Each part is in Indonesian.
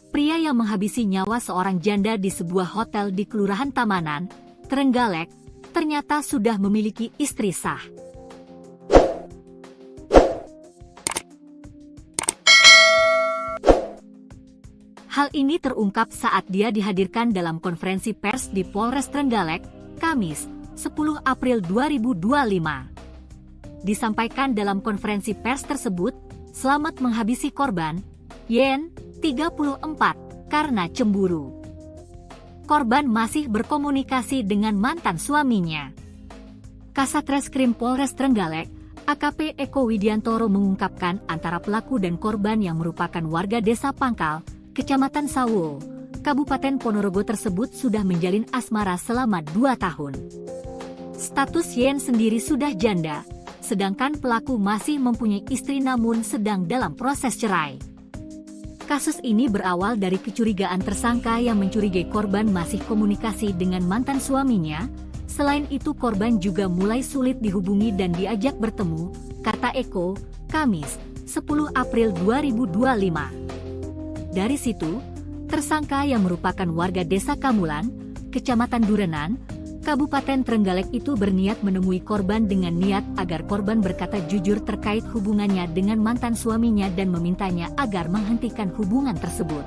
pria yang menghabisi nyawa seorang janda di sebuah hotel di Kelurahan Tamanan, Trenggalek, ternyata sudah memiliki istri sah. Hal ini terungkap saat dia dihadirkan dalam konferensi pers di Polres Trenggalek, Kamis, 10 April 2025. Disampaikan dalam konferensi pers tersebut, selamat menghabisi korban, Yen, 34, karena cemburu. Korban masih berkomunikasi dengan mantan suaminya. Kasat Reskrim Polres Trenggalek, AKP Eko Widiantoro mengungkapkan antara pelaku dan korban yang merupakan warga desa Pangkal, Kecamatan Sawo, Kabupaten Ponorogo tersebut sudah menjalin asmara selama 2 tahun. Status Yen sendiri sudah janda, sedangkan pelaku masih mempunyai istri namun sedang dalam proses cerai. Kasus ini berawal dari kecurigaan tersangka yang mencurigai korban masih komunikasi dengan mantan suaminya. Selain itu korban juga mulai sulit dihubungi dan diajak bertemu, kata Eko, Kamis, 10 April 2025. Dari situ, tersangka yang merupakan warga desa Kamulan, Kecamatan Durenan, Kabupaten Trenggalek itu berniat menemui korban dengan niat agar korban berkata jujur terkait hubungannya dengan mantan suaminya dan memintanya agar menghentikan hubungan tersebut.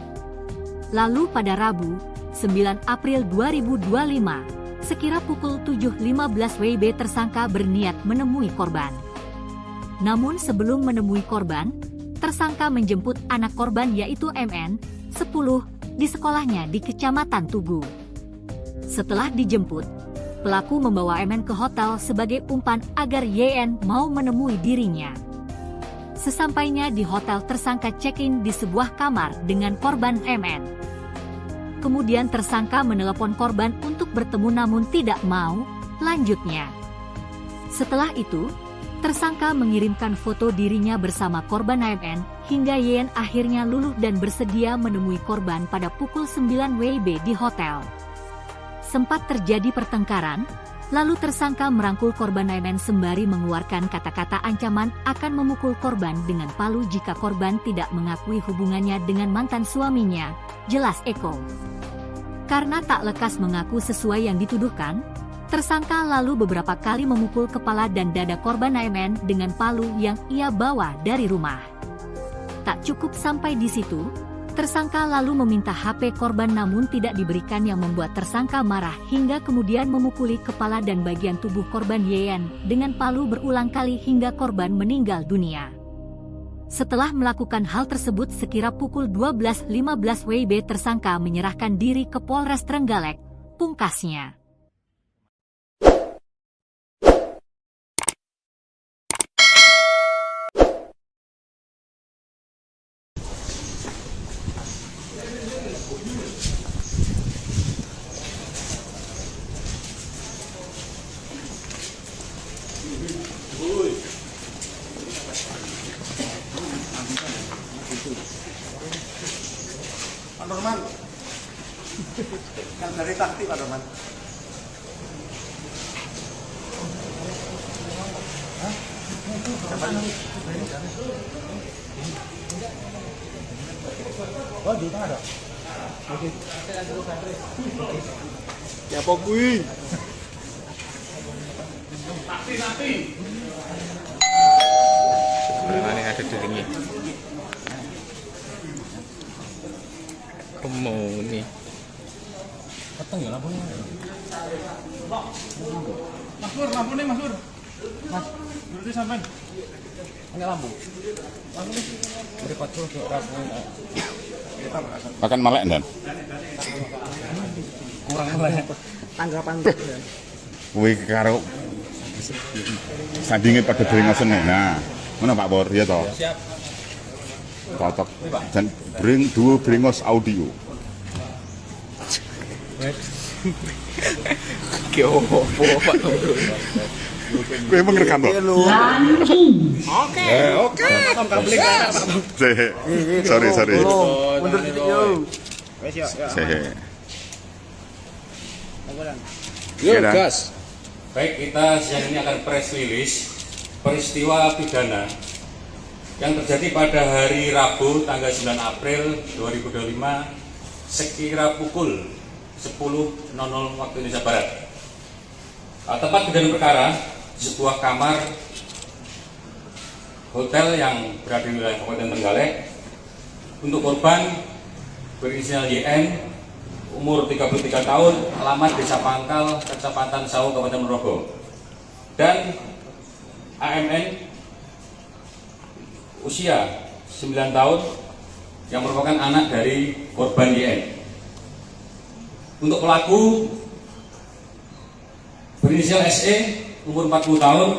Lalu pada Rabu, 9 April 2025, sekira pukul 7.15 WIB tersangka berniat menemui korban. Namun sebelum menemui korban, tersangka menjemput anak korban yaitu MN, 10, di sekolahnya di Kecamatan Tugu. Setelah dijemput, pelaku membawa MN ke hotel sebagai umpan agar YN mau menemui dirinya. Sesampainya di hotel tersangka check-in di sebuah kamar dengan korban MN. Kemudian tersangka menelepon korban untuk bertemu namun tidak mau, lanjutnya. Setelah itu, tersangka mengirimkan foto dirinya bersama korban MN, hingga YN akhirnya luluh dan bersedia menemui korban pada pukul 9 WIB di hotel. Sempat terjadi pertengkaran, lalu tersangka merangkul korban MN sembari mengeluarkan kata-kata ancaman akan memukul korban dengan palu jika korban tidak mengakui hubungannya dengan mantan suaminya, jelas Eko. Karena tak lekas mengaku sesuai yang dituduhkan, tersangka lalu beberapa kali memukul kepala dan dada korban MN dengan palu yang ia bawa dari rumah. Tak cukup sampai di situ, tersangka lalu meminta HP korban namun tidak diberikan yang membuat tersangka marah hingga kemudian memukuli kepala dan bagian tubuh korban YN dengan palu berulang kali hingga korban meninggal dunia. Setelah melakukan hal tersebut sekira pukul 12.15 WIB tersangka menyerahkan diri ke Polres Trenggalek, pungkasnya. Pak Norman, yang dari takti Pak Norman. Oh, di tengah ada. Oke. Ya pokui. Takti. Ini ada dirinya. Mau nih. Peteng ya lampunya. Mas Pur, lampu nih Mas Pur. Mas, berarti sampai. Ini lampu. Lampu nih. Beripat dulu ke lampu. Makan malek dan. Kurang malek. Tanggapan tuh. Wih karo sandingin pada beringosen nih. Nah, mana Pak Bor ya toh? Siap. Cocok dan dua bringos audio. Pak gue emang ngerekam loh. Oke. Sorry. Mundur titik yo. Yuk gas. Baik, kita siang ini akan press release peristiwa pidana yang terjadi pada hari Rabu tanggal 9 April 2025 sekira pukul 10.00 waktu Indonesia Barat. Tempat kejadian perkara sebuah kamar hotel yang berada di wilayah Kabupaten Trenggalek. Untuk korban berinisial YN, umur 33 tahun, alamat Desa Pangkal, Kecamatan Sawo, Kabupaten Ponorogo. Dan AMN, usia 9 tahun, yang merupakan anak dari korban YN. Untuk pelaku berinisial SE, umur 40 tahun,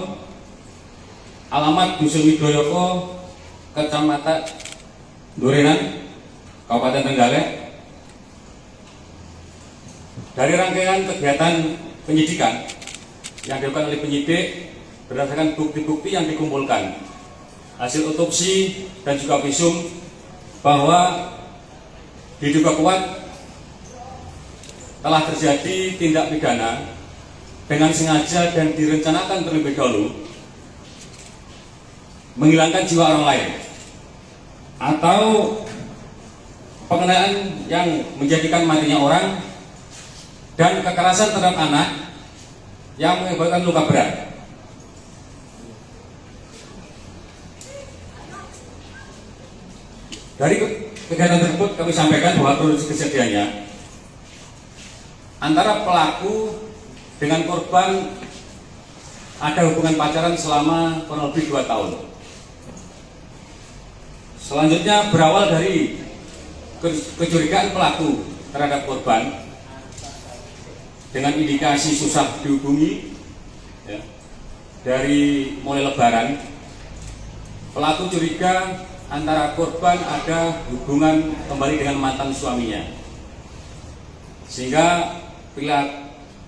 alamat Dusun Widoyoko, Kecamatan Durenan, Kabupaten Trenggalek. Dari rangkaian kegiatan penyidikan yang dilakukan oleh penyidik berdasarkan bukti-bukti yang dikumpulkan, hasil otopsi dan juga visum, bahwa diduga kuat telah terjadi tindak pidana dengan sengaja dan direncanakan terlebih dahulu menghilangkan jiwa orang lain atau pengenaan yang menjadikan matinya orang dan kekerasan terhadap anak yang mengakibatkan luka berat. Dari kegiatan tersebut kami sampaikan bahwa kronologi kejadiannya antara pelaku dengan korban ada hubungan pacaran selama kurang lebih 2 tahun. Selanjutnya berawal dari kecurigaan pelaku terhadap korban dengan indikasi susah dihubungi, ya, dari mulai Lebaran. Pelaku curiga antara korban ada hubungan kembali dengan mantan suaminya, sehingga bila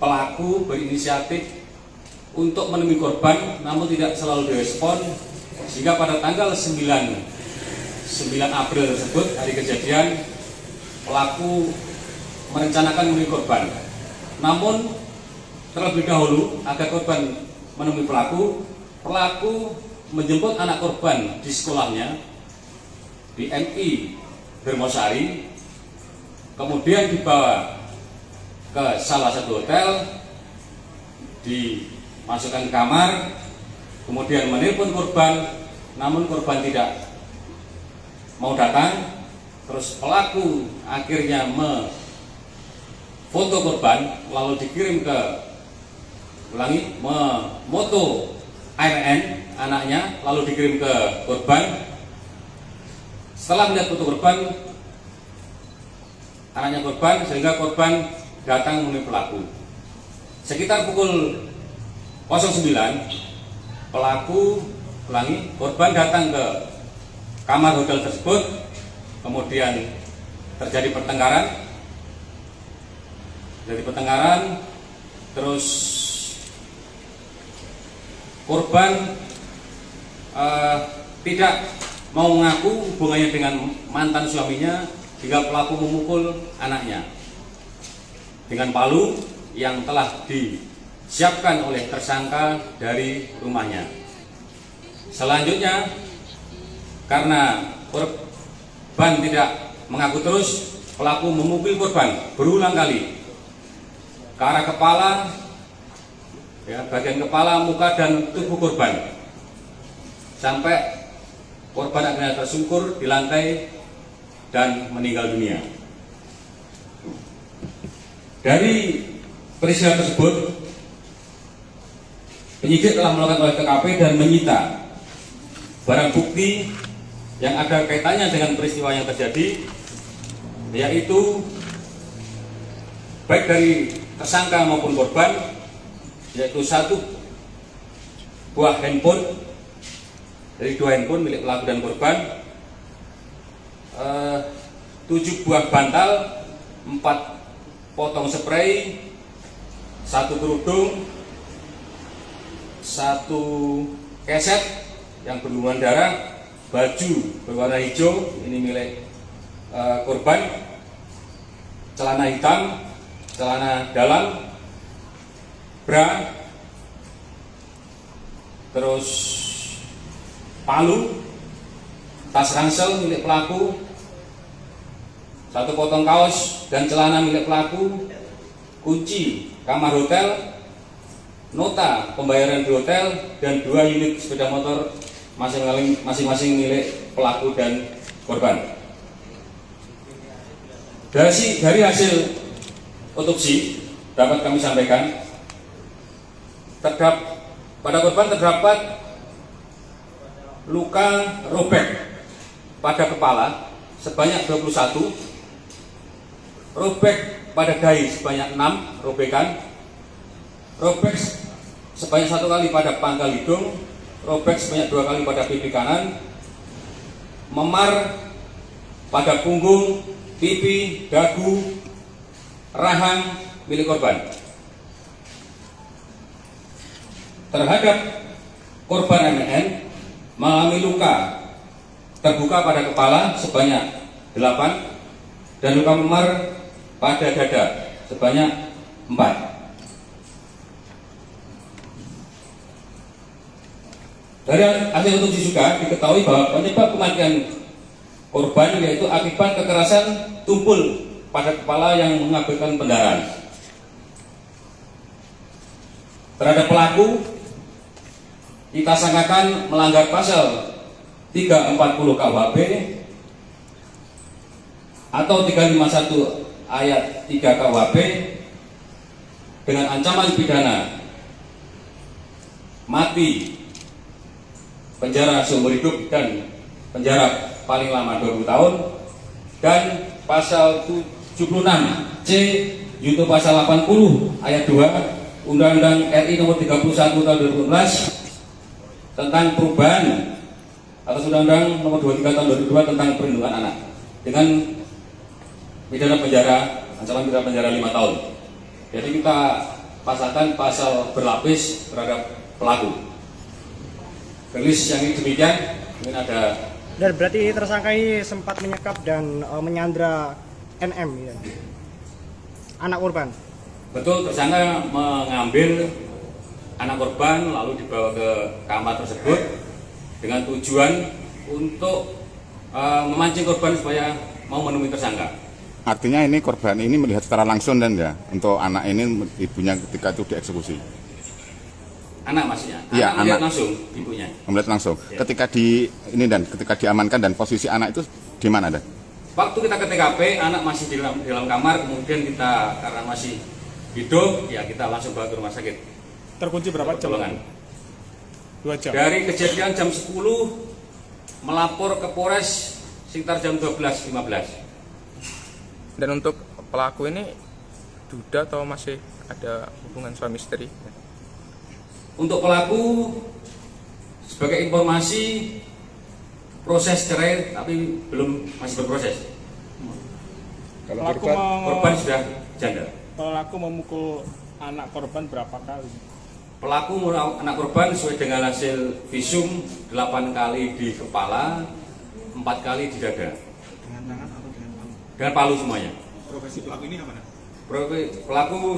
pelaku berinisiatif untuk menemui korban namun tidak selalu direspon, sehingga pada tanggal 9 April tersebut, hari kejadian, pelaku merencanakan menemui korban. Namun terlebih dahulu agar korban menemui pelaku menjemput anak korban di sekolahnya di MI Bermosari, kemudian dibawa ke salah satu hotel, dimasukkan ke kamar, kemudian menelpon korban, namun korban tidak mau datang. Terus pelaku akhirnya foto korban lalu dikirim ke memoto ARN anaknya lalu dikirim ke korban. Setelah melihat foto korban, anaknya korban, sehingga korban datang menemui pelaku. Sekitar pukul 09 korban datang ke kamar hotel tersebut, kemudian terjadi pertengkaran. Terus korban tidak mau mengaku hubungannya dengan mantan suaminya, hingga pelaku memukul anaknya dengan palu yang telah disiapkan oleh tersangka dari rumahnya. Selanjutnya, karena korban tidak mengaku terus, pelaku memukul korban berulang kali ke arah kepala, ya, bagian kepala, muka, dan tubuh korban, sampai korban akhirnya tersungkur di lantai dan meninggal dunia. Dari peristiwa tersebut, penyidik telah melakukan olah TKP dan menyita barang bukti yang ada kaitannya dengan peristiwa yang terjadi, yaitu baik dari tersangka maupun korban, yaitu 1 buah handphone dari 2 handphone milik pelaku dan korban, 7 buah bantal, 4 potong spray, 1 kerudung, 1 keset yang berlumuran darah, baju berwarna hijau, ini milik korban, celana hitam, celana dalam, bra, terus palu tas ransel milik pelaku, 1 potong kaos dan celana milik pelaku, kunci kamar hotel, nota pembayaran di hotel, dan 2 unit sepeda motor masing-masing milik pelaku dan korban. Dari hasil otopsi dapat kami sampaikan, pada korban terdapat luka robek pada kepala sebanyak 21, robek pada dahi sebanyak 6 robekan, robek sebanyak 1 kali pada pangkal hidung, robek sebanyak 2 kali pada pipi kanan, memar pada punggung, pipi, dagu, rahang milik korban. Terhadap korban MN mengalami luka terbuka pada kepala sebanyak 8 dan luka memar pada dada sebanyak 4. Dari hasil otopsi juga diketahui bahwa penyebab kematian korban yaitu akibat kekerasan tumpul pada kepala yang mengakibatkan pendarahan. Terhadap pelaku, kita sangkakan melanggar pasal 340 KUHP atau 351 ayat 3 KUHP dengan ancaman pidana mati, penjara seumur hidup dan penjara paling lama 20 tahun, dan pasal 76C junto pasal 80 ayat 2 Undang-Undang RI nomor 31 tahun 2012 tentang perubahan atas Undang-Undang nomor 23 tahun 2002 tentang perlindungan anak dengan pidana penjara, ancaman pidana penjara 5 tahun. Jadi kita pasangkan pasal berlapis terhadap pelaku. Rilis yang ini demikian, mungkin ada. Dan berarti tersangka ini sempat menyekap dan menyandra NM ya, anak korban. Betul, tersangka mengambil anak korban lalu dibawa ke kamar tersebut dengan tujuan untuk memancing korban supaya mau menemui tersangka. Artinya ini korban ini melihat secara langsung dan ya untuk anak ini ibunya ketika itu dieksekusi. Anak maksudnya? Iya, melihat anak langsung ibunya. Melihat langsung. Ya. Ketika ketika diamankan dan posisi anak itu di mana dan? Waktu kita ke TKP, anak masih di dalam kamar, kemudian kita karena masih hidup, ya kita langsung bawa ke rumah sakit. Terkunci berapa jam? 2 jam. Dari kejadian jam 10 melapor ke Polres sekitar jam 12.15. Dan untuk pelaku ini duda atau masih ada hubungan suami istri? Untuk pelaku, sebagai informasi, proses cerai tapi masih berproses. Kalau Korban sudah janda. Pelaku memukul anak korban berapa kali? Pelaku anak korban sesuai dengan hasil visum 8 kali di kepala, 4 kali di dada. Dengan tangan atau dengan palu? Dengan palu semuanya. Profesi pelaku ini apa? Pelaku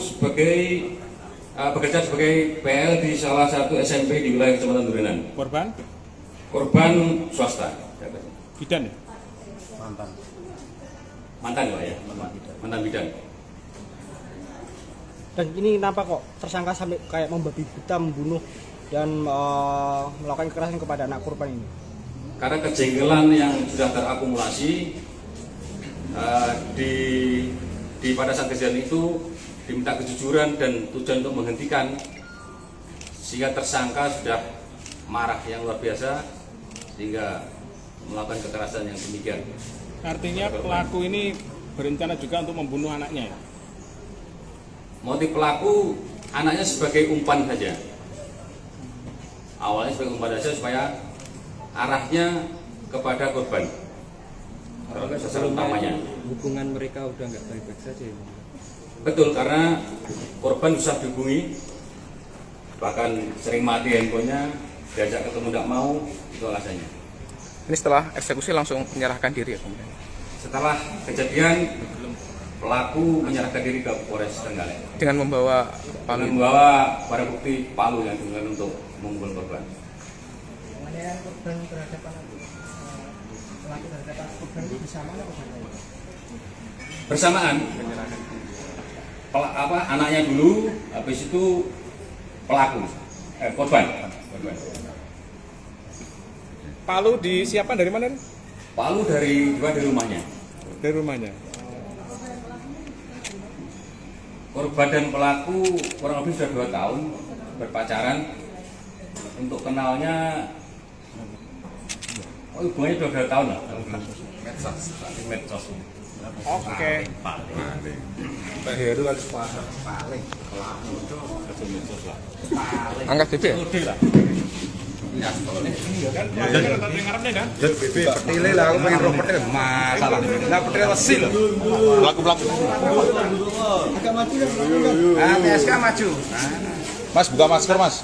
bekerja sebagai PL di salah satu SMP di wilayah Kecamatan Durenan. Korban? Korban swasta. Bidan? Mantan Pak ya? Mantan bidan. Dan ini kenapa kok tersangka sampai kayak membabi buta, membunuh dan melakukan kekerasan kepada anak korban ini? Karena kejengkelan yang sudah terakumulasi pada saat kejadian itu diminta kejujuran dan tujuan untuk menghentikan, sehingga tersangka sudah marah yang luar biasa sehingga melakukan kekerasan yang demikian. Artinya pelaku ini berencana juga untuk membunuh anaknya ya? Motif pelaku anaknya sebagai umpan saja. Awalnya sebagai umpan saja supaya arahnya kepada korban. Sasaran utamanya. Hubungan mereka udah nggak baik-baik saja ya? Betul, karena korban susah dihubungi, bahkan sering mati handphonenya, diajak ketemu tidak mau, itu alasannya. Ini setelah eksekusi langsung menyerahkan diri ya kemudian? Setelah kejadian, pelaku menyerahkan diri ke Polres Trenggalek Dengan membawa palu? Dengan membawa barang bukti palu yang digunakan untuk memukul korban. pelaku dan kata korban itu bersamaan apa bagaimana? Bersamaan. Anaknya dulu, habis itu pelaku, korban. Palu disiapkan dari mana? Palu dari rumahnya. Dari rumahnya. Korban dan pelaku kurang lebih sudah 2 tahun berpacaran. Untuk kenalnya, hubungannya sudah 2 tahun lah. Medsos. Oke. Pak Heru harus Angkat DP ya? Petile lah, aku pengen roh petil masalah. Lah petil wesi lho. Pelaku. Agak maju ya. Ah, PSK maju. Mas buka masker, Mas.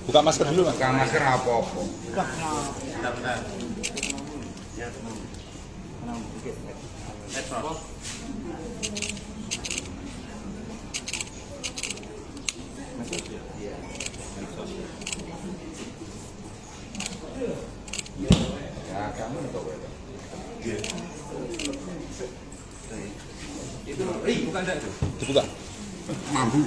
Buka masker dulu, Mas. Buka masker apa-apa. Ya, kamu tahu itu. Itu bukan enggak itu. Dibuka. Mampu.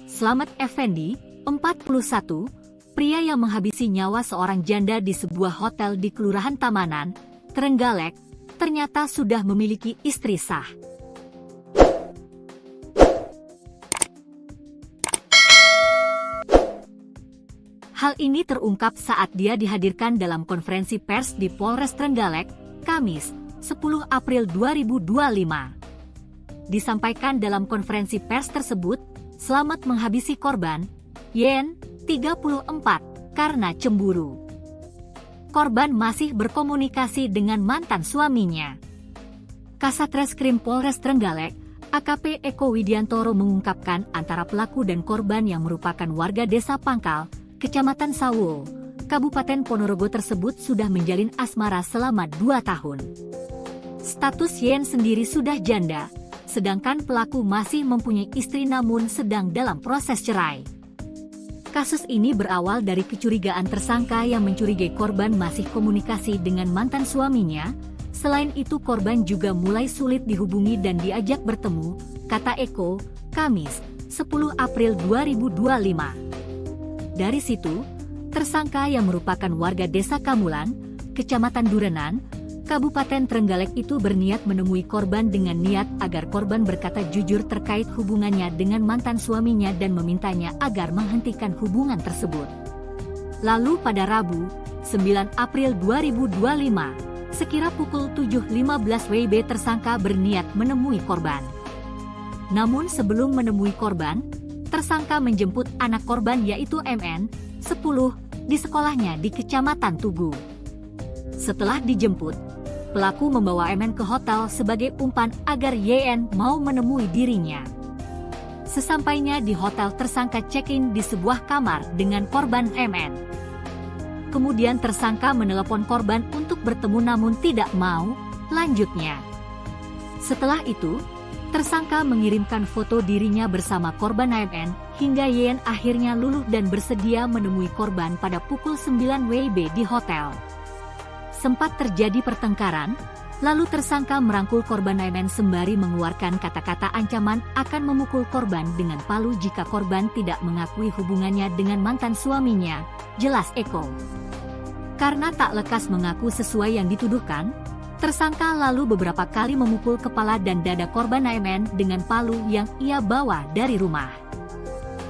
Slamet Effendi, 41, pria yang menghabisi nyawa seorang janda di sebuah hotel di Kelurahan Tamanan, Trenggalek, ternyata sudah memiliki istri sah. Hal ini terungkap saat dia dihadirkan dalam konferensi pers di Polres Trenggalek, Kamis, 10 April 2025. Disampaikan dalam konferensi pers tersebut, Slamet menghabisi korban, Yen, 34, karena cemburu. Korban masih berkomunikasi dengan mantan suaminya. Kasat Reskrim Polres Trenggalek, AKP Eko Widiantoro mengungkapkan antara pelaku dan korban yang merupakan warga desa Pangkal, Kecamatan Sawo, Kabupaten Ponorogo tersebut sudah menjalin asmara selama 2 tahun. Status Yen sendiri sudah janda, sedangkan pelaku masih mempunyai istri namun sedang dalam proses cerai. Kasus ini berawal dari kecurigaan tersangka yang mencurigai korban masih komunikasi dengan mantan suaminya. Selain itu korban juga mulai sulit dihubungi dan diajak bertemu, kata Eko, Kamis, 10 April 2025. Dari situ, tersangka yang merupakan warga desa Kamulan, Kecamatan Durenan, Kabupaten Trenggalek itu berniat menemui korban dengan niat agar korban berkata jujur terkait hubungannya dengan mantan suaminya dan memintanya agar menghentikan hubungan tersebut. Lalu pada Rabu, 9 April 2025, sekira pukul 7.15 WIB tersangka berniat menemui korban. Namun sebelum menemui korban, tersangka menjemput anak korban yaitu MN, 10, di sekolahnya di Kecamatan Tugu. Setelah dijemput, pelaku membawa MN ke hotel sebagai umpan agar YN mau menemui dirinya. Sesampainya di hotel tersangka check-in di sebuah kamar dengan korban MN. Kemudian tersangka menelepon korban untuk bertemu namun tidak mau, lanjutnya. Setelah itu, tersangka mengirimkan foto dirinya bersama korban MN, hingga YN akhirnya luluh dan bersedia menemui korban pada pukul 9 WIB di hotel. Sempat terjadi pertengkaran, lalu tersangka merangkul korban MN sembari mengeluarkan kata-kata ancaman akan memukul korban dengan palu jika korban tidak mengakui hubungannya dengan mantan suaminya, jelas Eko. Karena tak lekas mengaku sesuai yang dituduhkan, tersangka lalu beberapa kali memukul kepala dan dada korban MN dengan palu yang ia bawa dari rumah.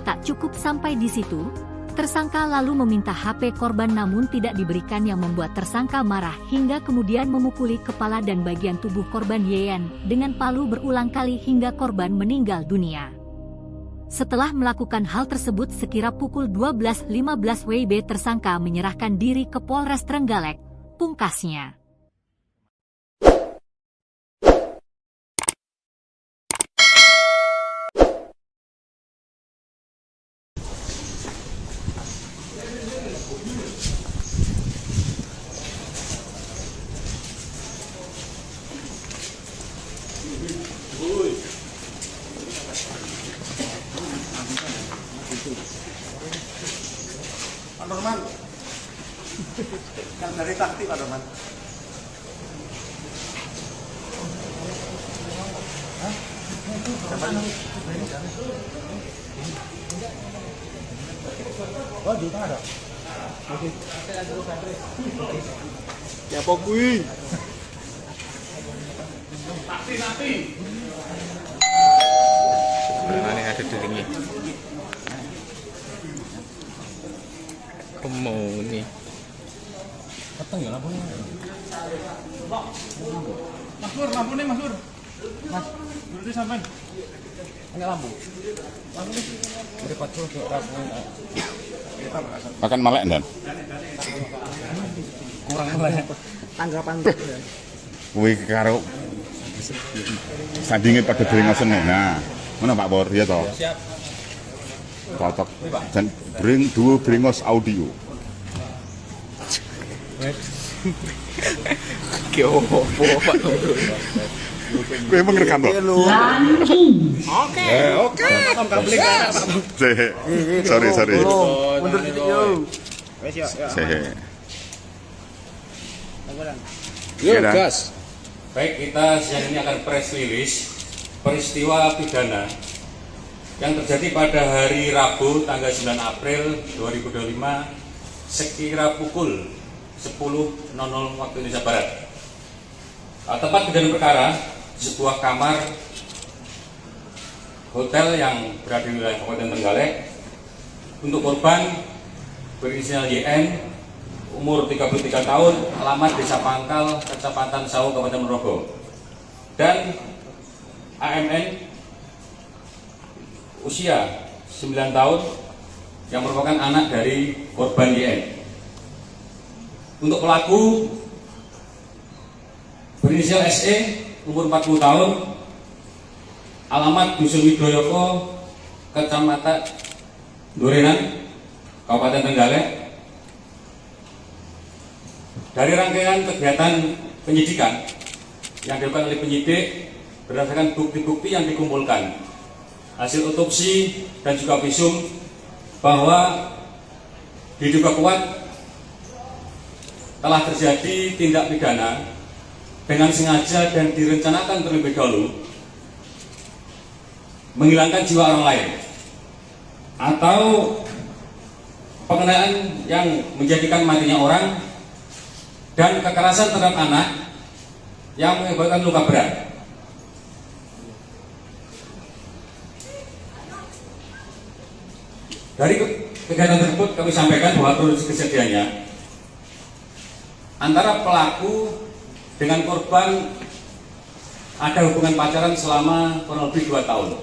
Tak cukup sampai di situ, tersangka lalu meminta HP korban namun tidak diberikan yang membuat tersangka marah hingga kemudian memukuli kepala dan bagian tubuh korban YN dengan palu berulang kali hingga korban meninggal dunia. Setelah melakukan hal tersebut sekira pukul 12.15 WIB tersangka menyerahkan diri ke Polres Trenggalek, pungkasnya. Pak Norman, taktik Pak Dorman. Oh, juta ada. Oke. Ya pokui. Sebenarnya ada di ringnya. Kamu nih. Peteng ya lampunya. Mas Pur, lampu nih Mas Pur. Mas, berarti sampai. Ini lampu. Lampu nih. Beripat dulu ke lampu. Makan malek dan Kurang melek. Tanggapan ya. kuwi karo sandinge pada bringosen nih. Nah, mana Pak Bor ya toh? Siap. Cocok. Dan duo bringos audio. Ki opo Pak Bro? Kowe emang ngerekam toh? Oke. Tom kabling. Sorry. Mundur titik yo. Wes yo. Sehe. Yo Oke, Dan. gas. Baik, kita siang ini akan press release peristiwa pidana yang terjadi pada hari Rabu tanggal 9 April 2025 sekira pukul 10.00 waktu Indonesia Barat. Tempat kejadian perkara di sebuah kamar hotel yang berada di wilayah Kabupaten Trenggalek. Untuk korban berinisial YN, umur 33 tahun, alamat Desa Pangkal, Kecamatan Sawo, Kabupaten Ponorogo. Dan AMN, usia 9 tahun, yang merupakan anak dari korban YN. Untuk pelaku berinisial SE, umur 40 tahun, alamat Dusun Widoyoko, Kecamatan Durenan, Kabupaten Trenggalek. Dari rangkaian kegiatan penyidikan yang dilakukan oleh penyidik berdasarkan bukti-bukti yang dikumpulkan, hasil otopsi dan juga visum, bahwa diduga kuat telah terjadi tindak pidana dengan sengaja dan direncanakan terlebih dahulu menghilangkan jiwa orang lain atau pengenaan yang menjadikan matinya orang dan kekerasan terhadap anak yang mengakibatkan luka berat. Dari kegiatan tersebut kami sampaikan bahwa kronologi kejadiannya antara pelaku dengan korban ada hubungan pacaran selama kurang lebih 2 tahun.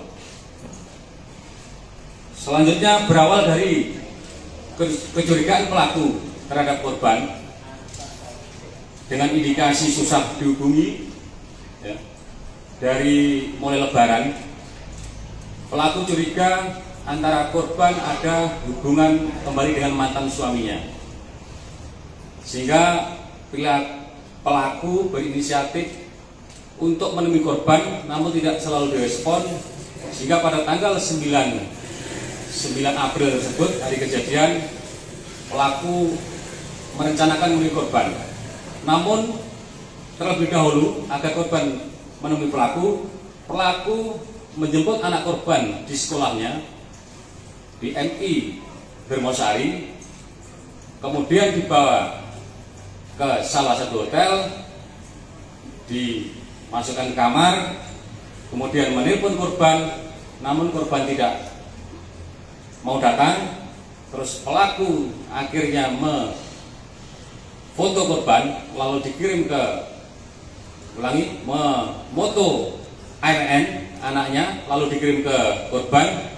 Selanjutnya berawal dari kecurigaan pelaku terhadap korban dengan indikasi susah dihubungi ya, dari mulai lebaran. Pelaku curiga antara korban ada hubungan kembali dengan mantan suaminya, sehingga bila pelaku berinisiatif untuk menemui korban namun tidak selalu direspon, sehingga pada tanggal 9 April tersebut, hari kejadian, pelaku merencanakan menemui korban. Namun terlebih dahulu agar korban menemui pelaku menjemput anak korban di sekolahnya di MI Bermosari, kemudian dibawa ke salah satu hotel, dimasukkan ke kamar, kemudian menelpon korban, namun korban tidak mau datang. Terus pelaku akhirnya foto korban lalu dikirim ke moto AMN anaknya lalu dikirim ke korban.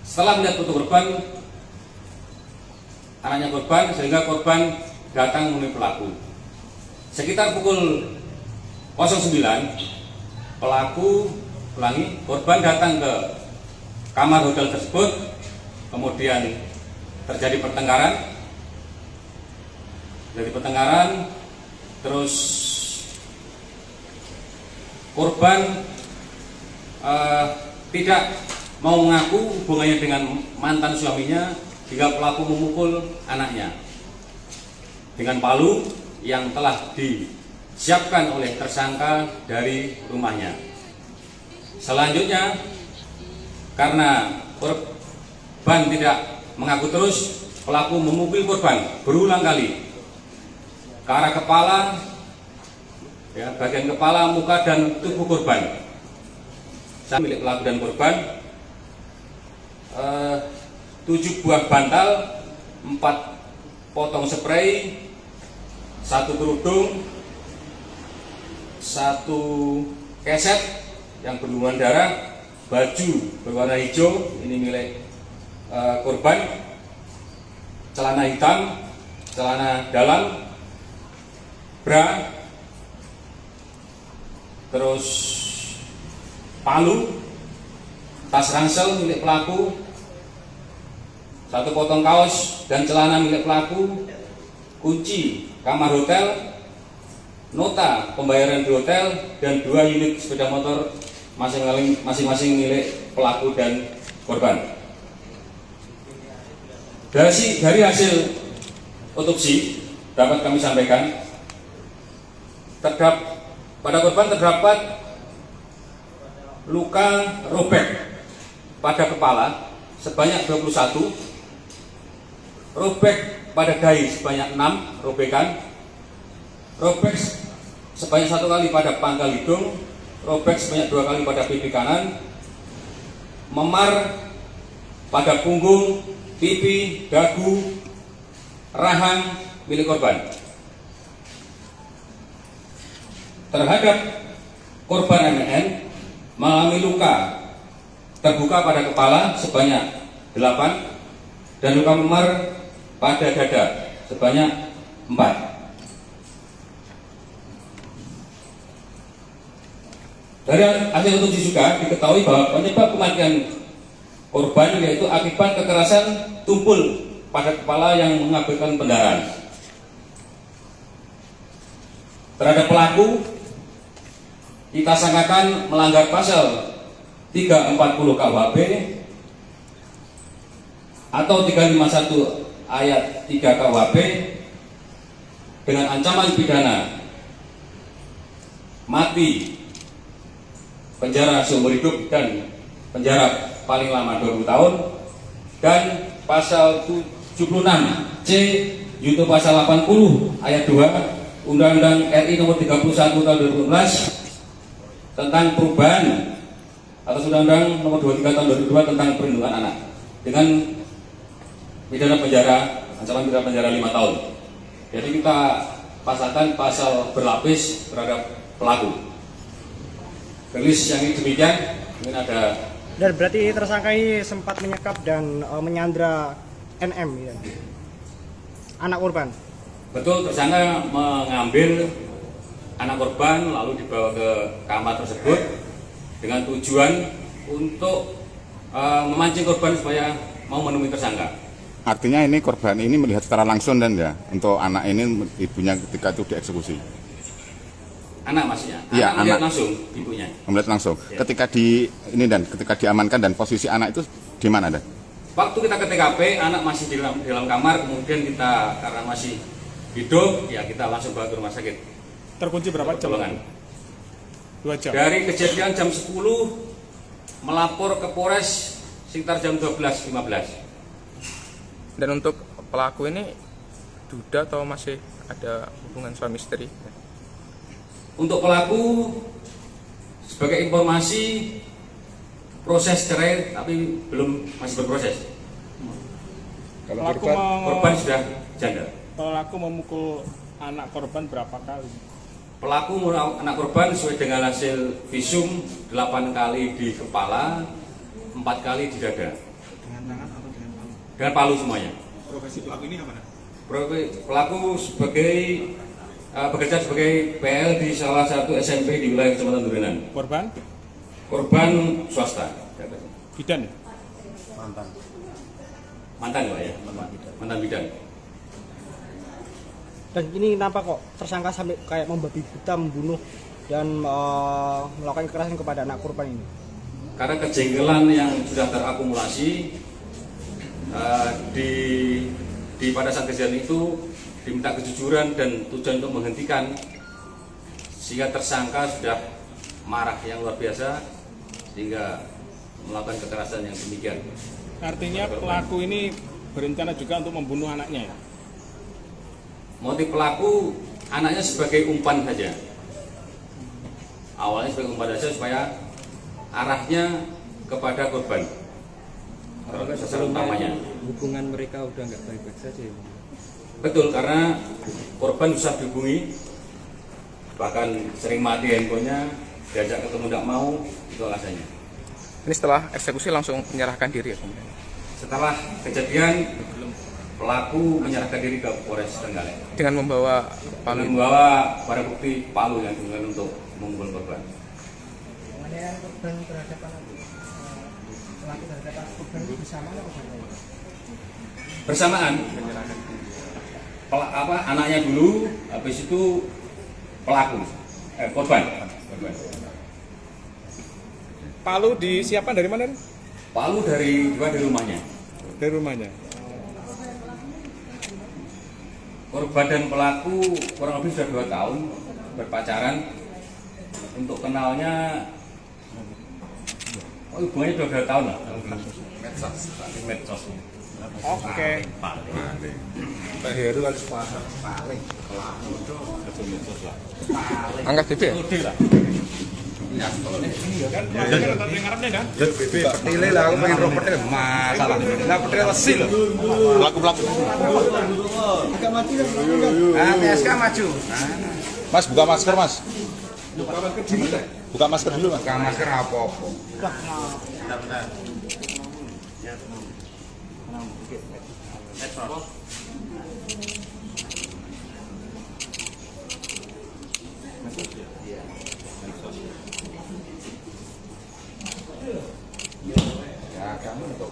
Setelah melihat foto korban anaknya korban, sehingga korban datang menemui pelaku. Sekitar pukul 09 korban datang ke kamar hotel tersebut, kemudian terjadi pertengkaran. Dari pertengkaran, terus korban tidak mau mengaku hubungannya dengan mantan suaminya hingga pelaku memukul anaknya. dengan palu yang telah disiapkan oleh tersangka dari rumahnya. Selanjutnya, karena korban tidak mengaku terus, pelaku memukul korban berulang kali ke arah kepala, bagian kepala, muka, dan tubuh korban. Milik pelaku dan korban 7 buah bantal, 4 potong spray, 1 kerudung, 1 keset yang berlumuran darah, baju berwarna hijau, ini milik korban, celana hitam, celana dalam, bra, terus palu, tas ransel milik pelaku, 1 potong kaos dan celana milik pelaku, kunci kamar hotel, nota pembayaran di hotel, dan 2 unit sepeda motor masing-masing milik pelaku dan korban. Dari hasil otopsi dapat kami sampaikan, pada korban terdapat luka robek pada kepala sebanyak 21, robek pada dahi sebanyak 6 robekan, robek sebanyak 1 kali pada pangkal hidung, robek sebanyak 2 kali pada pipi kanan, memar pada punggung, pipi, dagu, rahang milik korban. Terhadap korban MN mengalami luka terbuka pada kepala sebanyak 8 dan luka memar pada dada sebanyak 4. Dari hasil otopsi juga diketahui bahwa penyebab kematian korban yaitu akibat kekerasan tumpul pada kepala yang mengakibatkan pendarahan. Terhadap pelaku kita sangkakan melanggar pasal 340 KUHP atau 351 ayat 3 KUHP dengan ancaman pidana mati, penjara seumur hidup, dan penjara paling lama 20 tahun, dan pasal 76C junto pasal 80 ayat 2 Undang-Undang RI nomor 31 tahun 2016 tentang perubahan atas Undang-Undang nomor 23 tahun 2002 tentang perlindungan anak dengan pidana penjara, ancaman pidana penjara 5 tahun. Jadi kita pasangkan pasal berlapis terhadap pelaku. Rilis yang ini demikian, mungkin ada. Dan berarti tersangka ini sempat menyekap dan menyandra NM ya, anak korban. Betul, tersangka mengambil anak korban lalu dibawa ke kamar tersebut dengan tujuan untuk memancing korban supaya mau menemui tersangka. Artinya ini korban ini melihat secara langsung dan ya untuk anak ini ibunya ketika itu dieksekusi. Anak maksudnya? Iya, anak melihat anak. langsung ibunya. Melihat langsung. Ya. Ketika ketika diamankan dan posisi anak itu di mana dan? Waktu kita ke TKP, anak masih di dalam kamar, kemudian kita karena masih hidup, ya kita langsung bawa ke rumah sakit. Terkunci berapa jam? 2 jam. Dari kejadian jam 10 melapor ke Polres sekitar jam 12.15. Dan untuk pelaku ini duda atau masih ada hubungan suami istri? Untuk pelaku, sebagai informasi, proses cerai tapi masih berproses. Korban sudah janda. Pelaku memukul anak korban berapa kali? Pelaku memukul anak korban sesuai dengan hasil visum 8 kali di kepala, 4 kali di dada. Dengan tangan atau dengan palu? Dengan palu semuanya. Profesi pelaku ini apa? Pelaku bekerja sebagai PL di salah satu SMP di wilayah Kecamatan Durinan. Korban? Korban swasta. Bidan? Mantan Pak ya? Mantan bidan. Dan ini kenapa kok tersangka sampai kayak membabi buta, membunuh dan melakukan kekerasan kepada anak korban ini? Karena kejengkelan yang sudah terakumulasi pada saat kejadian itu diminta kejujuran dan tujuan untuk menghentikan, sehingga tersangka sudah marah yang luar biasa sehingga melakukan kekerasan yang demikian. Artinya pelaku ini berencana juga untuk membunuh anaknya ya? Motif pelaku anaknya sebagai umpan saja. Awalnya sebagai umpan saja supaya arahnya kepada korban. Sasaran utamanya. Hubungan mereka udah nggak baik-baik saja ya. Betul, karena korban susah dihubungi, bahkan sering mati handphonenya, diajak ketemu tidak mau, itu alasannya. Ini setelah eksekusi langsung menyerahkan diri ya kemudian. Setelah kejadian, pelaku menyerahkan diri ke Polres Trenggalek Dengan membawa palu. dengan membawa barang bukti palu yang digunakan untuk memukul korban. Penganiayaan korban terhadap anak pelaku terhadap korban itu bersamaan atau berbeda? Bersamaan, anaknya dulu, habis itu pelaku, korban. Palu disiapkan dari mana? Palu dari rumahnya. Dari rumahnya. Korban dan pelaku kurang lebih sudah 2 tahun berpacaran. Untuk kenalnya, hubungannya sudah 2 tahun lah. Medsos. Oke. Pak Heru harus paling pelaku itu medsos lah. Angkat BB ya? Kan ngarepnya kan? Petile lah, aku pengen roh petil masalah. Nah petil wesi loh. Pelaku. Agak mati kan? Nah, TSK maju. Mas buka masker mas. Buka masker dulu mas. Buka masker apa-apa. Ya kamu untuk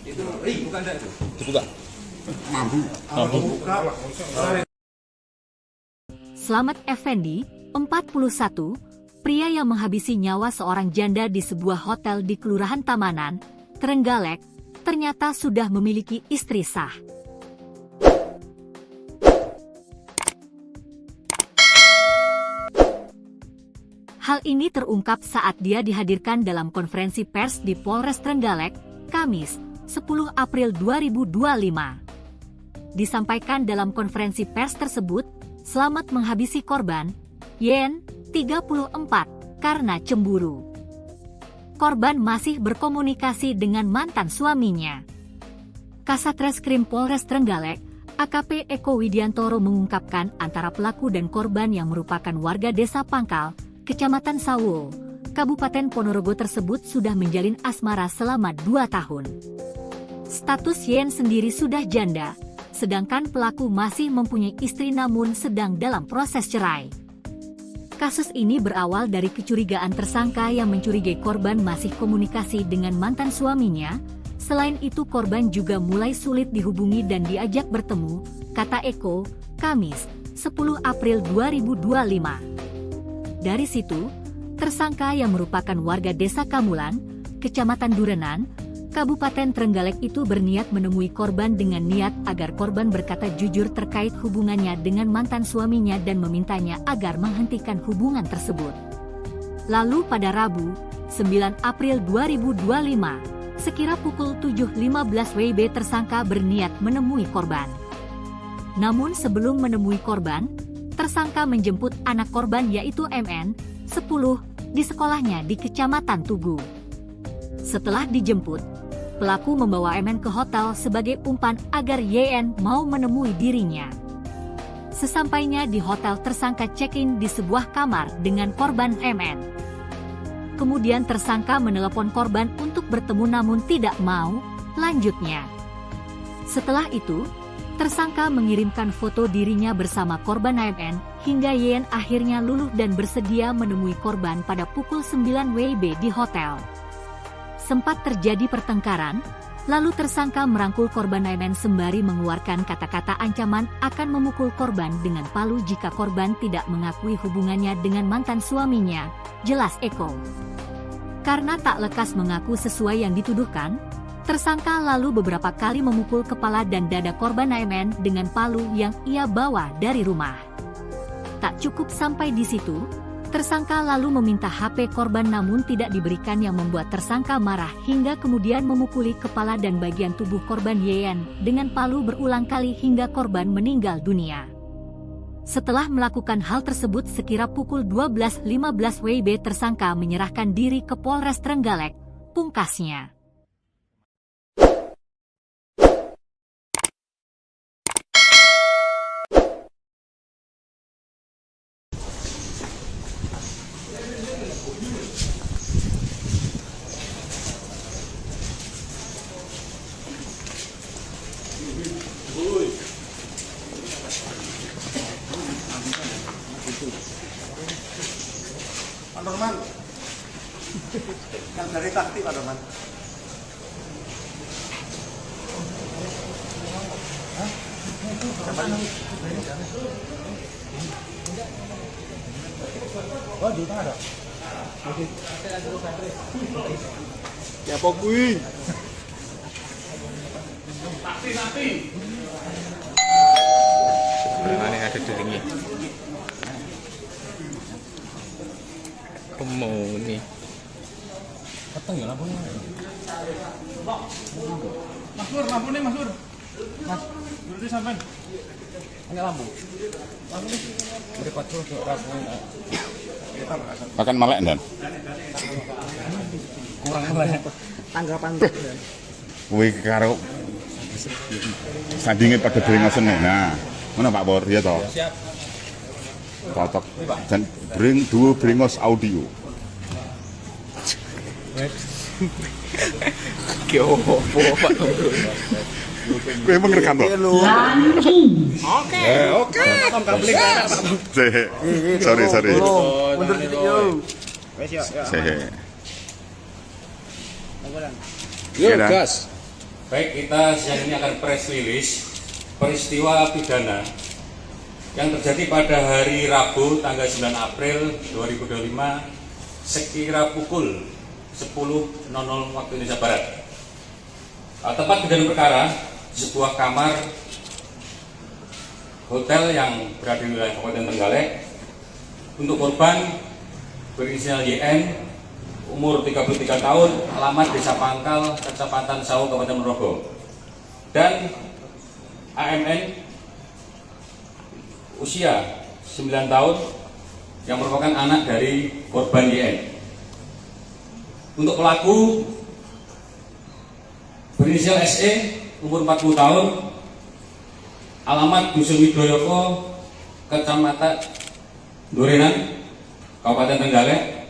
itu bukan itu. Dibuka. Mampu. Slamet Effendi, 41, pria yang menghabisi nyawa seorang janda di sebuah hotel di Kelurahan Tamanan, Trenggalek, ternyata sudah memiliki istri sah. Hal ini terungkap saat dia dihadirkan dalam konferensi pers di Polres Trenggalek, Kamis, 10 April 2025. Disampaikan dalam konferensi pers tersebut, Slamet menghabisi korban, Yen, 34, karena cemburu. Korban masih berkomunikasi dengan mantan suaminya. Kasat Reskrim Polres Trenggalek, AKP Eko Widiantoro mengungkapkan antara pelaku dan korban yang merupakan warga desa Pangkal, Kecamatan Sawo, Kabupaten Ponorogo tersebut sudah menjalin asmara selama 2 tahun. Status Yen sendiri sudah janda, sedangkan pelaku masih mempunyai istri namun sedang dalam proses cerai. Kasus ini berawal dari kecurigaan tersangka yang mencurigai korban masih komunikasi dengan mantan suaminya. Selain itu korban juga mulai sulit dihubungi dan diajak bertemu, kata Eko, Kamis, 10 April 2025. Dari situ, tersangka yang merupakan warga desa Kamulan, Kecamatan Durenan, Kabupaten Trenggalek itu berniat menemui korban dengan niat agar korban berkata jujur terkait hubungannya dengan mantan suaminya dan memintanya agar menghentikan hubungan tersebut. Lalu pada Rabu, 9 April 2025, sekira pukul 7.15 WIB tersangka berniat menemui korban. Namun sebelum menemui korban, tersangka menjemput anak korban yaitu MN, 10, di sekolahnya di Kecamatan Tugu. Setelah dijemput, pelaku membawa MN ke hotel sebagai umpan agar YN mau menemui dirinya. Sesampainya di hotel, tersangka check-in di sebuah kamar dengan korban MN. Kemudian tersangka menelepon korban untuk bertemu namun tidak mau, lanjutnya. Setelah itu, tersangka mengirimkan foto dirinya bersama korban MN, hingga YN akhirnya luluh dan bersedia menemui korban pada pukul 9 WIB di hotel. Sempat terjadi pertengkaran, lalu tersangka merangkul korban MN sembari mengeluarkan kata-kata ancaman akan memukul korban dengan palu jika korban tidak mengakui hubungannya dengan mantan suaminya, jelas Eko. Karena tak lekas mengaku sesuai yang dituduhkan, Tersangka lalu beberapa kali memukul kepala dan dada korban AMN dengan palu yang ia bawa dari rumah. Tak cukup sampai di situ, tersangka lalu meminta HP korban namun tidak diberikan yang membuat tersangka marah hingga kemudian memukuli kepala dan bagian tubuh korban Yeyen dengan palu berulang kali hingga korban meninggal dunia. Setelah melakukan hal tersebut sekira pukul 12.15 WIB tersangka menyerahkan diri ke Polres Trenggalek, pungkasnya. Pak Norman, yang dari taktik Pak Norman. Oh, di mana ada? Ya pokoknya. Taktik. Mana yang ada di ringnya? Mau nih. Keteng ya lampunya. Mas Nur, lampunya Mas Nur. Mas, berarti sampai. Ini lampu. Lampu ini berdekat terus ke lampunya. Akan melek dan Kurang melek. Tanggapan kuwi karo sandinge pada beringosen nih. Nah, mana Pak Bor ya toh? Siap. Cocok. Dan duo bringos audio. Yo, Pak. Kowe emang rekam toh? Oke. Sorry. Mundur titik yo. Wes ya. Yo, gas. Baik, kita siang ini akan press release peristiwa pidana yang terjadi pada hari Rabu tanggal 9 April 2025 sekira pukul 10.00 waktu Indonesia Barat. Tempat kejadian perkara sebuah kamar hotel yang berada di wilayah Kabupaten Trenggalek. Untuk korban berinisial YN, umur 33 tahun, alamat Desa Pangkal, Kecamatan Sawu, Kabupaten Ponorogo. Dan AMN, usia 9 tahun, yang merupakan anak dari korban YN. Untuk pelaku berinisial SE, umur 40 tahun, alamat Dusun Widoyoko, Kecamatan Durenan, Kabupaten Trenggalek.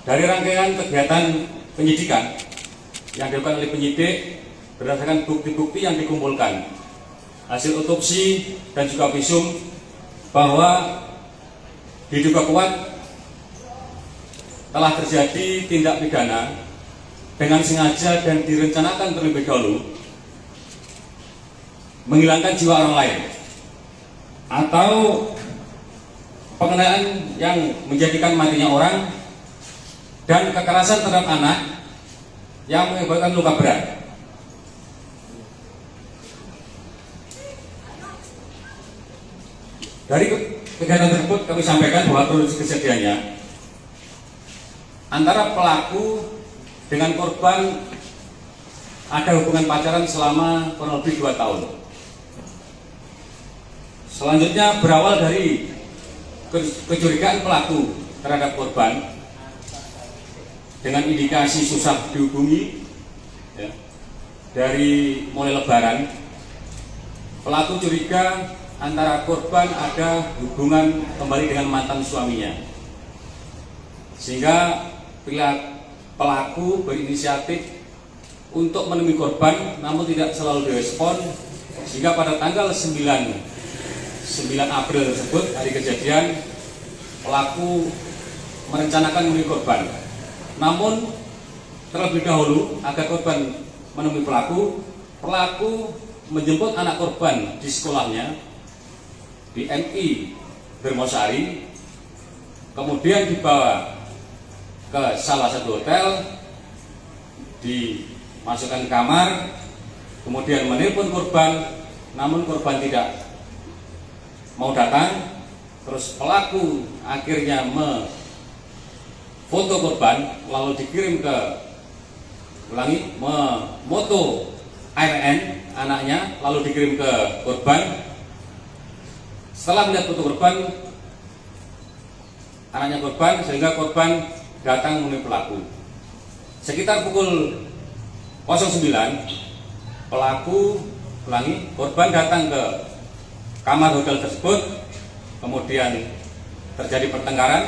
Dari rangkaian kegiatan penyidikan yang dilakukan oleh penyidik berdasarkan bukti-bukti yang dikumpulkan, hasil otopsi dan juga visum, bahwa diduga kuat telah terjadi tindak pidana dengan sengaja dan direncanakan terlebih dahulu menghilangkan jiwa orang lain atau pengenaan yang menjadikan matinya orang dan kekerasan terhadap anak yang mengakibatkan luka berat. Dari kegiatan tersebut kami sampaikan bahwa kronologi kejadiannya antara pelaku dengan korban ada hubungan pacaran selama kurang lebih 2 tahun. Selanjutnya berawal dari kecurigaan pelaku terhadap korban dengan indikasi susah dihubungi ya, dari mulai Lebaran. Pelaku curiga antara korban ada hubungan kembali dengan mantan suaminya, sehingga bila pelaku berinisiatif untuk menemui korban namun tidak selalu direspon, sehingga pada tanggal 9 April tersebut, hari kejadian, pelaku merencanakan menemui korban. Namun terlebih dahulu agar korban menemui pelaku menjemput anak korban di sekolahnya di MI Dermosari, kemudian dibawa ke salah satu hotel dimasukkan ke kamar, kemudian menelpon korban, namun korban tidak mau datang. Terus pelaku akhirnya foto korban lalu dikirim ke memoto ARN anaknya lalu dikirim ke korban. Setelah melihat foto korban, anaknya korban, sehingga korban datang menemui pelaku. Sekitar pukul 09 korban datang ke kamar hotel tersebut, kemudian terjadi pertengkaran.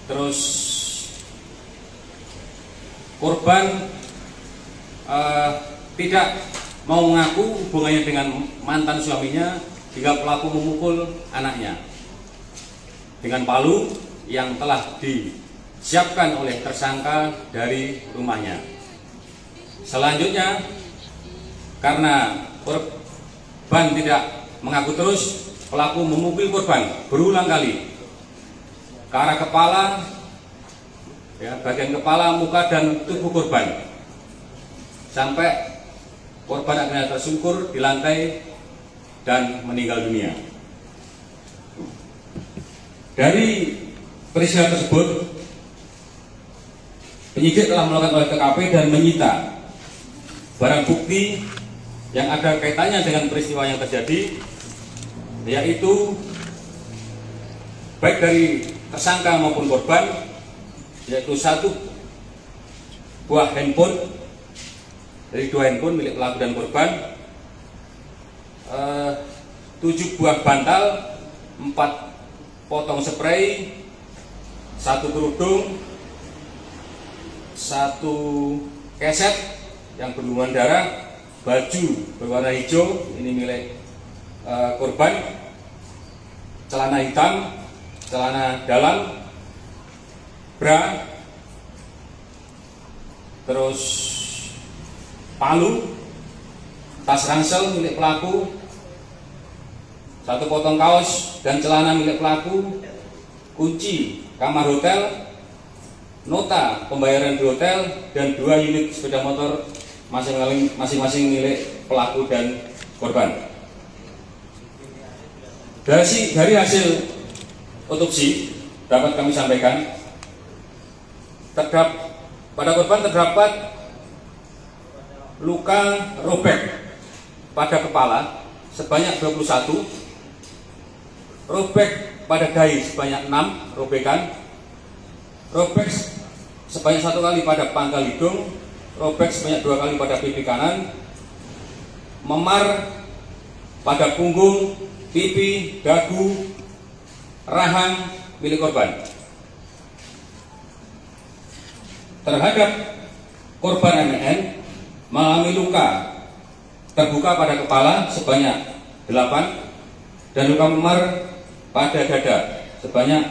Terus korban tidak mau mengaku hubungannya dengan mantan suaminya, hingga pelaku memukul anaknya dengan palu yang telah disiapkan oleh tersangka dari rumahnya. Selanjutnya, karena korban tidak mengaku terus, pelaku memukul korban berulang kali ke arah kepala, bagian kepala, muka, dan tubuh korban, sampai korban akhirnya tersungkur di lantai dan meninggal dunia. Dari peristiwa tersebut, penyidik telah melakukan olah TKP dan menyita barang bukti yang ada kaitannya dengan peristiwa yang terjadi, yaitu baik dari tersangka maupun korban, yaitu 1 buah handphone, dari 2 handphone milik pelaku dan korban, 7 buah bantal, 4 potong spray, 1 kerudung, 1 keset yang berlumuran darah, baju berwarna hijau, ini milik korban, celana hitam, celana dalam, bra, terus palu, tas ransel milik pelaku, 1 potong kaos dan celana milik pelaku, kunci kamar hotel, nota pembayaran di hotel, dan 2 unit sepeda motor masing-masing milik pelaku dan korban. Dari hasil otopsi dapat kami sampaikan, pada korban terdapat luka robek pada kepala sebanyak 21, robek pada dahi sebanyak 6 robekan, robek sebanyak 1 kali pada pangkal hidung, robek sebanyak 2 kali pada pipi kanan, memar pada punggung, pipi, dagu, rahang milik korban. Terhadap korban MN mengalami luka terbuka pada kepala sebanyak 8 dan luka memar pada dada sebanyak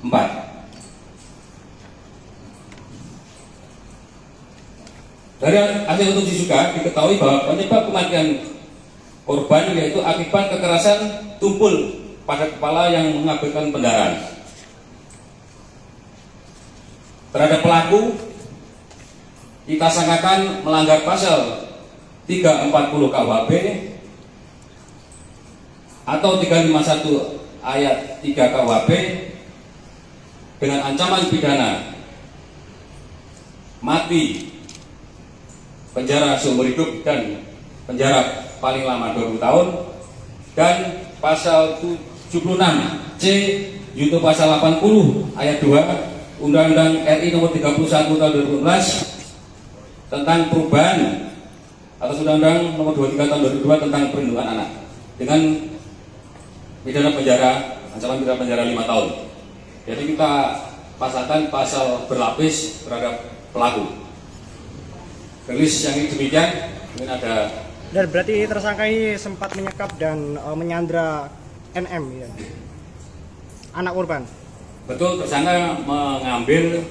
4. Dari hasil otopsi juga diketahui bahwa penyebab kematian korban yaitu akibat kekerasan tumpul pada kepala yang mengakibatkan pendarahan. Terhadap pelaku, kita sangkakan melanggar pasal 340 KUHP atau 351 ayat 3 KUHP dengan ancaman pidana mati, penjara seumur hidup, dan penjara paling lama 20 tahun, dan pasal 76C junto pasal 80 ayat 2 Undang-Undang RI nomor 31 tahun 2012 tentang perubahan atas Undang-Undang nomor 23 tahun 2002 tentang perlindungan anak dengan pidana penjara, ancaman pidana penjara 5 tahun. Jadi kita pasangkan pasal berlapis terhadap pelaku. Rilis yang ini demikian, mungkin ada. Dan berarti tersangka ini sempat menyekap dan menyandra NM, ya, anak korban. Betul, tersangka mengambil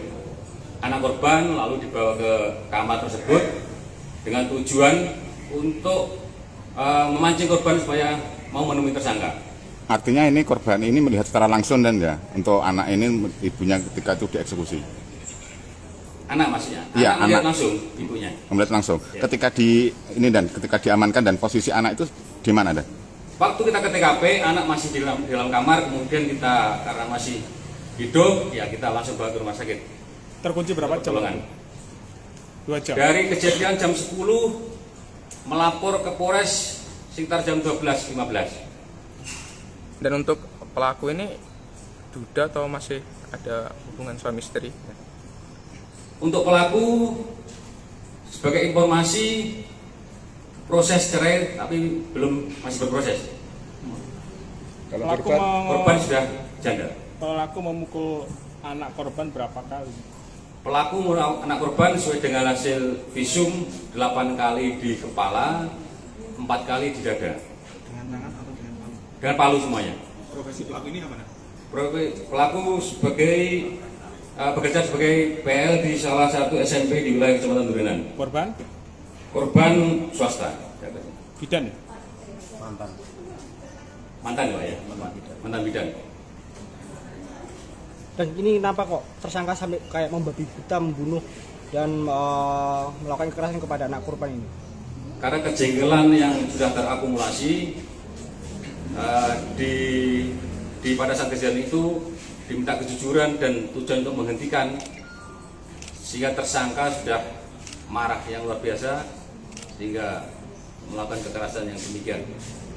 anak korban lalu dibawa ke kamar tersebut dengan tujuan untuk memancing korban supaya mau menemui tersangka. Artinya ini korban ini melihat secara langsung dan ya untuk anak ini ibunya ketika itu dieksekusi. Anak maksudnya? Iya, Anak melihat anak. langsung ibunya. Melihat langsung. Ya. Ketika diamankan dan posisi anak itu di mana, Dan? Waktu kita ke TKP, anak masih di dalam kamar, kemudian kita karena masih hidup, ya kita langsung bawa ke rumah sakit. Terkunci berapa jam? Pertolongan. 2 jam. Dari kejadian jam 10 melapor ke Polres sekitar jam 12.15. Dan untuk pelaku ini duda atau masih ada hubungan suami istri? Untuk pelaku, sebagai informasi, proses cerai tapi masih berproses. Pelaku, Korban sudah janda. pelaku memukul anak korban berapa kali? Pelaku anak korban sesuai dengan hasil visum 8 kali di kepala, 4 kali di dada. Dengan tangan atau dengan palu? Dengan palu semuanya. Profesi pelaku ini apa? Pelaku bekerja sebagai PL di salah satu SMP di wilayah Kecamatan Durinan. Korban? Korban swasta. Bidan ya? Mantan Pak ya? Mantan bidan. Dan ini kenapa kok tersangka sampai kayak membabi buta, membunuh dan melakukan kekerasan kepada anak korban ini? Karena kejengkelan yang sudah terakumulasi pada saat kejadian itu diminta kejujuran dan tujuan untuk menghentikan, sehingga tersangka sudah marah yang luar biasa sehingga melakukan kekerasan yang demikian.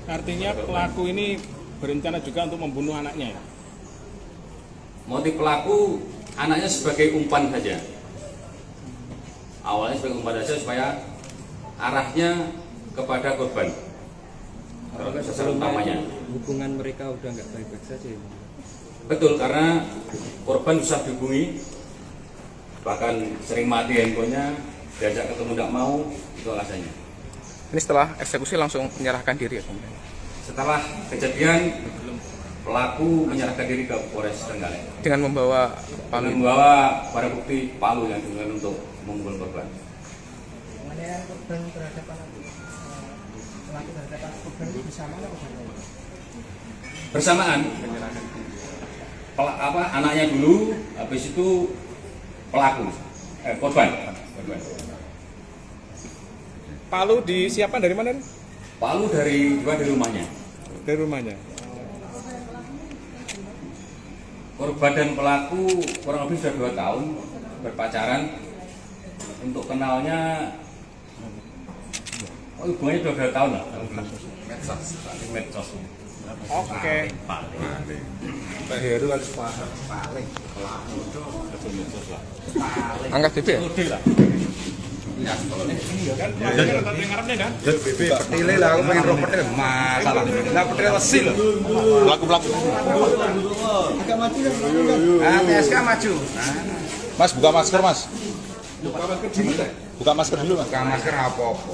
Artinya pelaku ini berencana juga untuk membunuh anaknya ya? Motif pelaku anaknya sebagai umpan saja. Awalnya sebagai umpan saja supaya arahnya kepada korban. Sasaran utamanya. Hubungan mereka udah nggak baik-baik saja ya. Betul, karena korban susah dihubungi, bahkan sering mati handphonenya, diajak ketemu tidak mau, itu alasannya. Ini setelah eksekusi langsung menyerahkan diri ya? Setelah kejadian, pelaku menyerahkan diri ke Polres Trenggalek Dengan membawa palu? dengan membawa barang bukti palu yang digunakan untuk memukul korban. Penganiayaan korban terhadap anak pelaku terhadap anak korban itu bersamaan atau berbeda? Bersamaan, anaknya dulu, habis itu pelaku, korban. Palu disiapkan dari mana? Palu dari rumahnya. Dari rumahnya. Korban dan pelaku kurang lebih sudah 2 tahun berpacaran. Untuk kenalnya, hubungannya sudah 2 tahun lah. Medsos. Oke. Pak Heru harus paling pelaku itu medsos lah. Angkat DP ya? Kan pelakunya rata ngarepnya kan? Petile lah, aku pengen roh petile masalah. Lah petile wesil. Pelaku. Agak maju dan Ah, TSK maju. Mas buka masker, Mas. Buka masker dulu, Mas. Buka masker apa-apa.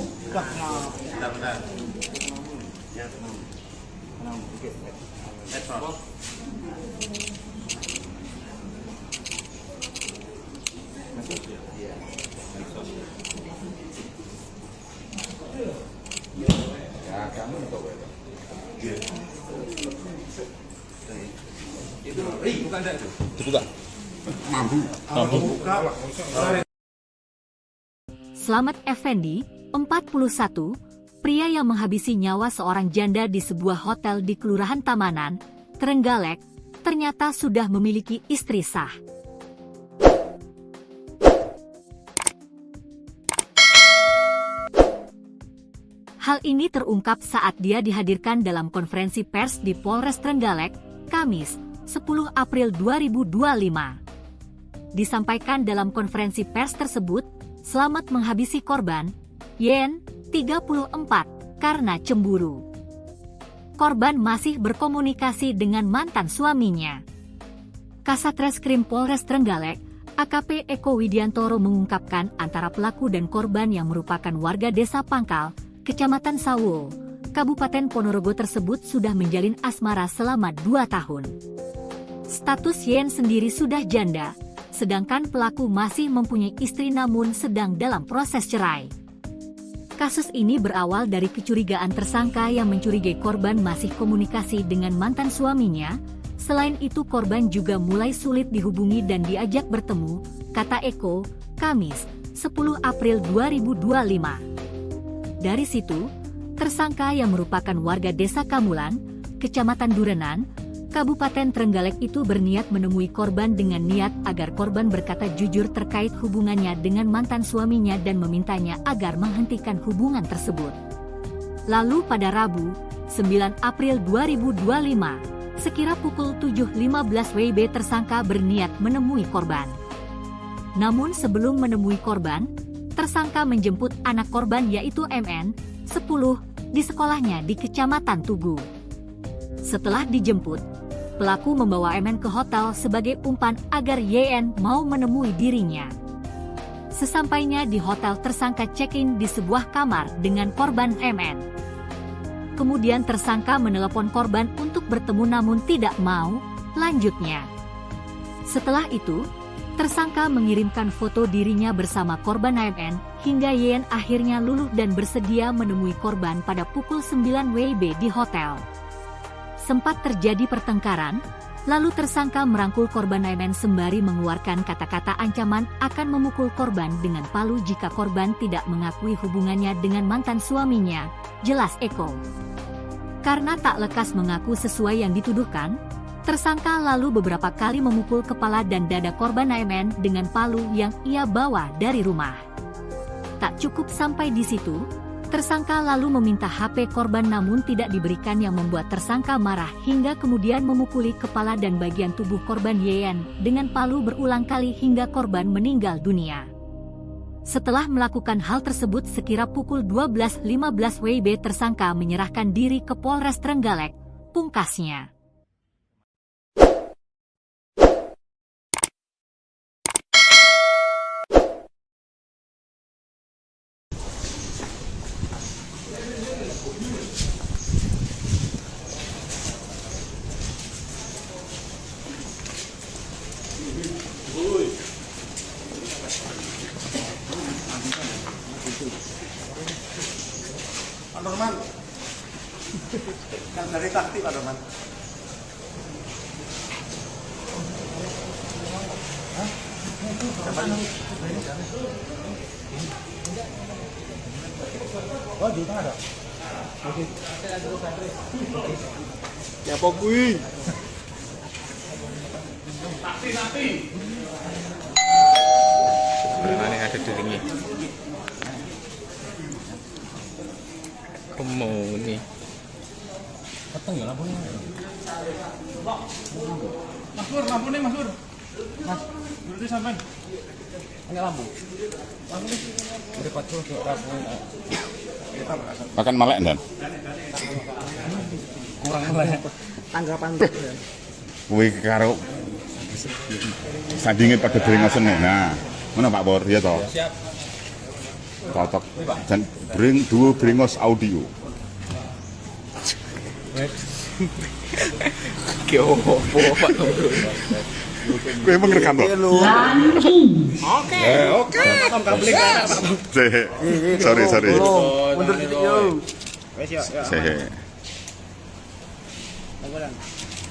Ya, kamu untuk itu bukan itu. Dibuka. Mampu. Slamet Effendi, 41, pria yang menghabisi nyawa seorang janda di sebuah hotel di Kelurahan Tamanan, Trenggalek, ternyata sudah memiliki istri sah. Hal ini terungkap saat dia dihadirkan dalam konferensi pers di Polres Trenggalek, Kamis, 10 April 2025. Disampaikan dalam konferensi pers tersebut, Slamet menghabisi korban, Yen, 34, karena cemburu. Korban masih berkomunikasi dengan mantan suaminya. Kasat Reskrim Polres Trenggalek, AKP Eko Widiantoro mengungkapkan antara pelaku dan korban yang merupakan warga desa Pangkal, Kecamatan Sawo, Kabupaten Ponorogo tersebut sudah menjalin asmara selama 2 tahun. Status Yen sendiri sudah janda, sedangkan pelaku masih mempunyai istri namun sedang dalam proses cerai. Kasus ini berawal dari kecurigaan tersangka yang mencurigai korban masih komunikasi dengan mantan suaminya. Selain itu korban juga mulai sulit dihubungi dan diajak bertemu, kata Eko, Kamis, 10 April 2025. Dari situ, tersangka yang merupakan warga Desa Kamulan, Kecamatan Durenan, Kabupaten Trenggalek itu berniat menemui korban dengan niat agar korban berkata jujur terkait hubungannya dengan mantan suaminya dan memintanya agar menghentikan hubungan tersebut. Lalu pada Rabu, 9 April 2025, sekira pukul 7.15 WIB tersangka berniat menemui korban. Namun sebelum menemui korban, tersangka menjemput anak korban yaitu MN, 10, di sekolahnya di Kecamatan Tugu. Setelah dijemput, pelaku membawa MN ke hotel sebagai umpan agar YN mau menemui dirinya. Sesampainya di hotel, tersangka check-in di sebuah kamar dengan korban MN. Kemudian tersangka menelepon korban untuk bertemu namun tidak mau, lanjutnya. Setelah itu, tersangka mengirimkan foto dirinya bersama korban MN, hingga YN akhirnya luluh dan bersedia menemui korban pada pukul 9 WIB di hotel. Sempat terjadi pertengkaran, lalu tersangka merangkul korban MN sembari mengeluarkan kata-kata ancaman akan memukul korban dengan palu jika korban tidak mengakui hubungannya dengan mantan suaminya, jelas Eko. Karena tak lekas mengaku sesuai yang dituduhkan, tersangka lalu beberapa kali memukul kepala dan dada korban MN dengan palu yang ia bawa dari rumah. Tak cukup sampai di situ, tersangka lalu meminta HP korban namun tidak diberikan yang membuat tersangka marah hingga kemudian memukuli kepala dan bagian tubuh korban YN dengan palu berulang kali hingga korban meninggal dunia. Setelah melakukan hal tersebut sekira pukul 12.15 WIB tersangka menyerahkan diri ke Polres Trenggalek, pungkasnya. Pak Norman, yang dari takti Pak Norman. Oh, di mana ada? Oke. Ya pokoknya. Takti. Mana yang ada di ringnya? Mau nih. Keteng ya lampunya. Mas Pur, lampunya Mas Pur. Mas, berarti sampai. Ini lampu. Lampu ini udah 40 tuh lampu. Makan melek dan. Kurang melek. Tanggapan Kuwi karo sandinge pada deringosen nih. Nah, mana Pak Bor ya toh? Siap. Cocok. Dan duo Bringos Audio. Ki opo Pak Bro? Kowe emang rekam loh? Oke. Sorry. Mundur titik yo. Wes ya.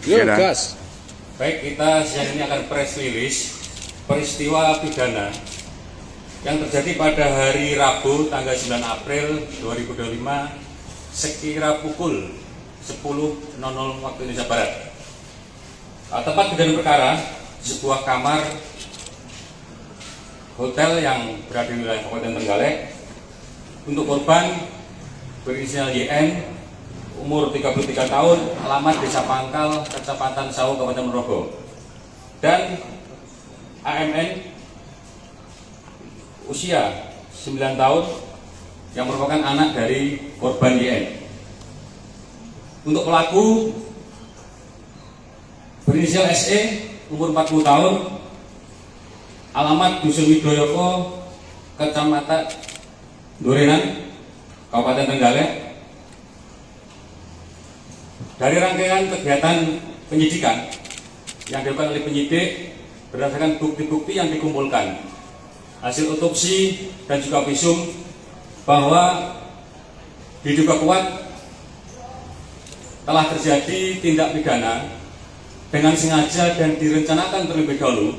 Yo gas. Baik, kita siang ini akan press release peristiwa pidana yang terjadi pada hari Rabu tanggal 9 April 2025 sekira pukul 10.00 waktu Indonesia Barat. Tempat kejadian perkara sebuah kamar hotel yang berada di wilayah Kabupaten Trenggalek. Untuk korban berinisial YN, umur 33 tahun, alamat Desa Pangkal, Kecamatan Sawu, Kabupaten Ponorogo. Dan AMN, usia 9 tahun, yang merupakan anak dari korban YN. Untuk pelaku berinisial SE, umur 40 tahun, alamat Dusun Widoyoko, Kecamatan Durenan, Kabupaten Trenggalek. Dari rangkaian kegiatan penyidikan yang dilakukan oleh penyidik berdasarkan bukti-bukti yang dikumpulkan, hasil otopsi dan juga visum, bahwa diduga kuat telah terjadi tindak pidana dengan sengaja dan direncanakan terlebih dahulu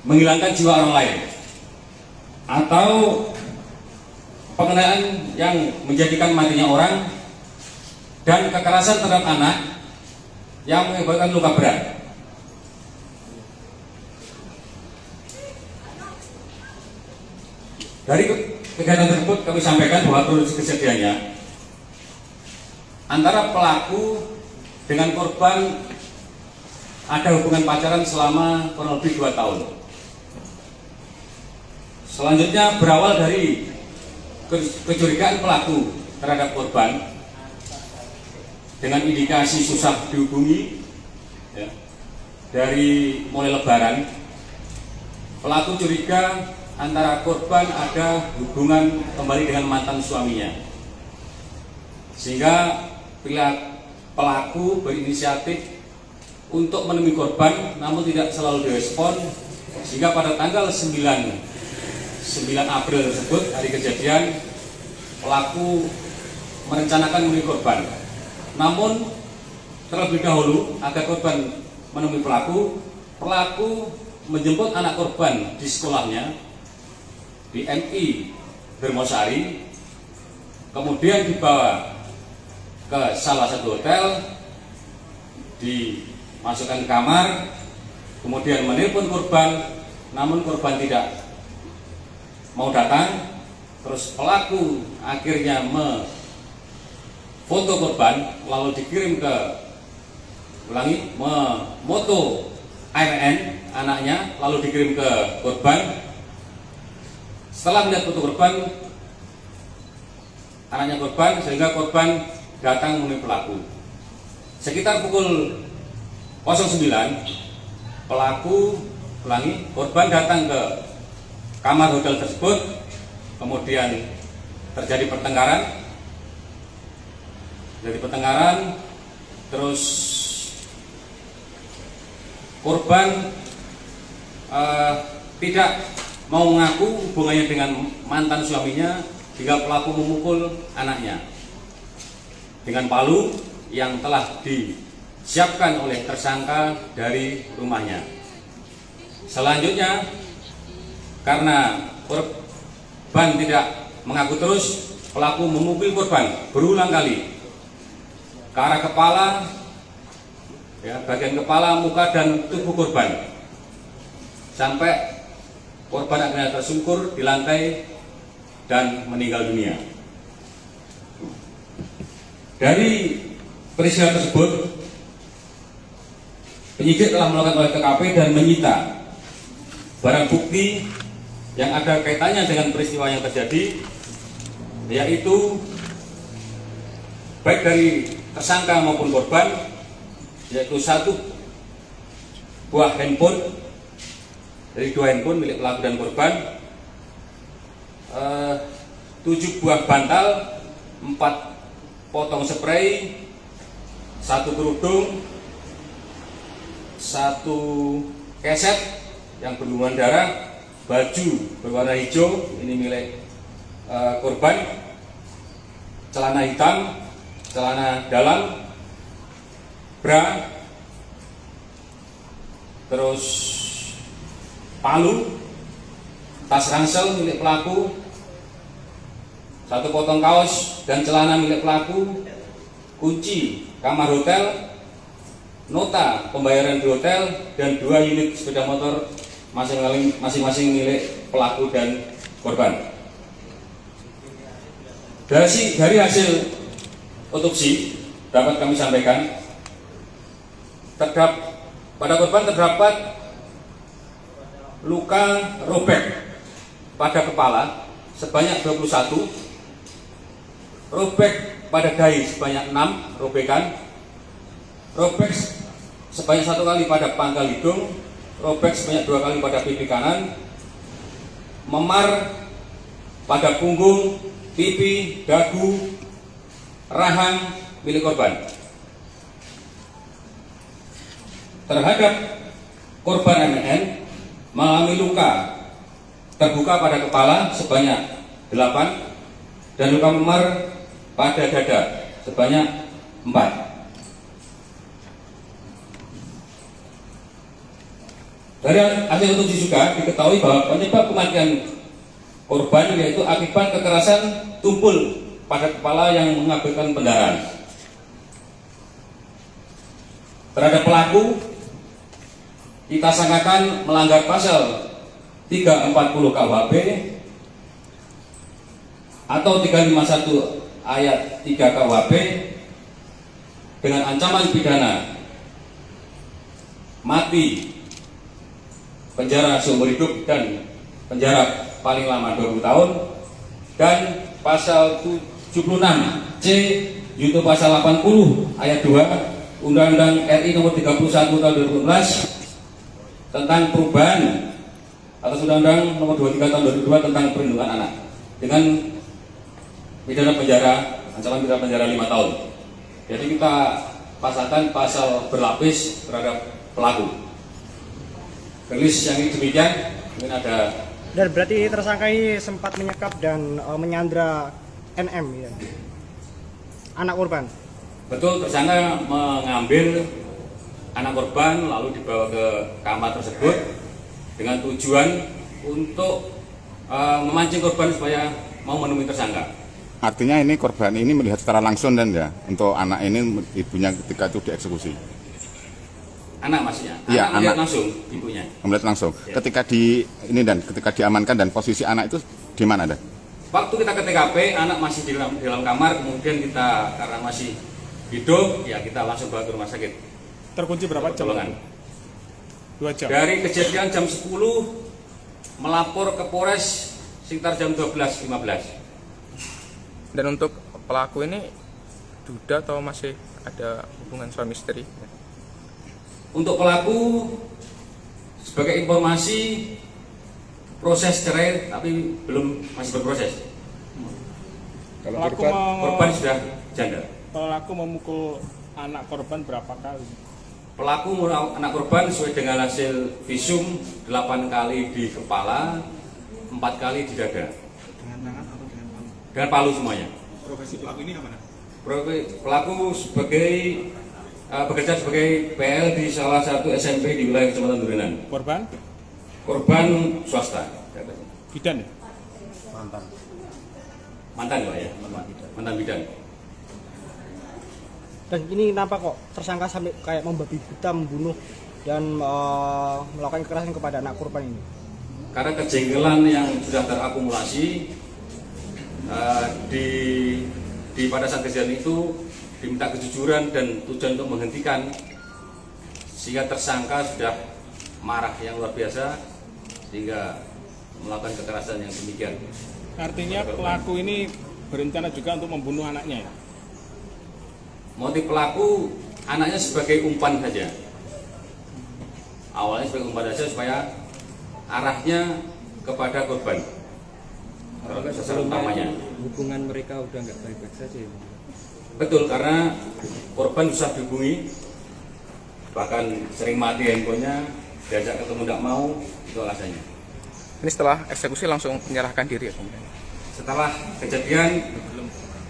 menghilangkan jiwa orang lain atau pengenaan yang menjadikan matinya orang dan kekerasan terhadap anak yang mengakibatkan luka berat. Dari kegiatan tersebut kami sampaikan bahwa kronologi kejadiannya antara pelaku dengan korban ada hubungan pacaran selama kurang lebih 2 tahun. Selanjutnya berawal dari kecurigaan pelaku terhadap korban dengan indikasi susah dihubungi ya, dari mulai lebaran. Pelaku curiga antara korban ada hubungan kembali dengan mantan suaminya, sehingga bila pelaku berinisiatif untuk menemui korban namun tidak selalu direspon, sehingga pada tanggal 9 April tersebut, hari kejadian, pelaku merencanakan menemui korban. Namun terlebih dahulu agar korban menemui pelaku menjemput anak korban di sekolahnya di MI Dermosari, kemudian dibawa ke salah satu hotel, dimasukkan ke kamar, kemudian menelpon korban, namun korban tidak mau datang. Terus pelaku akhirnya foto korban lalu dikirim ke memoto ARN anaknya lalu dikirim ke korban. Setelah melihat foto korban, anaknya korban, sehingga korban datang menemui pelaku. Sekitar pukul 09 korban datang ke kamar hotel tersebut, kemudian terjadi pertengkaran. Terus korban tidak mau mengaku hubungannya dengan mantan suaminya, hingga pelaku memukul anaknya dengan palu yang telah disiapkan oleh tersangka dari rumahnya. Selanjutnya, karena korban tidak mengaku terus, pelaku memukul korban berulang kali ke arah kepala, ya, bagian kepala, muka, dan tubuh korban, sampai korban akhirnya tersungkur di lantai dan meninggal dunia. Dari peristiwa tersebut, penyidik telah melakukan olah TKP dan menyita barang bukti yang ada kaitannya dengan peristiwa yang terjadi, yaitu baik dari tersangka maupun korban, yaitu 1 buah handphone, dari 2 handphone milik pelaku dan korban, 7 buah bantal, 4 potong spray, 1 kerudung, 1 keset yang berlumuran darah, baju berwarna hijau, ini milik korban, celana hitam, celana dalam, bra, terus palu, tas ransel milik pelaku, 1 potong kaos dan celana milik pelaku, kunci kamar hotel, nota pembayaran di hotel, dan 2 unit sepeda motor masing-masing milik pelaku dan korban. Dari hasil otopsi dapat kami sampaikan, pada korban terdapat luka robek pada kepala sebanyak 21, robek pada dahi sebanyak 6 robekan, robek sebanyak 1 kali pada pangkal hidung, robek sebanyak 2 kali pada pipi kanan, memar pada punggung, pipi, dagu, rahang milik korban. Terhadap korban MN mengalami luka terbuka pada kepala sebanyak 8 dan luka memar pada dada sebanyak 4. Dari hasil otopsi juga diketahui bahwa penyebab kematian korban yaitu akibat kekerasan tumpul pada kepala yang mengakibatkan pendarahan. Terhadap pelaku, kita sangkakan melanggar pasal 340 KUHP atau 351 ayat 3 KUHP dengan ancaman pidana mati, penjara seumur hidup dan penjara paling lama 20 tahun, dan pasal 76C junto pasal 80 ayat 2 Undang-Undang RI nomor 31 tahun 2012 tentang perubahan atas Undang-Undang nomor 23 tahun 2002 tentang perlindungan anak dengan pidana penjara, ancaman pidana penjara 5 tahun. Jadi kita pasangkan pasal berlapis terhadap pelaku. Rilis yang ini demikian, mungkin ada. Dan berarti tersangka ini sempat menyekap dan menyandra NM ya, anak korban. Betul, tersangka mengambil anak korban lalu dibawa ke kamar tersebut dengan tujuan untuk memancing korban supaya mau menemui tersangka. Artinya ini korban ini melihat secara langsung dan ya untuk anak ini ibunya ketika itu dieksekusi. Anak maksudnya? Iya, melihat anak. langsung ibunya. Melihat langsung. Ya. Ketika ketika diamankan dan posisi anak itu di mana ada? Waktu kita ke TKP, anak masih di dalam kamar, kemudian kita karena masih hidup, ya kita langsung bawa ke rumah sakit. Terkunci berapa jam? Pertolongan. 2 jam. Dari kejadian jam 10 melapor ke Polres sekitar jam 12.15. Dan untuk pelaku ini duda atau masih ada hubungan suami istri? Untuk pelaku, sebagai informasi, proses cerai tapi masih berproses. Pelaku Korban sudah janda. Pelaku memukul anak korban berapa kali? Pelaku anak korban sesuai dengan hasil visum 8 kali di kepala, 4 kali di dada. Dengan tangan atau dengan palu? Dengan palu semuanya. Profesi pelaku ini apa? Pelaku bekerja sebagai PL di salah satu SMP di wilayah Kecamatan Durinan. Korban? Korban swasta. Bidan ya? Mantan Pak ya? Mantan bidan. Dan ini kenapa kok tersangka sampai kayak membabi buta, membunuh dan melakukan kekerasan kepada anak korban ini? Karena kejengkelan yang sudah terakumulasi pada saat kejadian itu diminta kejujuran dan tujuan untuk menghentikan, sehingga tersangka sudah marah yang luar biasa sehingga melakukan kekerasan yang demikian. Artinya pelaku ini berencana juga untuk membunuh anaknya ya? Motif pelaku anaknya sebagai umpan saja. Awalnya sebagai umpan saja supaya arahnya kepada korban. Sasaran utamanya. Hubungan mereka udah nggak baik-baik saja ya? Betul, karena korban susah dihubungi, bahkan sering mati handphonenya, diajak ketemu tidak mau, itu alasannya. Ini setelah eksekusi langsung menyerahkan diri ya kemudian? Setelah kejadian,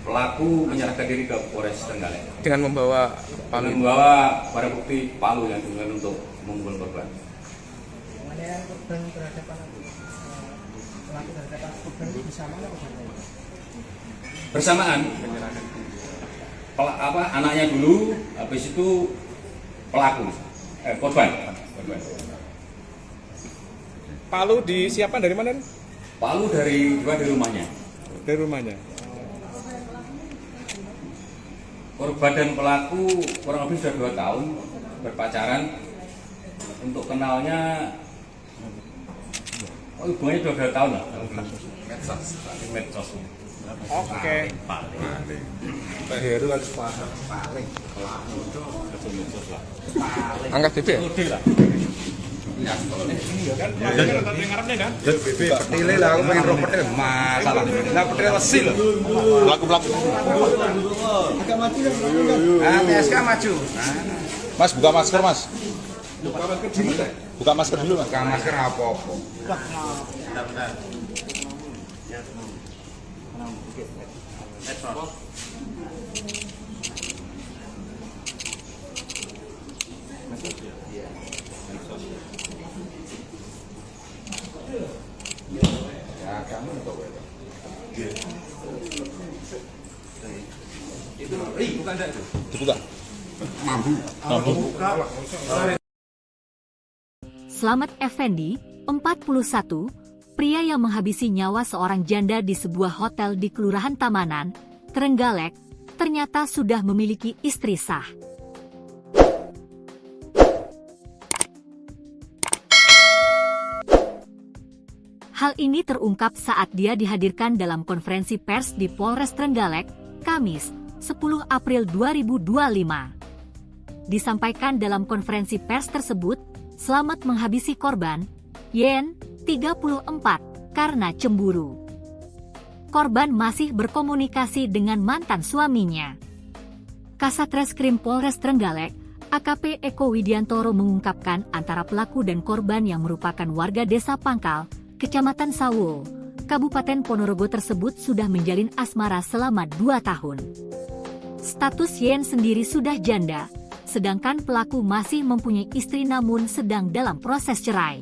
pelaku menyerahkan diri ke Polres Trenggalek Dengan membawa palu? dengan membawa barang bukti palu yang digunakan untuk memukul korban. Penganiayaan korban terhadap anak pelaku terhadap korban bersamaan atau berbeda? Bersamaan, anaknya dulu, habis itu pelaku, korban. Palu disiapkan dari mana? Palu dari rumahnya. Dari rumahnya. Korban dan pelaku kurang lebih sudah 2 tahun berpacaran. Untuk kenalnya, hubungannya sudah 2 tahun lah. Medsos. Oke. Pak Heru harus paling pelaku itu medsos lah. Angkat DP ya? Kan ngarepnya kan? Petile lah, aku pengen roh petil masalah. Nah petil mesin. Pelaku. Agak maju dan Ah, PSK maju. Mas, buka masker, Mas. Buka masker dulu deh. Buka masker dulu, Mas. Buka masker apa-apa. Dibuka. Slamet Effendi, 41, pria yang menghabisi nyawa seorang janda di sebuah hotel di Kelurahan Tamanan, Trenggalek, ternyata sudah memiliki istri sah. Hal ini terungkap saat dia dihadirkan dalam konferensi pers di Polres Trenggalek, Kamis, 10 April 2025. Disampaikan dalam konferensi pers tersebut, Slamet menghabisi korban, Yen, 34, karena cemburu. Korban masih berkomunikasi dengan mantan suaminya. Kasat Reskrim Polres Trenggalek, AKP Eko Widiantoro mengungkapkan antara pelaku dan korban yang merupakan warga desa Pangkal, Kecamatan Sawo, Kabupaten Ponorogo tersebut sudah menjalin asmara selama 2 tahun. Status Yen sendiri sudah janda, sedangkan pelaku masih mempunyai istri namun sedang dalam proses cerai.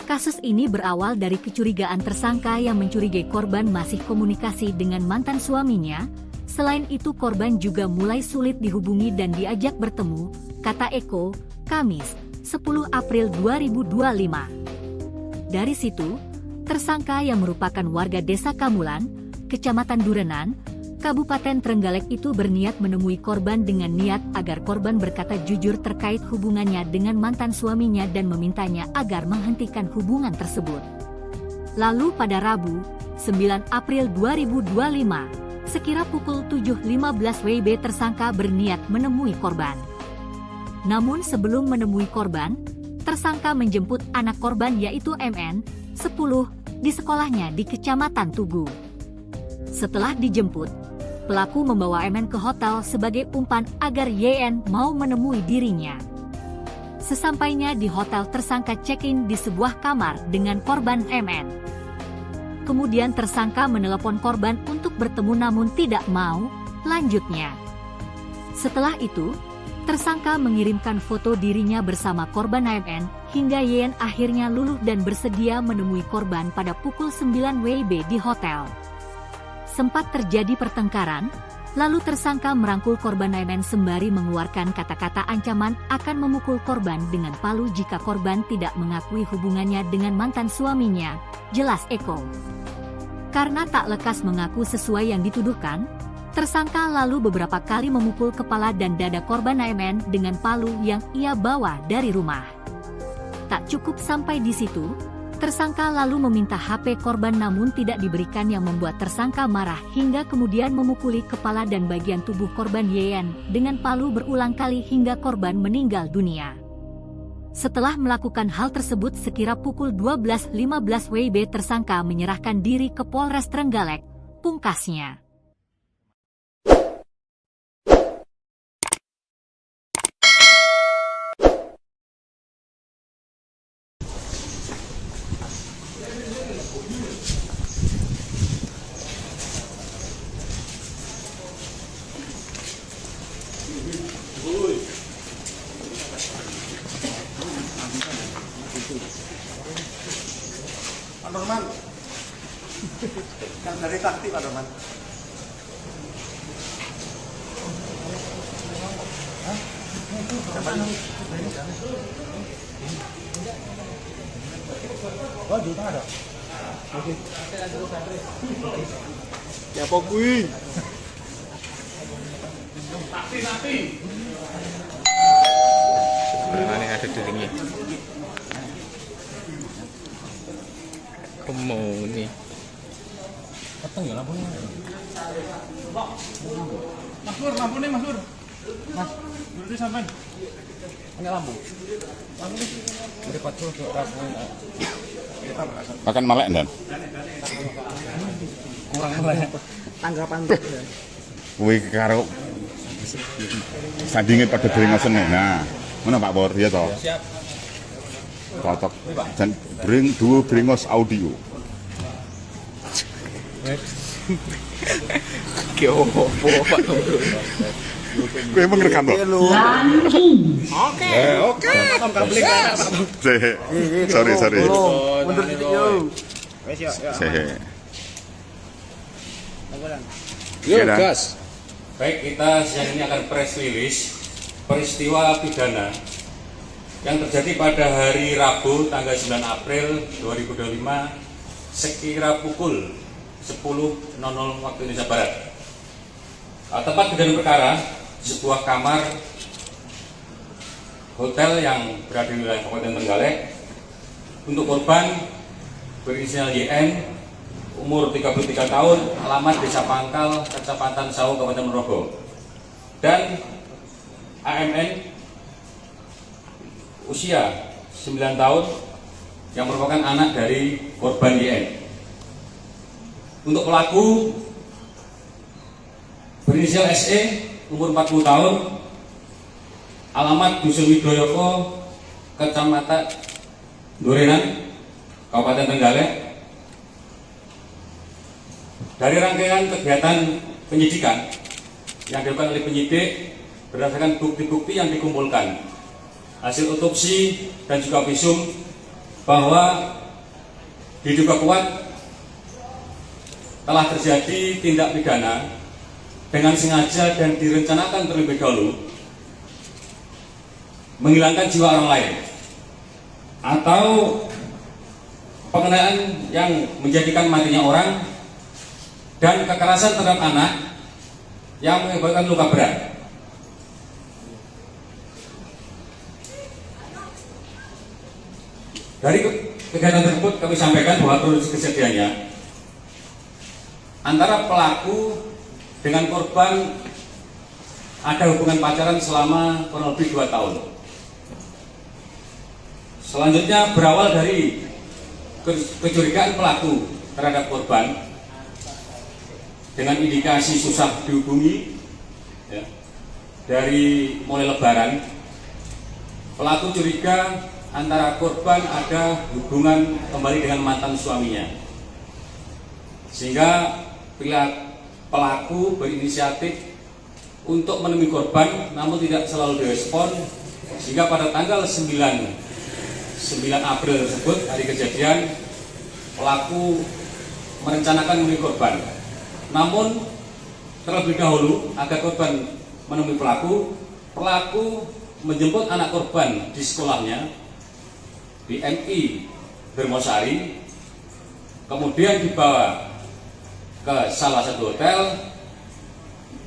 Kasus ini berawal dari kecurigaan tersangka yang mencurigai korban masih komunikasi dengan mantan suaminya. Selain itu korban juga mulai sulit dihubungi dan diajak bertemu, kata Eko, Kamis, 10 April 2025. Dari situ, tersangka yang merupakan warga desa Kamulan, Kecamatan Durenan, Kabupaten Trenggalek itu berniat menemui korban dengan niat agar korban berkata jujur terkait hubungannya dengan mantan suaminya dan memintanya agar menghentikan hubungan tersebut. Lalu pada Rabu, 9 April 2025, sekira pukul 7.15 WIB tersangka berniat menemui korban. Namun sebelum menemui korban, tersangka menjemput anak korban yaitu MN, 10, di sekolahnya di Kecamatan Tugu. Setelah dijemput, pelaku membawa MN ke hotel sebagai umpan agar YN mau menemui dirinya. Sesampainya di hotel, tersangka check-in di sebuah kamar dengan korban MN. Kemudian tersangka menelepon korban untuk bertemu namun tidak mau, lanjutnya. Setelah itu, tersangka mengirimkan foto dirinya bersama korban MN, hingga YN akhirnya luluh dan bersedia menemui korban pada pukul 9 WIB di hotel. Sempat terjadi pertengkaran, lalu tersangka merangkul korban MN sembari mengeluarkan kata-kata ancaman akan memukul korban dengan palu jika korban tidak mengakui hubungannya dengan mantan suaminya, jelas Eko. Karena tak lekas mengaku sesuai yang dituduhkan, tersangka lalu beberapa kali memukul kepala dan dada korban MN dengan palu yang ia bawa dari rumah. Tak cukup sampai di situ, tersangka lalu meminta HP korban namun tidak diberikan yang membuat tersangka marah hingga kemudian memukuli kepala dan bagian tubuh korban YN dengan palu berulang kali hingga korban meninggal dunia. Setelah melakukan hal tersebut sekira pukul 12.15 WIB tersangka menyerahkan diri ke Polres Trenggalek, pungkasnya. Pak Norman, yang dari takti Pak Norman. Oh, juta ada. Oke. Ya pokoknya. Takti. Sebenarnya ada dirinya. Mau nih. Keteng ya lampunya. Mas Pur, lampu nih Mas Pur. Mas, Berarti sampai. ini lampu. Lampu ini udah 40 tuh lampu. Akan melek dan Kurang melek. Tanggapan kuwi karo sandingin pada beringosen nih. Nah, mana Pak Bor ya toh? Siap. Cocok. Dan duo Bringos Audio. Kyo, Pak. Kowe emang ngerekam toh? Oke. Sorry. Mundur titik yo. Wes yo. Sehe. Yo, Kira. gas. Baik, kita siang ini akan press release peristiwa pidana yang terjadi pada hari Rabu tanggal 9 April 2025 sekira pukul 10.00 waktu Indonesia Barat. Tempat kejadian perkara sebuah kamar hotel yang berada di wilayah Kabupaten Trenggalek. Untuk korban berinisial YN, umur 33 tahun, alamat Desa Pangkal, Kecamatan Sawu, Kabupaten Ponorogo. Dan AMN, usia 9 tahun, yang merupakan anak dari korban YN. Untuk pelaku berinisial SE, umur 40 tahun, alamat Dusun Widoyoko, Kecamatan Durenan, Kabupaten Trenggalek. Dari rangkaian kegiatan penyidikan yang dilakukan oleh penyidik berdasarkan bukti-bukti yang dikumpulkan, hasil otopsi dan juga visum, bahwa diduga kuat telah terjadi tindak pidana dengan sengaja dan direncanakan terlebih dahulu menghilangkan jiwa orang lain atau pengenaan yang menjadikan matinya orang dan kekerasan terhadap anak yang mengakibatkan luka berat. Dari kegiatan tersebut kami sampaikan bahwa kronologi kejadiannya antara pelaku dengan korban ada hubungan pacaran selama kurang lebih 2 tahun. Selanjutnya berawal dari kecurigaan pelaku terhadap korban dengan indikasi susah dihubungi ya, dari mulai Lebaran. Pelaku curiga antara korban ada hubungan kembali dengan mantan suaminya, sehingga bila pelaku berinisiatif untuk menemui korban namun tidak selalu direspon, sehingga pada tanggal 9 April tersebut, hari kejadian, pelaku merencanakan menemui korban. Namun terlebih dahulu agar korban menemui pelaku menjemput anak korban di sekolahnya di MI Dermosari, kemudian dibawa ke salah satu hotel,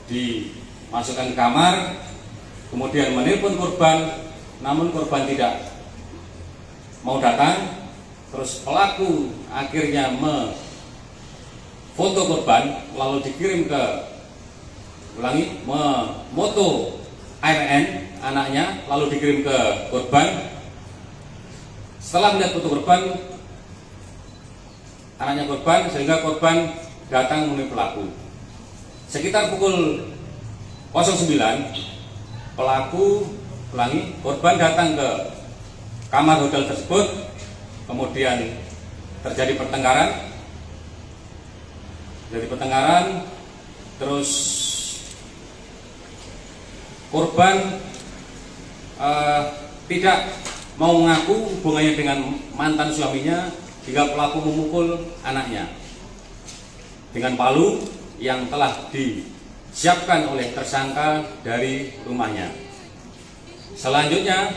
dimasukkan ke kamar, kemudian menelpon korban, namun korban tidak mau datang. Terus pelaku akhirnya foto korban lalu dikirim ke memoto AMN anaknya lalu dikirim ke korban. Setelah melihat foto korban, anaknya korban, sehingga korban datang menemui pelaku. Sekitar pukul 09 korban datang ke kamar hotel tersebut, kemudian terjadi pertengkaran. Terus korban tidak mau mengaku hubungannya dengan mantan suaminya, hingga pelaku memukul anaknya dengan palu yang telah disiapkan oleh tersangka dari rumahnya. Selanjutnya,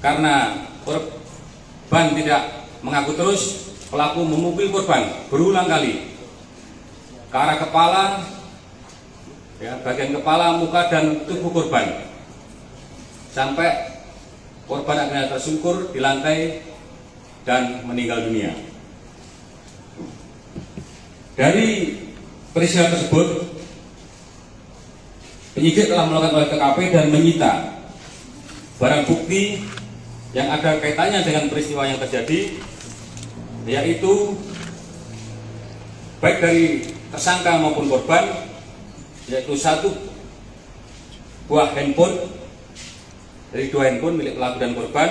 karena korban tidak mengaku terus, pelaku memukul korban berulang kali ke arah kepala, ya, bagian kepala, muka, dan tubuh korban, sampai korban akhirnya tersungkur di lantai dan meninggal dunia. Dari peristiwa tersebut, penyidik telah melakukan olah TKP dan menyita barang bukti yang ada kaitannya dengan peristiwa yang terjadi, yaitu baik dari tersangka maupun korban, yaitu 1 buah handphone, dari 2 handphone milik pelaku dan korban,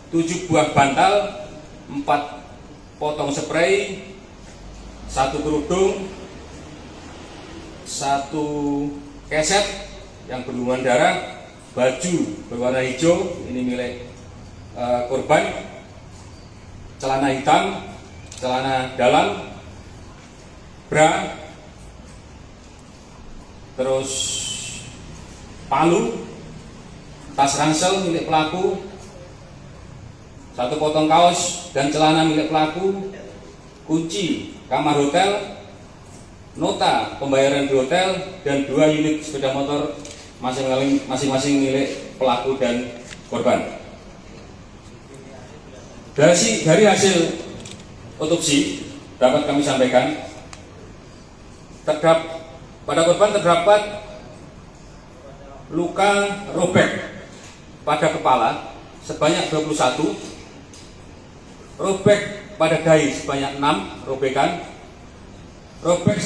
7 buah bantal, 4 potong spray, 1 kerudung, satu keset yang berlumuran darah, baju berwarna hijau, ini milik korban, celana hitam, celana dalam, bra, terus palu, tas ransel milik pelaku, satu potong kaos dan celana milik pelaku, kunci kamar hotel, nota pembayaran di hotel, dan 2 unit sepeda motor masing-masing milik pelaku dan korban. Dari hasil otopsi dapat kami sampaikan, pada korban terdapat luka robek pada kepala sebanyak 21, robek pada dahi sebanyak 6 robekan, robek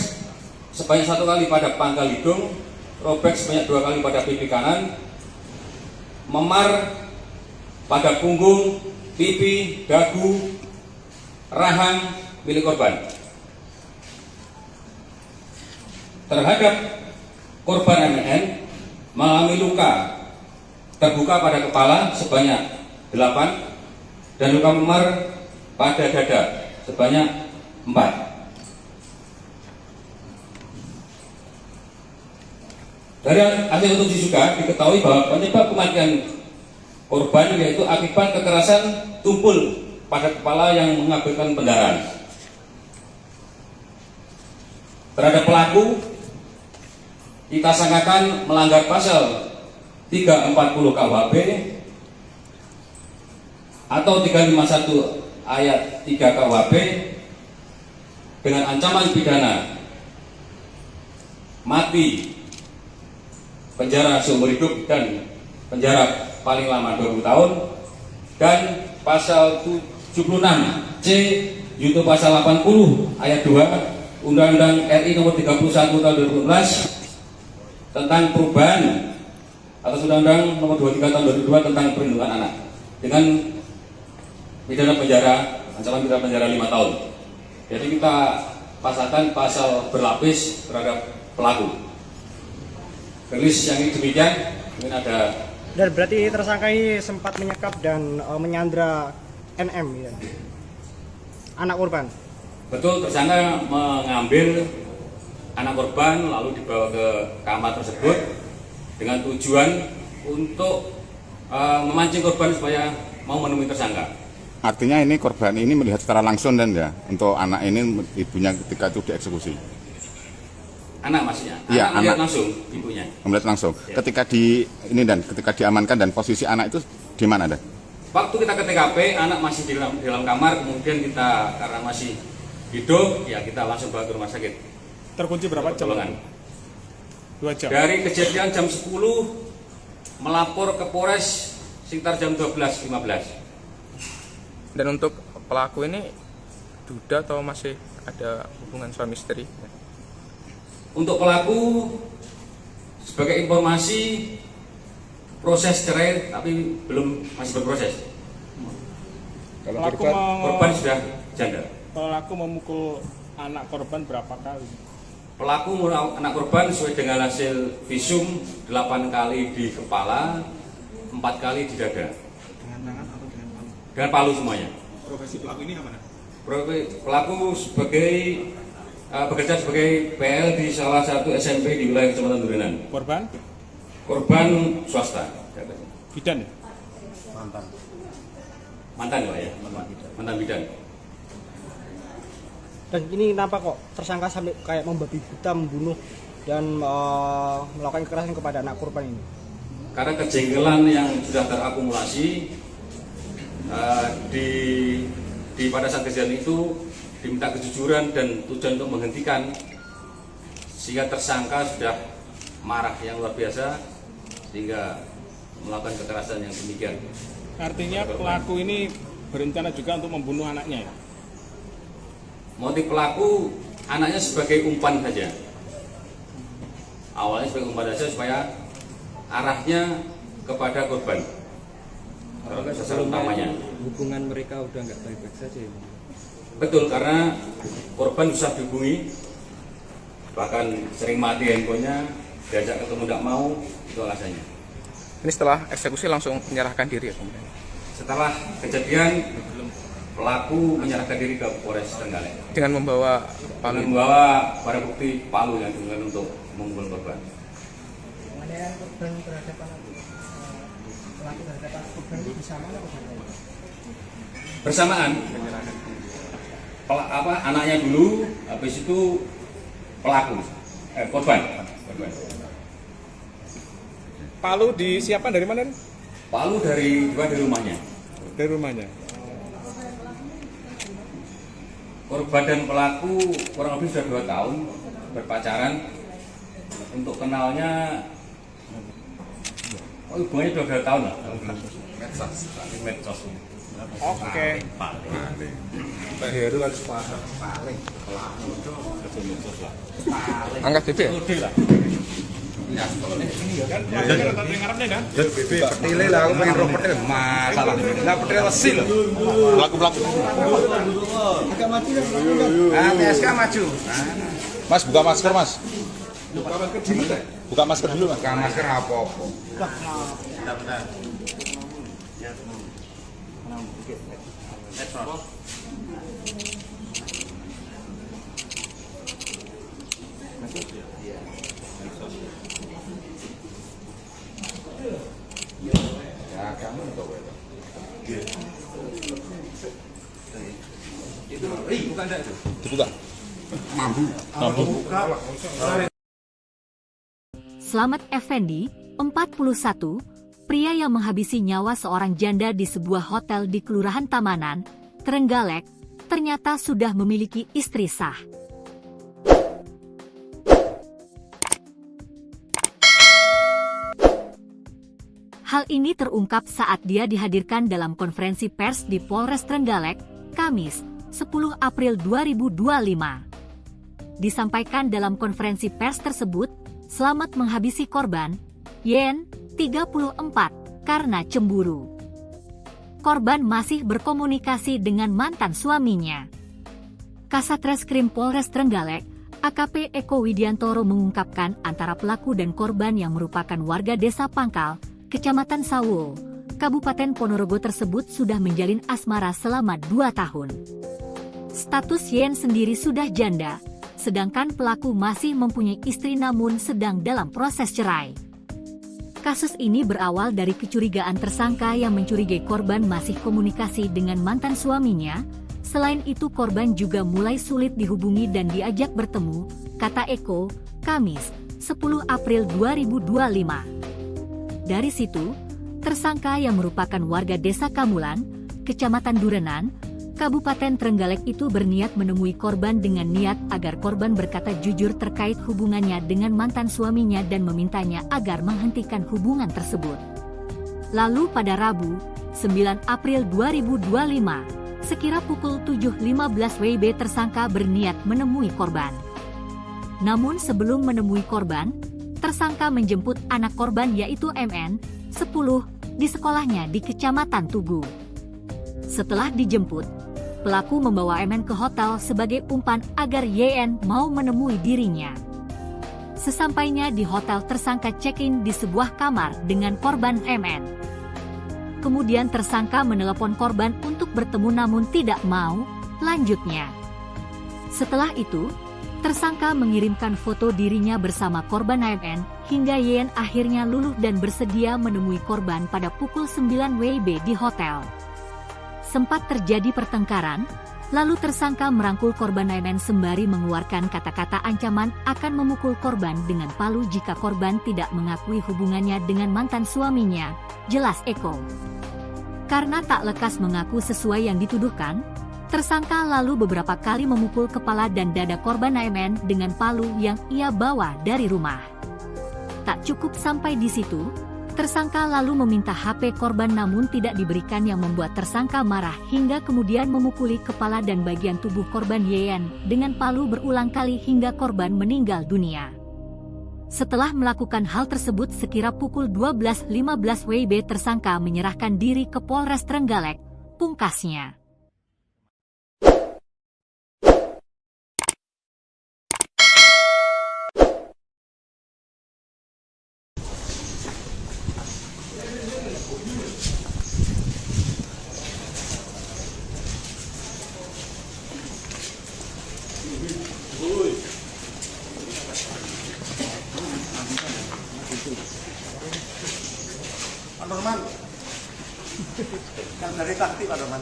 sebanyak 1 kali pada pangkal hidung, robek sebanyak 2 kali pada pipi kanan, memar pada punggung, pipi, dagu, rahang milik korban. Terhadap korban MN mengalami luka terbuka pada kepala sebanyak 8 dan luka memar pada dada sebanyak 4. Dari hasil otopsi juga diketahui bahwa penyebab kematian korban yaitu akibat kekerasan tumpul pada kepala yang mengakibatkan pendarahan. Terhadap pelaku kita sangkakan melanggar pasal 340 KUHP atau 351 ayat 3 KUHP dengan ancaman pidana mati, penjara seumur hidup dan penjara paling lama 20 tahun, dan pasal 76C junto pasal 80 ayat 2 Undang-Undang RI nomor 31 tahun 2012 tentang perubahan atas Undang-Undang nomor 23 tahun 2002 tentang perlindungan anak dengan pidana penjara, ancaman pidana penjara 5 tahun. Jadi kita pasangkan pasal berlapis terhadap pelaku. Rilis yang ini demikian, mungkin ada. Dan berarti tersangka ini sempat menyekap dan menyandra NM ya, anak korban. Betul, tersangka mengambil anak korban lalu dibawa ke kamar tersebut dengan tujuan untuk memancing korban supaya mau menemui tersangka. Artinya ini korban ini melihat secara langsung dan ya untuk anak ini ibunya ketika itu dieksekusi. Anak maksudnya? Iya, melihat anak langsung ibunya. melihat langsung. Ya. Ketika ketika diamankan dan posisi anak itu di mana ada? Waktu kita ke TKP, anak masih di dalam kamar, kemudian kita karena masih hidup, ya kita langsung bawa ke rumah sakit. Terkunci berapa jam? 2 jam. Dari kejadian jam 10 melapor ke Polres sekitar jam 12.15. Dan untuk pelaku ini duda atau masih ada hubungan suami istri? Untuk pelaku, sebagai informasi, proses cerai tapi masih berproses. Kalau Pelaku Korban sudah janda. Pelaku memukul anak korban berapa kali? Pelaku anak korban sesuai dengan hasil visum 8 kali di kepala, 4 kali di dada. Dengan tangan atau dengan palu? Dengan palu semuanya. Profesi pelaku ini apa? Pelaku bekerja sebagai PL di salah satu SMP di wilayah Kecamatan Durinan. Korban? Korban swasta. Bidan ya? Mantan Pak ya? Mantan bidan. Dan ini kenapa kok tersangka sampai kayak membabi buta, membunuh dan melakukan kekerasan kepada anak korban ini? Karena kejengkelan yang sudah terakumulasi pada saat kejadian itu diminta kejujuran dan tujuan untuk menghentikan, sehingga tersangka sudah marah yang luar biasa sehingga melakukan kekerasan yang demikian. Artinya pelaku ini berencana juga untuk membunuh anaknya ya? Motif pelaku anaknya sebagai umpan saja. Awalnya sebagai umpan saja supaya arahnya kepada korban. Sasaran utamanya. Hubungan mereka udah nggak baik-baik saja ya? Betul, karena korban susah dihubungi bahkan sering mati handphonenya, diajak ketemu tidak mau, itu alasannya. Ini setelah eksekusi langsung menyerahkan diri ya kemudian. Setelah kejadian, pelaku menyerahkan diri ke Polres Trenggalek Dengan membawa palu. dengan membawa barang bukti palu yang digunakan untuk memukul korban. Penganiayaan korban terhadap pelaku terhadap korban bersama atau bagaimana? Bersamaan, anaknya dulu, habis itu pelaku, korban. Palu disiapkan dari mana? Palu dari rumahnya. Dari rumahnya. Korban dan pelaku kurang lebih sudah 2 tahun berpacaran. Untuk kenalnya, hubungannya sudah 2 tahun lah. Medsos. Oke. Angkat DP ya? Petile lah, aku pengen roh petile masalah. Lah petile lesi lho. Pelaku. Agak maju ya. Ah, TSK maju. Mas buka masker, Mas. Buka masker dulu, Mas. Buka masker apa-apa. Ya, kamu tahu itu. Itu bukan enggak itu. Dibuka. Mampu. Slamet Effendi, 41, pria yang menghabisi nyawa seorang janda di sebuah hotel di Kelurahan Tamanan, Trenggalek, ternyata sudah memiliki istri sah. Hal ini terungkap saat dia dihadirkan dalam konferensi pers di Polres Trenggalek, Kamis, 10 April 2025. Disampaikan dalam konferensi pers tersebut, Slamet menghabisi korban, Yen, 34, karena cemburu. Korban masih berkomunikasi dengan mantan suaminya. Kasat Reskrim Polres Trenggalek, AKP Eko Widiantoro mengungkapkan antara pelaku dan korban yang merupakan warga desa Pangkal, Kecamatan Sawo, Kabupaten Ponorogo tersebut sudah menjalin asmara selama 2 tahun. Status Yen sendiri sudah janda, sedangkan pelaku masih mempunyai istri namun sedang dalam proses cerai. Kasus ini berawal dari kecurigaan tersangka yang mencurigai korban masih komunikasi dengan mantan suaminya. Selain itu korban juga mulai sulit dihubungi dan diajak bertemu, kata Eko, Kamis, 10 April 2025. Dari situ, tersangka yang merupakan warga desa Kamulan, Kecamatan Durenan, Kabupaten Trenggalek itu berniat menemui korban dengan niat agar korban berkata jujur terkait hubungannya dengan mantan suaminya dan memintanya agar menghentikan hubungan tersebut. Lalu pada Rabu, 9 April 2025, sekira pukul 7.15 WIB tersangka berniat menemui korban. Namun sebelum menemui korban, tersangka menjemput anak korban yaitu MN, 10, di sekolahnya di Kecamatan Tugu. Setelah dijemput, pelaku membawa MN ke hotel sebagai umpan agar YN mau menemui dirinya. Sesampainya di hotel tersangka check-in di sebuah kamar dengan korban MN. Kemudian tersangka menelepon korban untuk bertemu namun tidak mau, lanjutnya. Setelah itu, tersangka mengirimkan foto dirinya bersama korban MN, hingga YN akhirnya luluh dan bersedia menemui korban pada pukul 9 WIB di hotel. Sempat terjadi pertengkaran, lalu tersangka merangkul korban MN sembari mengeluarkan kata-kata ancaman akan memukul korban dengan palu jika korban tidak mengakui hubungannya dengan mantan suaminya, jelas Eko. Karena tak lekas mengaku sesuai yang dituduhkan, tersangka lalu beberapa kali memukul kepala dan dada korban MN dengan palu yang ia bawa dari rumah. Tak cukup sampai di situ, tersangka lalu meminta HP korban namun tidak diberikan yang membuat tersangka marah hingga kemudian memukuli kepala dan bagian tubuh korban YN dengan palu berulang kali hingga korban meninggal dunia. Setelah melakukan hal tersebut sekira pukul 12.15 WIB tersangka menyerahkan diri ke Polres Trenggalek, pungkasnya. Dari taktik Pak Roman.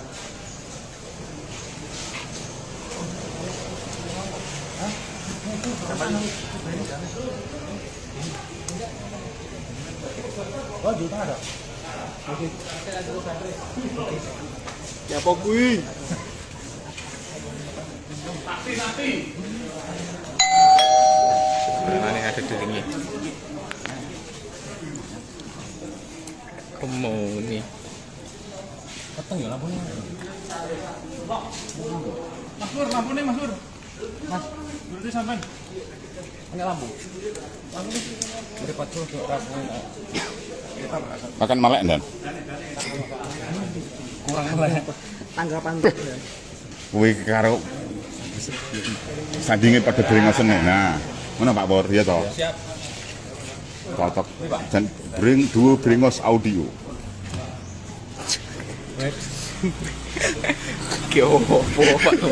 Oh, juta ada. Oke. Ya pokoknya. Mana yang ada di sini? Komuni. Keteng ya lampunya. Mas Pur, lampunya Mas Pur. Mas, berarti sampai. Ini lampu. Lampu ini udah 40 tuh lampu. Makan malek dan Kurang melek. Tanggapan kuwi karo sandinge pada beringosen nih. Nah, mana Pak Bor ya toh? Siap. Cocok. Dan duo beringos audio. Ki opo Pak Bro?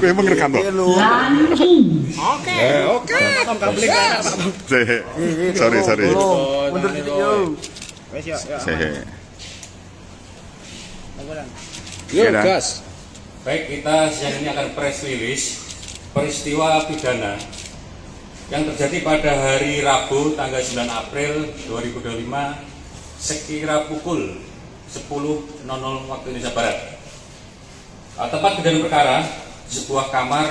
Kowe emang ngerekam toh? Oke. Tom kabling. Sorry. Mundur titik yo. Wes ya. Yo, gas. Baik, kita siang ini akan press release peristiwa pidana yang terjadi pada hari Rabu tanggal 9 April 2025 sekira pukul 10.00 waktu Indonesia Barat. Tempat kejadian perkara sebuah kamar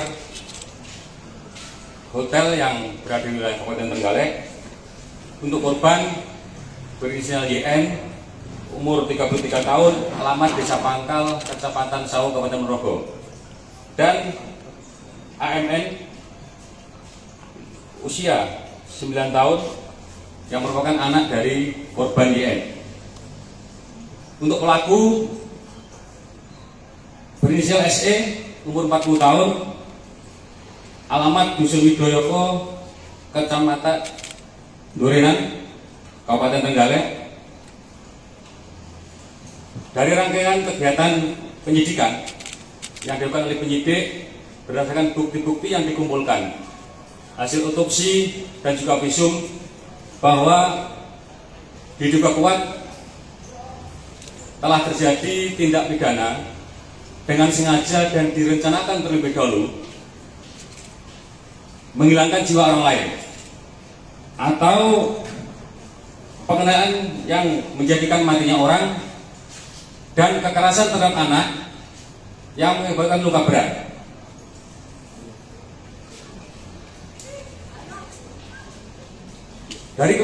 hotel yang berada di wilayah Kabupaten Trenggalek. Untuk korban berinisial YN, umur 33 tahun, alamat Desa Pangkal, Kecamatan Sawo, Kabupaten Ponorogo. Dan AMN, usia 9 tahun, yang merupakan anak dari korban YN. Untuk pelaku berinisial SE, umur 40 tahun, alamat Dusun Widoyoko, Kecamatan Durenan, Kabupaten Trenggalek. Dari rangkaian kegiatan penyidikan yang dilakukan oleh penyidik berdasarkan bukti-bukti yang dikumpulkan, hasil otopsi dan juga visum, bahwa diduga kuat telah terjadi tindak pidana dengan sengaja dan direncanakan terlebih dahulu menghilangkan jiwa orang lain atau pengenaan yang menjadikan matinya orang dan kekerasan terhadap anak yang mengakibatkan luka berat. Dari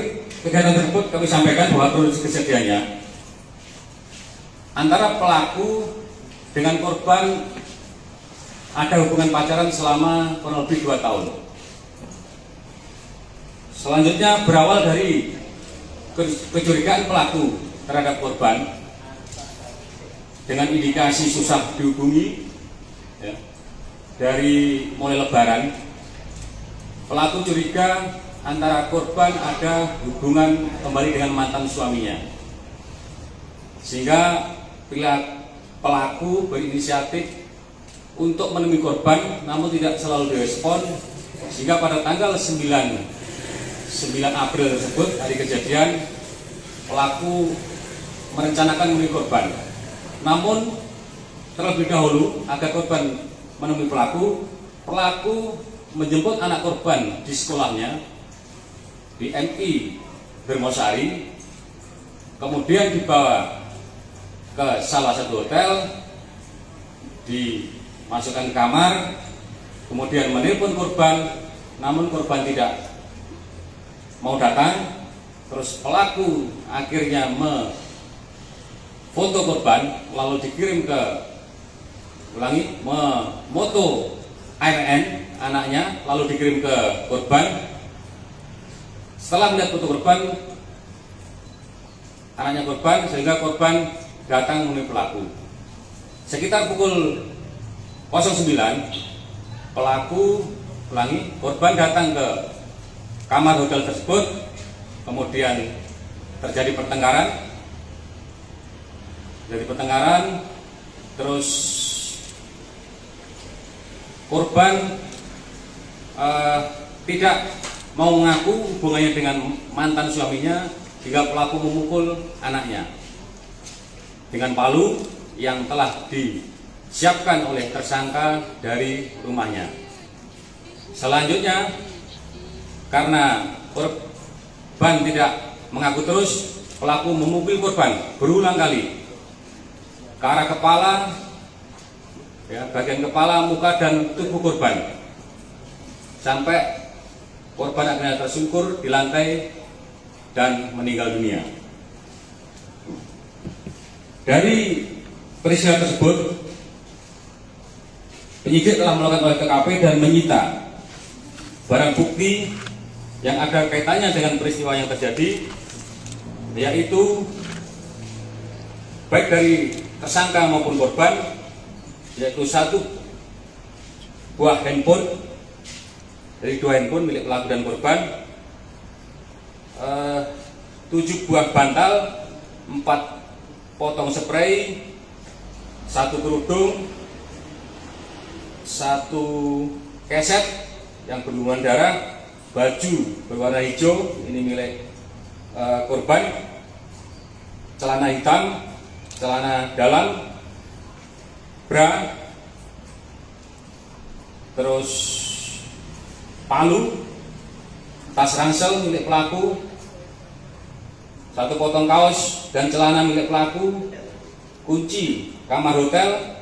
kegiatan tersebut kami sampaikan bahwa kronologi kejadiannya antara pelaku dengan korban ada hubungan pacaran selama kurang lebih 2 tahun. Selanjutnya berawal dari kecurigaan pelaku terhadap korban dengan indikasi susah dihubungi ya. Dari mulai lebaran, pelaku curiga antara korban ada hubungan kembali dengan mantan suaminya, sehingga bila pelaku berinisiatif untuk menemui korban namun tidak selalu direspon, sehingga pada tanggal 9 April tersebut, hari kejadian, pelaku merencanakan menemui korban. Namun terlebih dahulu agar korban menemui pelaku menjemput anak korban di sekolahnya di MI Dermosari, kemudian dibawa ke salah satu hotel, dimasukkan ke kamar, kemudian menelpon korban, namun korban tidak mau datang. Terus pelaku akhirnya foto korban lalu dikirim ke moto AMN anaknya lalu dikirim ke korban. Setelah melihat foto korban anaknya korban, sehingga korban datang menemui pelaku. Sekitar pukul 09 korban datang ke kamar hotel tersebut, kemudian terjadi pertengkaran. Terus korban tidak mau mengaku hubungannya dengan mantan suaminya hingga pelaku memukul anaknya. dengan palu yang telah disiapkan oleh tersangka dari rumahnya. Selanjutnya, karena korban tidak mengaku terus, pelaku memukul korban berulang kali ke arah kepala, bagian kepala, muka, dan tubuh korban, sampai korban akhirnya tersungkur di lantai dan meninggal dunia. Dari peristiwa tersebut, penyidik telah melakukan olah TKP dan menyita barang bukti yang ada kaitannya dengan peristiwa yang terjadi, yaitu baik dari tersangka maupun korban, yaitu 1 buah handphone, dari 2 handphone milik pelaku dan korban, 7 buah bantal, 4 potong spray, 1 kerudung, 1 keset yang berlumuran darah, baju berwarna hijau, ini milik korban, celana hitam, celana dalam, bra, terus palu, tas ransel milik pelaku, 1 potong kaos dan celana milik pelaku, kunci kamar hotel,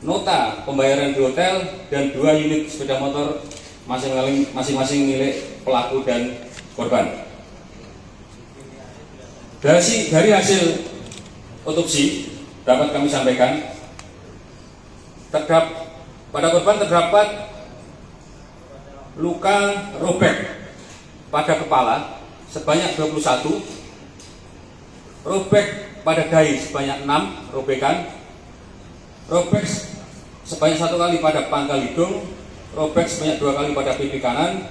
nota pembayaran di hotel, dan 2 unit sepeda motor masing-masing milik pelaku dan korban. Dari hasil otopsi dapat kami sampaikan, pada korban terdapat luka robek pada kepala sebanyak 21, robek pada dahi sebanyak 6 robekan, robek sebanyak 1 kali pada pangkal hidung, robek sebanyak 2 kali pada pipi kanan,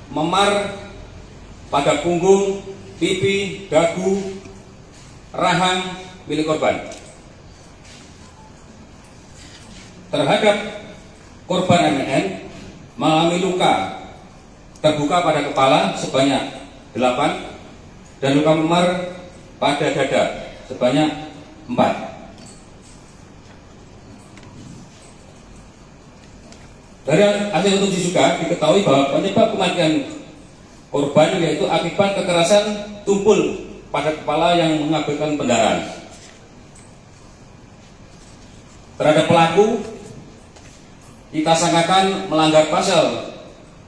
memar pada punggung, pipi, dagu, rahang milik korban. Terhadap korban MN mengalami luka terbuka pada kepala sebanyak 8 dan luka memar pada dada sebanyak 4. Dari hasil otopsi juga diketahui bahwa penyebab kematian korban yaitu akibat kekerasan tumpul pada kepala yang mengakibatkan pendarahan. Terhadap pelaku, kita sangkakan melanggar pasal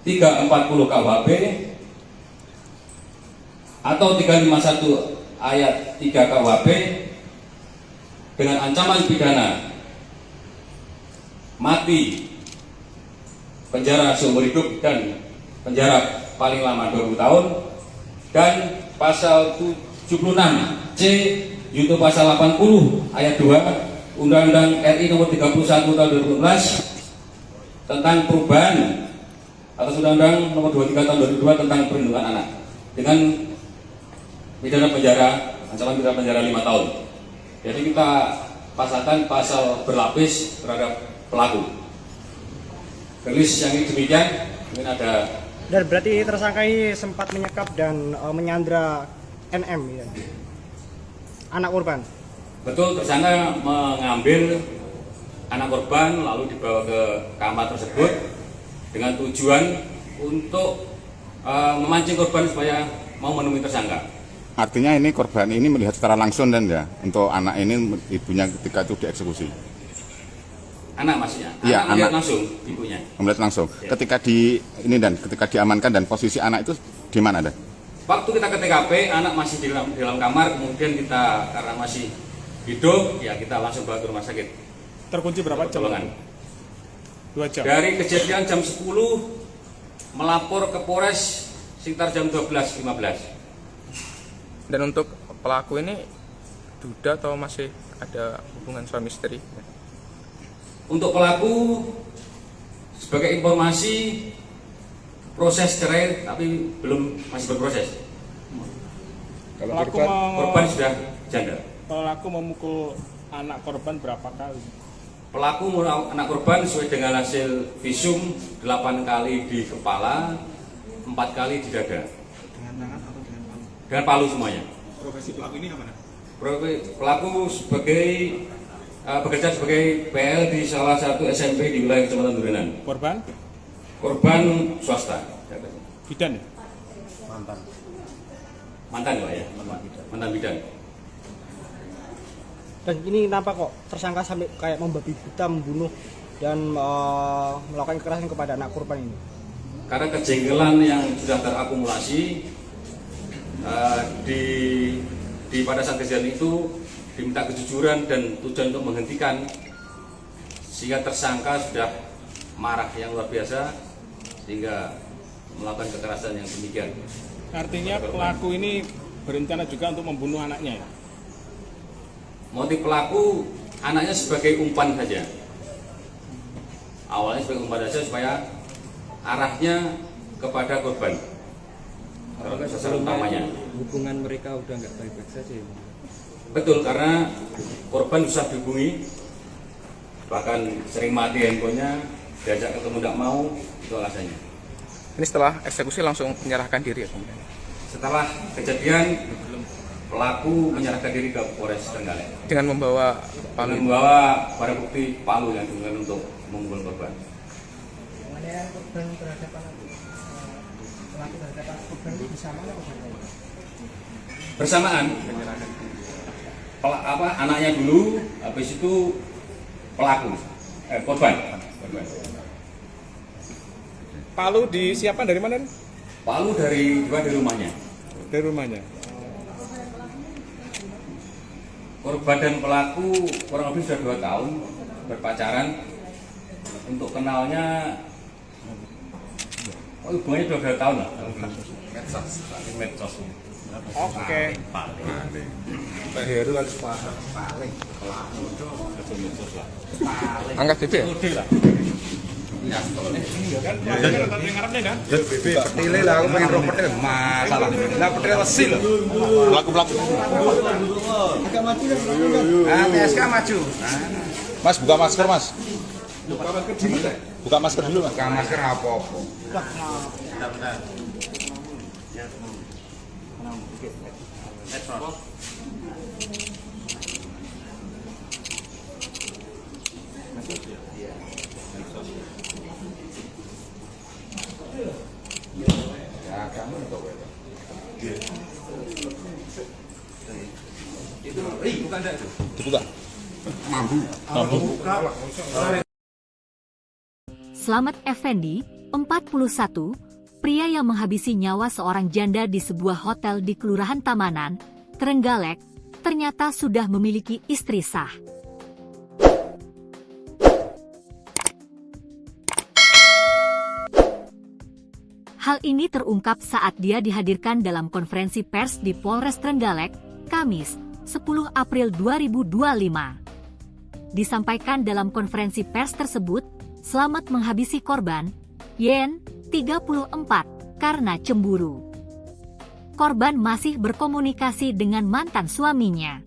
340 KUHP atau 351 ayat 3 KUHP dengan ancaman pidana mati, penjara seumur hidup, dan penjara paling lama 20 tahun, dan pasal 76C yaitu pasal 80 ayat 2 Undang-Undang RI nomor 31 tahun 2012 tentang perubahan atas Undang-Undang nomor 23 tahun 2002 tentang perlindungan anak dengan pidana penjara, ancaman pidana penjara 5 tahun. Jadi kita pasangkan pasal berlapis terhadap pelaku. Rilis yang ini demikian, mungkin ada. Dan berarti tersangka ini sempat menyekap dan menyandra NM, ya, anak korban. Betul, tersangka mengambil anak korban lalu dibawa ke kamar tersebut dengan tujuan untuk memancing korban supaya mau menemui tersangka. Artinya ini korban ini melihat secara langsung dan ya untuk anak ini ibunya ketika itu dieksekusi. Anak maksudnya? Iya, melihat anak langsung ibunya. melihat langsung. Ya. Ketika ketika diamankan dan posisi anak itu di mana ada? Waktu kita ke TKP, anak masih di dalam kamar, kemudian kita karena masih hidup, ya kita langsung bawa ke rumah sakit. Terkunci berapa jam? 2 jam. Dari kejadian jam 10 melapor ke Polres sekitar jam 12.15. Dan untuk pelaku ini duda atau masih ada hubungan suami istri? Untuk pelaku, sebagai informasi, proses cerai tapi masih berproses. Kalau Pelaku Korban sudah janda. Pelaku memukul anak korban berapa kali? Pelaku anak korban sesuai dengan hasil visum 8 kali di kepala, 4 kali di dada. dengan tangan atau dengan palu? Dengan palu semuanya. Profesi pelaku ini apa? Pelaku bekerja sebagai PL di salah satu SMP di wilayah Kecamatan Durenan. Korban swasta. Bidan. Mantan Pak ya? Mantan bidan. Dan ini kenapa kok tersangka sampai kayak membabi buta, membunuh dan melakukan kekerasan kepada anak korban ini? Karena kejengkelan yang sudah terakumulasi pada saat kejadian itu diminta kejujuran dan tujuan untuk menghentikan, sehingga tersangka sudah marah yang luar biasa sehingga melakukan kekerasan yang demikian. Artinya pelaku ini berencana juga untuk membunuh anaknya ya? Motif pelaku anaknya sebagai umpan saja. Awalnya sebagai umpan saja supaya arahnya kepada korban. Sasaran utamanya. Hubungan mereka udah nggak baik-baik saja ya? Betul, karena korban susah dihubungi, bahkan sering mati handphonenya, diajak ketemu tidak mau, itu alasannya. Ini setelah eksekusi langsung menyerahkan diri ya? Setelah kejadian, pelaku menyerahkan diri ke Polres Trenggalek Dengan membawa palu? Dengan membawa barang bukti palu yang digunakan untuk memukul korban. Penganiayaan korban terhadap pelaku terhadap korban bersamaan atau berbeda? Bersamaan. Anaknya dulu, habis itu pelaku, korban. Palu disiapkan dari mana? Palu dari rumahnya. Dari rumahnya. Korban dan pelaku kurang lebih sudah 2 tahun berpacaran. Untuk kenalnya, hubungannya sudah 2 tahun lah. Medsos. Oke. Angkat DP ya? Petile lah, aku pengen roh petil masalah. Lah petil lesil. Pelaku. Agak maju dan TSK maju. Mas, buka masker, Mas. Buka masker dulu, Mas. Buka masker apa-apa. Dibuka. Slamet Effendi, 41, pria yang menghabisi nyawa seorang janda di sebuah hotel di Kelurahan Tamanan, Trenggalek, ternyata sudah memiliki istri sah. Hal ini terungkap saat dia dihadirkan dalam konferensi pers di Polres Trenggalek, Kamis, 10 April 2025. Disampaikan dalam konferensi pers tersebut, Slamet menghabisi korban, Yen, 34, karena cemburu. Korban masih berkomunikasi dengan mantan suaminya.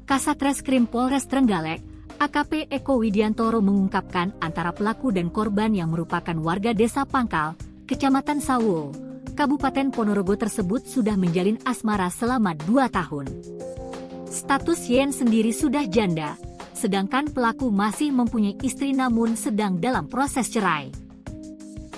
Kasatreskrim Polres Trenggalek, AKP Eko Widiantoro mengungkapkan antara pelaku dan korban yang merupakan warga desa Pangkal, Kecamatan Sawo, Kabupaten Ponorogo tersebut sudah menjalin asmara selama 2 tahun. Status Yen sendiri sudah janda, sedangkan pelaku masih mempunyai istri namun sedang dalam proses cerai.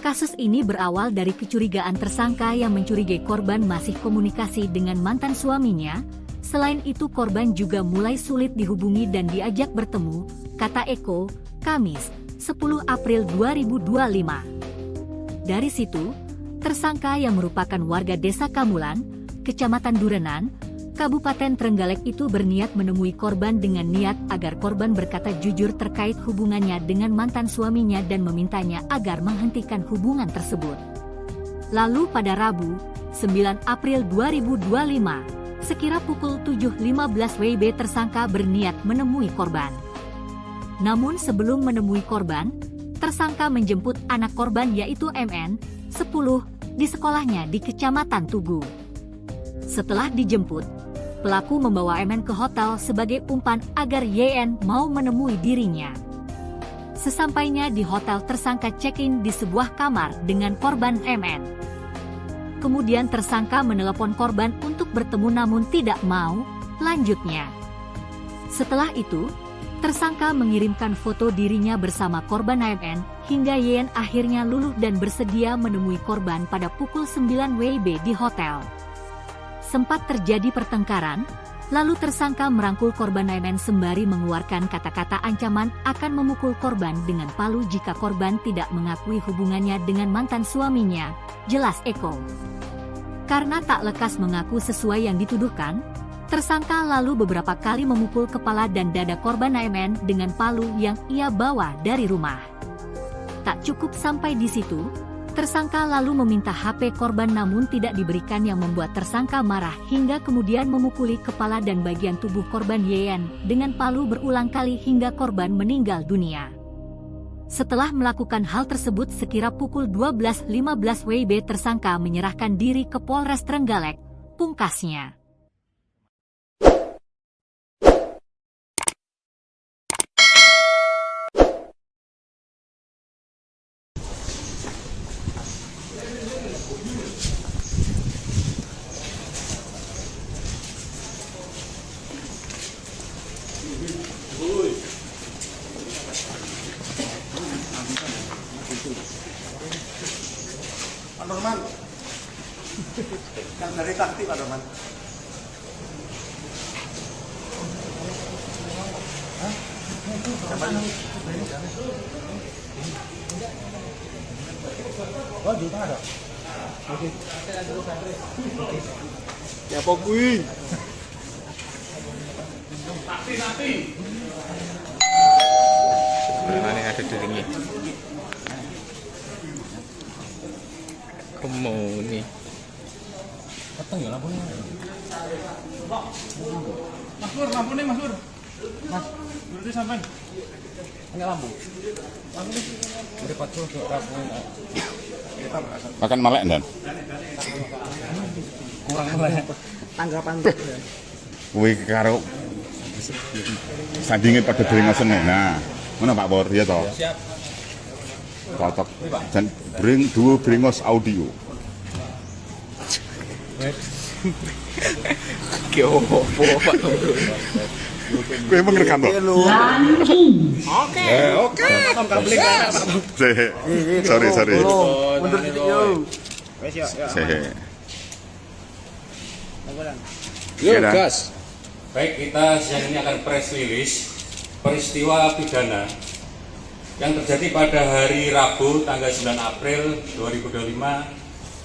Kasus ini berawal dari kecurigaan tersangka yang mencurigai korban masih komunikasi dengan mantan suaminya. Selain itu korban juga mulai sulit dihubungi dan diajak bertemu, kata Eko, Kamis, 10 April 2025. Dari situ, tersangka yang merupakan warga desa Kamulan, Kecamatan Durenan, Kabupaten Trenggalek itu berniat menemui korban dengan niat agar korban berkata jujur terkait hubungannya dengan mantan suaminya dan memintanya agar menghentikan hubungan tersebut. Lalu pada Rabu, 9 April 2025, sekira pukul 7.15 WIB tersangka berniat menemui korban. Namun sebelum menemui korban, tersangka menjemput anak korban yaitu MN, 10, di sekolahnya di Kecamatan Tugu. Setelah dijemput, pelaku membawa MN ke hotel sebagai umpan agar YN mau menemui dirinya. Sesampainya di hotel, tersangka check-in di sebuah kamar dengan korban MN. Kemudian tersangka menelepon korban untuk bertemu namun tidak mau, Lanjutnya, setelah itu, tersangka mengirimkan foto dirinya bersama korban AMN, hingga YN akhirnya luluh dan bersedia menemui korban pada pukul 9 WIB di hotel. Sempat terjadi pertengkaran, lalu tersangka merangkul korban AMN sembari mengeluarkan kata-kata ancaman akan memukul korban dengan palu jika korban tidak mengakui hubungannya dengan mantan suaminya, jelas Eko. Karena tak lekas mengaku sesuai yang dituduhkan, tersangka lalu beberapa kali memukul kepala dan dada korban AMN dengan palu yang ia bawa dari rumah. Tak cukup sampai di situ, tersangka lalu meminta HP korban namun tidak diberikan yang membuat tersangka marah hingga kemudian memukuli kepala dan bagian tubuh korban YN dengan palu berulang kali hingga korban meninggal dunia. Setelah melakukan hal tersebut sekira pukul 12.15 WIB tersangka menyerahkan diri ke Polres Trenggalek, pungkasnya. Pak Norman, yang dari taktik Pak Norman. Oh, di mana? Oke. Ya pokoknya. Sakti. Mana ada dirinya? Kamu nih. Keteng ya lampunya. Mas Pur, lampu nih Mas Pur. Mas, Berarti sampai. enggak lampu. Lampu ini udah 40 tuh lampu. Makan malek dan Kurang malek. Tanggapan kuwi karo sandinge pada beringosen. Nah, mana Pak Bor ya toh? Siap. Cocok. Dan duo bringos audio. Ki opo Pak? Kowe emang ngerekam toh? Oke. Sorry. Mundur titik yo. Wes yo. Yo gas. Baik, kita siang ini akan press release peristiwa pidana yang terjadi pada hari Rabu tanggal 9 April 2025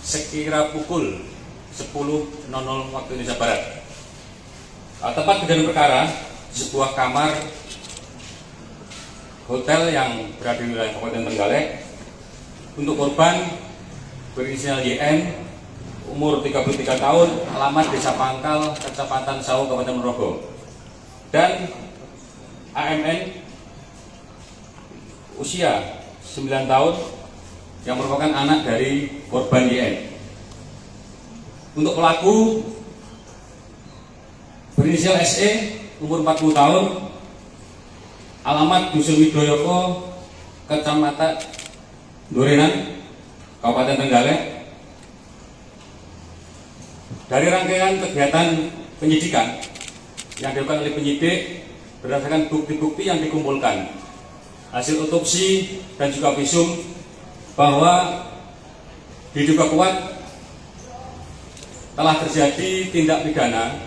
sekira pukul 10.00 waktu Indonesia Barat. Tempat kejadian perkara sebuah kamar hotel yang berada di wilayah Kabupaten Trenggalek. Untuk korban berinisial YN, umur 33 tahun, alamat Desa Pangkal, Kecamatan Sawu, Kabupaten Ponorogo. Dan AMN, usia 9 tahun, yang merupakan anak dari korban YN. Untuk pelaku berinisial SE, umur 40 tahun, alamat Dusun Widoyoko, Kecamatan Durenan, Kabupaten Trenggalek. Dari rangkaian kegiatan penyidikan yang dilakukan oleh penyidik berdasarkan bukti-bukti yang dikumpulkan, hasil otopsi dan juga visum, bahwa diduga kuat telah terjadi tindak pidana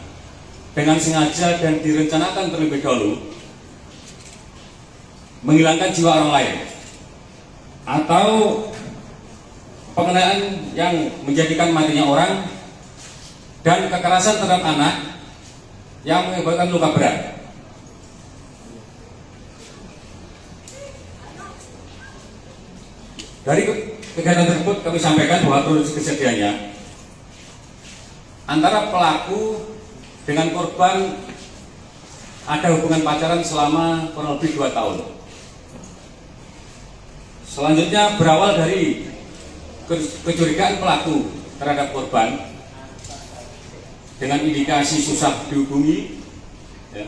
dengan sengaja dan direncanakan terlebih dahulu menghilangkan jiwa orang lain atau pengenaan yang menjadikan matinya orang dan kekerasan terhadap anak yang mengakibatkan luka berat. Dari kegiatan tersebut kami sampaikan bahwa kronologi kejadiannya antara pelaku dengan korban ada hubungan pacaran selama kurang lebih 2 tahun. Selanjutnya berawal dari kecurigaan pelaku terhadap korban dengan indikasi susah dihubungi ya,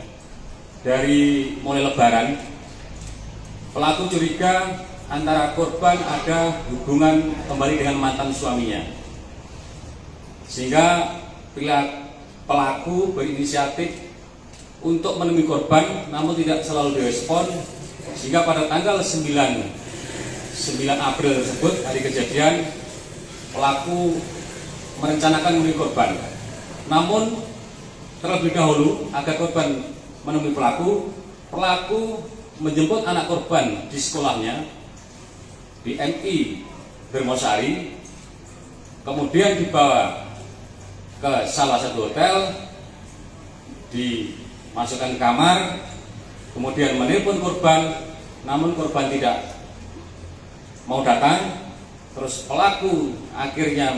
dari mulai lebaran. Pelaku curiga antara korban ada hubungan kembali dengan mantan suaminya, sehingga pelaku berinisiatif untuk menemui korban, namun tidak selalu direspon, sehingga pada tanggal 9 April tersebut, hari kejadian, pelaku merencanakan menemui korban. Namun terlebih dahulu agar korban menemui pelaku menjemput anak korban di sekolahnya di MI Dermosari, kemudian dibawa ke salah satu hotel, dimasukkan ke kamar, kemudian menelpon korban, namun korban tidak mau datang. Terus pelaku akhirnya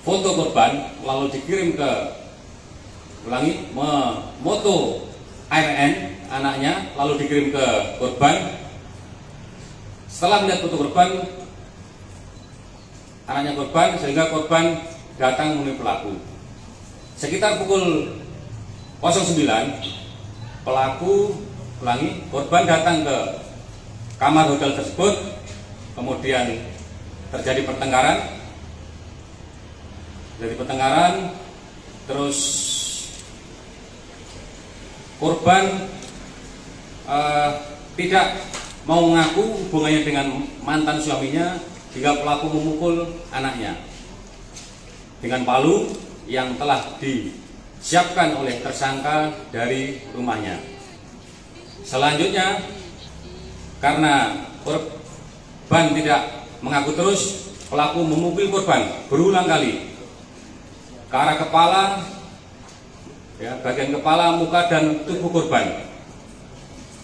foto korban lalu dikirim ke memoto AMN anaknya lalu dikirim ke korban. Setelah melihat foto korban, anaknya korban, sehingga korban datang menemui pelaku. Sekitar pukul 09 korban datang ke kamar hotel tersebut, kemudian terjadi pertengkaran. Terus korban tidak mau mengaku hubungannya dengan mantan suaminya, hingga pelaku memukul anaknya dengan palu yang telah disiapkan oleh tersangka dari rumahnya. Selanjutnya, karena korban tidak mengaku terus, pelaku memukul korban berulang kali ke arah kepala, bagian kepala, muka, dan tubuh korban,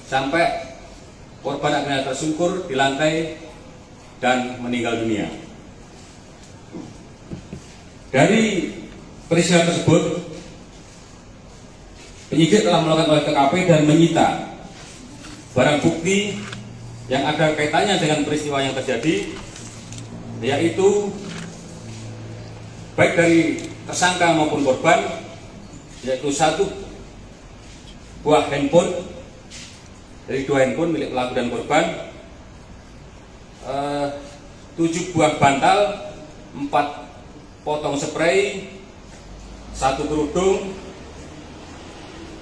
sampai korban akhirnya tersungkur di lantai dan meninggal dunia. Dari peristiwa tersebut, penyidik telah melakukan olah TKP dan menyita barang bukti yang ada kaitannya dengan peristiwa yang terjadi, yaitu baik dari tersangka maupun korban, yaitu 1 buah handphone, dari 2 handphone milik pelaku dan korban, 7 buah bantal, 4 potong spray, 1 kerudung,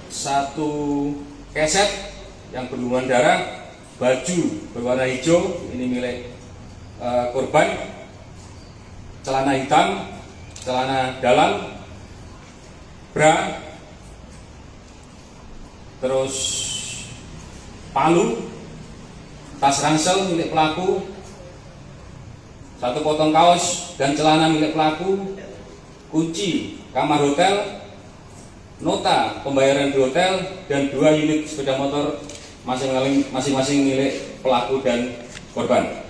1 keset yang berlumuran darah, baju berwarna hijau, ini milik korban, celana hitam, celana dalam, bra, terus palu, tas ransel milik pelaku, 1 potong kaos dan celana milik pelaku, kunci kamar hotel, nota pembayaran di hotel, dan 2 unit sepeda motor masing-masing milik pelaku dan korban.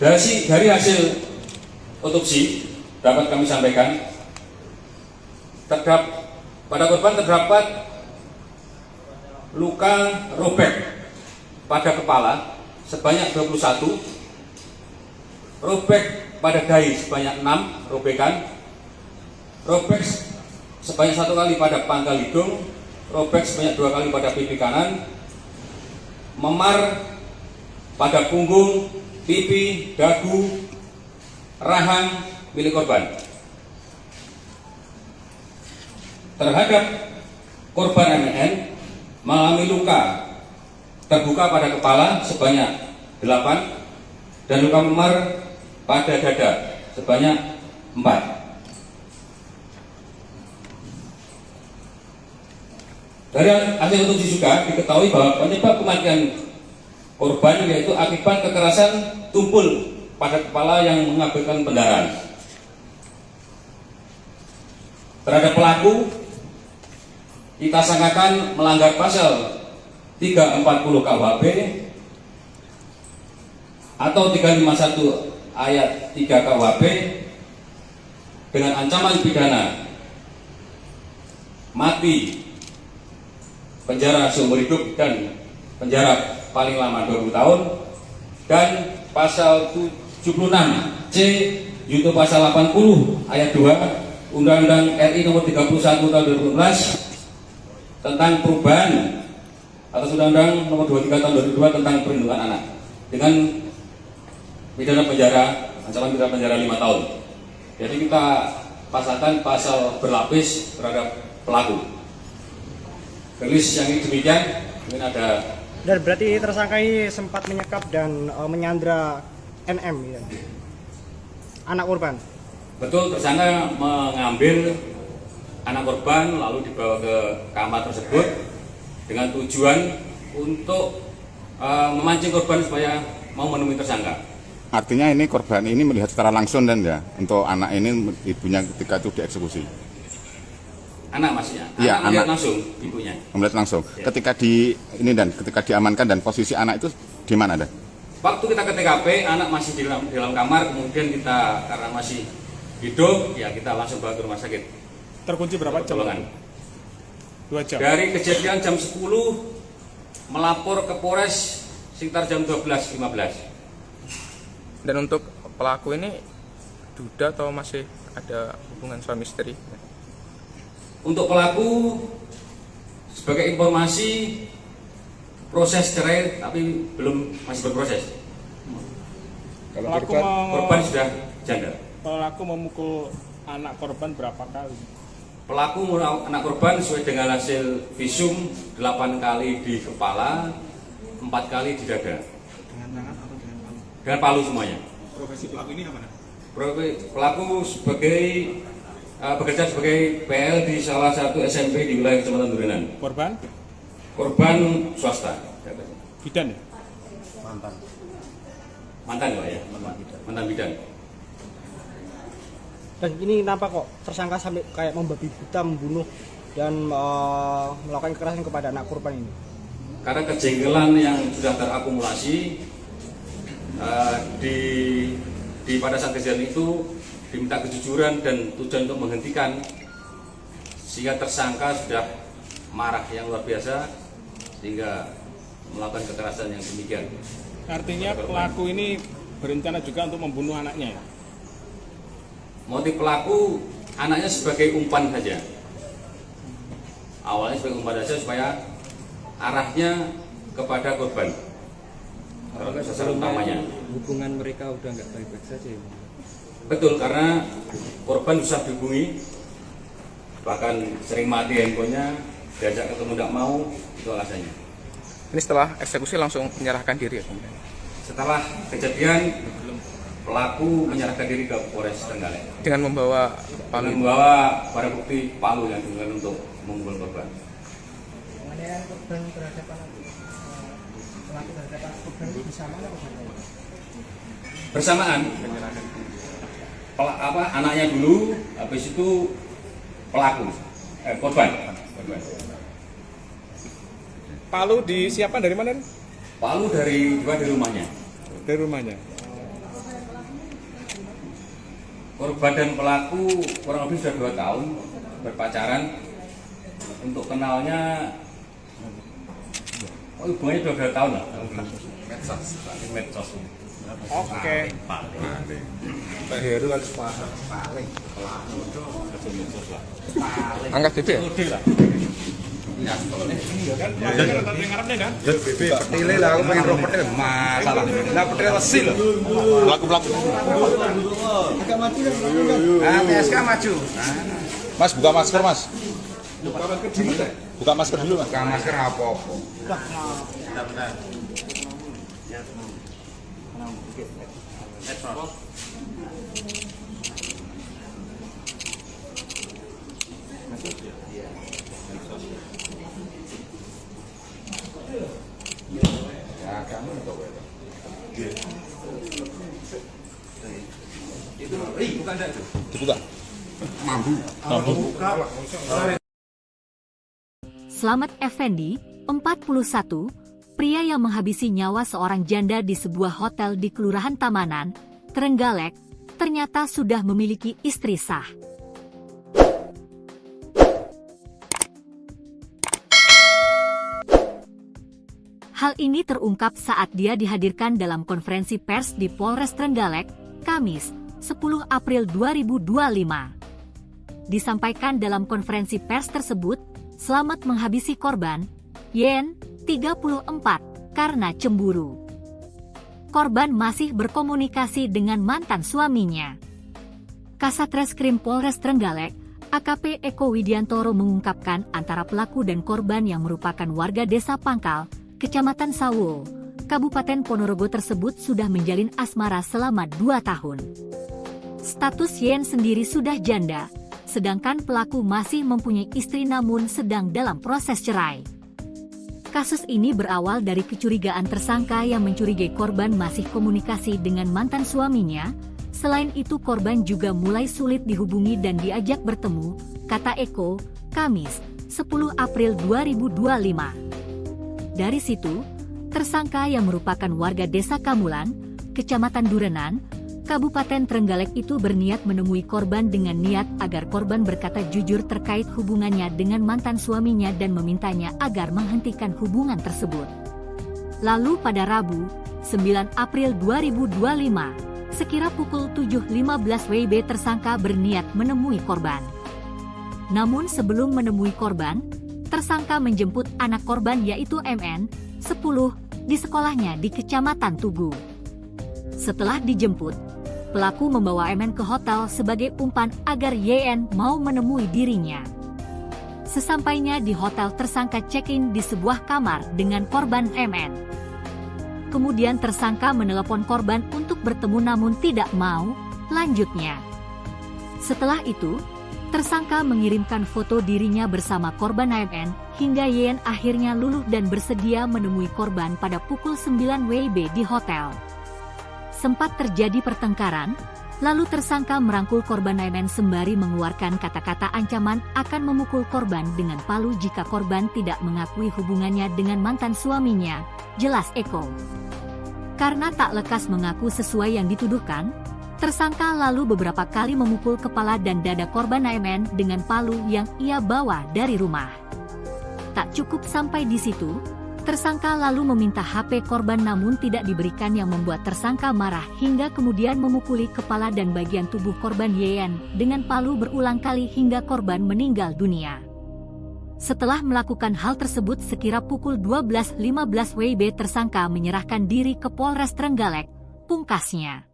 Dari hasil otopsi dapat kami sampaikan, pada korban terdapat luka robek pada kepala sebanyak 21, robek pada dahi sebanyak 6 robekan, robek sebanyak 1 kali pada pangkal hidung, robek sebanyak 2 kali pada pipi kanan, memar pada punggung, pipi, dagu, rahang milik korban. Terhadap korban MN mengalami luka terbuka pada kepala sebanyak 8 dan luka memar pada dada sebanyak 4. Dari hasil otopsi juga diketahui bahwa penyebab kematian korban yaitu akibat kekerasan tumpul pada kepala yang mengakibatkan pendarahan. Terhadap pelaku, kita sangkakan melanggar pasal 340 KUHP atau 351 ayat 3 KUHP dengan ancaman pidana mati, penjara seumur hidup, dan penjara paling lama 20 tahun, dan pasal 76C yaitu pasal 80 ayat 2 Undang-Undang RI nomor 31 tahun 2011 tentang perubahan atas Undang-Undang nomor 23 tahun 2002 tentang perlindungan anak dengan pidana penjara, ancaman pidana penjara 5 tahun. Jadi kita pasalkan pasal berlapis terhadap pelaku. Rilis yang ini demikian, mungkin ada. Dan berarti tersangka ini sempat menyekap dan menyandra NM ya, anak korban. Betul, tersangka mengambil anak korban lalu dibawa ke kamar tersebut dengan tujuan untuk memancing korban supaya mau menemui tersangka. Artinya ini korban ini melihat secara langsung dan ya untuk anak ini ibunya ketika itu dieksekusi. Anak masnya? Iya, melihat anak. langsung ibunya. Melihat langsung. Ya. Ketika ketika diamankan dan posisi anak itu di mana ada? Waktu kita ke TKP, anak masih di dalam kamar, kemudian kita karena masih hidup, ya kita langsung bawa ke rumah sakit. Terkunci berapa jam? Pertolongan. 2 jam. Dari kejadian jam 10 melapor ke Polres sekitar jam 12.15. Dan untuk pelaku ini duda atau masih ada hubungan suami istri? Untuk pelaku, sebagai informasi, proses cerai tapi masih berproses. Kalau Pelaku, Korban sudah janda. pelaku memukul anak korban berapa kali? Pelaku anak korban sesuai dengan hasil visum 8 kali di kepala, 4 kali di dada. dengan tangan atau dengan palu? Dengan palu semuanya. Profesi pelaku ini apa? Pelaku bekerja sebagai PL di salah satu SMP di wilayah Kecamatan Durinan. Korban? Korban swasta. Bidan ya? Mantan Pak ya? Mantan bidan. Dan ini kenapa kok tersangka sampai kayak membabi buta, membunuh dan melakukan kekerasan kepada anak korban ini? Karena kejengkelan yang sudah terakumulasi pada saat kejadian itu diminta kejujuran dan tujuan untuk menghentikan, sehingga tersangka sudah marah yang luar biasa sehingga melakukan kekerasan yang demikian. Artinya pelaku ini berencana juga untuk membunuh anaknya ya? Motif pelaku anaknya sebagai umpan saja. Awalnya sebagai umpan saja supaya arahnya kepada korban. Sasaran utamanya. Hubungan mereka udah nggak baik-baik saja ya? Betul, karena korban susah dihubungi, bahkan sering mati handphonenya, diajak ketemu tidak mau, itu alasannya. Ini setelah eksekusi langsung menyerahkan diri ya? Setelah kejadian, pelaku menyerahkan diri ke Polres Trenggalek Dengan membawa palu? dengan membawa barang bukti palu yang digunakan untuk memukul korban. Penganiayaan korban terhadap anak pelaku terhadap anak korban bersama atau bersama? Bersamaan, anaknya dulu, habis itu pelaku, korban. Palu disiapkan dari mana? Palu dari rumahnya. Dari rumahnya. Korban dan pelaku kurang lebih sudah 2 tahun berpacaran. Untuk kenalnya, hubungannya sudah 2 tahun lah. Medsos. Oke. Angkat DP ya? Petile lah, aku pengen roh petil masalah. Lah petil lesi loh. Pelaku. Ah, PSK maju. Mas buka masker mas. Buka masker dulu mas. Buka masker apa-apa. Dibuka. Slamet Effendi, 41, pria yang menghabisi nyawa seorang janda di sebuah hotel di Kelurahan Tamanan, Trenggalek, ternyata sudah memiliki istri sah. Hal ini terungkap saat dia dihadirkan dalam konferensi pers di Polres Trenggalek, Kamis, 10 April 2025. Disampaikan dalam konferensi pers tersebut, Slamet menghabisi korban, Yen, 34, karena cemburu. Korban masih berkomunikasi dengan mantan suaminya. Kasatreskrim Polres Trenggalek, AKP Eko Widiantoro mengungkapkan antara pelaku dan korban yang merupakan warga Desa Pangkal, Kecamatan Sawo, Kabupaten Ponorogo tersebut sudah menjalin asmara selama 2 tahun. Status Yen sendiri sudah janda, sedangkan pelaku masih mempunyai istri namun sedang dalam proses cerai. Kasus ini berawal dari kecurigaan tersangka yang mencurigai korban masih komunikasi dengan mantan suaminya. Selain itu korban juga mulai sulit dihubungi dan diajak bertemu, kata Eko, Kamis, 10 April 2025. Dari situ, tersangka yang merupakan warga Desa Kamulan, Kecamatan Durenan, Kabupaten Trenggalek itu berniat menemui korban dengan niat agar korban berkata jujur terkait hubungannya dengan mantan suaminya dan memintanya agar menghentikan hubungan tersebut. Lalu pada Rabu, 9 April 2025, sekira pukul 7.15 WIB tersangka berniat menemui korban. Namun sebelum menemui korban, tersangka menjemput anak korban yaitu MN, 10, di sekolahnya di Kecamatan Tugu. Setelah dijemput, pelaku membawa MN ke hotel sebagai umpan agar YN mau menemui dirinya. Sesampainya di hotel tersangka check-in di sebuah kamar dengan korban MN. Kemudian tersangka menelepon korban untuk bertemu namun tidak mau, lanjutnya. Setelah itu, tersangka mengirimkan foto dirinya bersama korban MN, hingga YN akhirnya luluh dan bersedia menemui korban pada pukul 9 WIB di hotel. Sempat terjadi pertengkaran, lalu tersangka merangkul korban MN sembari mengeluarkan kata-kata ancaman akan memukul korban dengan palu jika korban tidak mengakui hubungannya dengan mantan suaminya, jelas Eko. Karena tak lekas mengaku sesuai yang dituduhkan, tersangka lalu beberapa kali memukul kepala dan dada korban MN dengan palu yang ia bawa dari rumah. Tak cukup sampai di situ, tersangka lalu meminta HP korban namun tidak diberikan yang membuat tersangka marah hingga kemudian memukuli kepala dan bagian tubuh korban YN dengan palu berulang kali hingga korban meninggal dunia. Setelah melakukan hal tersebut sekira pukul 12.15 WIB tersangka menyerahkan diri ke Polres Trenggalek, pungkasnya.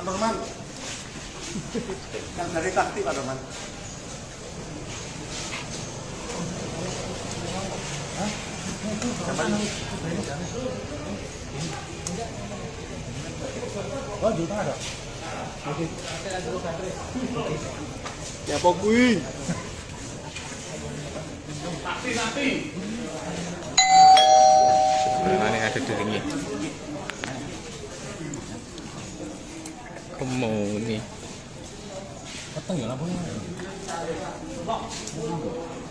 Pak Norman, yang dari taktik Pak Norman. Oh, juta ada. Oke. Ya pokoknya. Taktik. Sebenarnya ada dirinya. Mau nih. Peteng ya lampunya.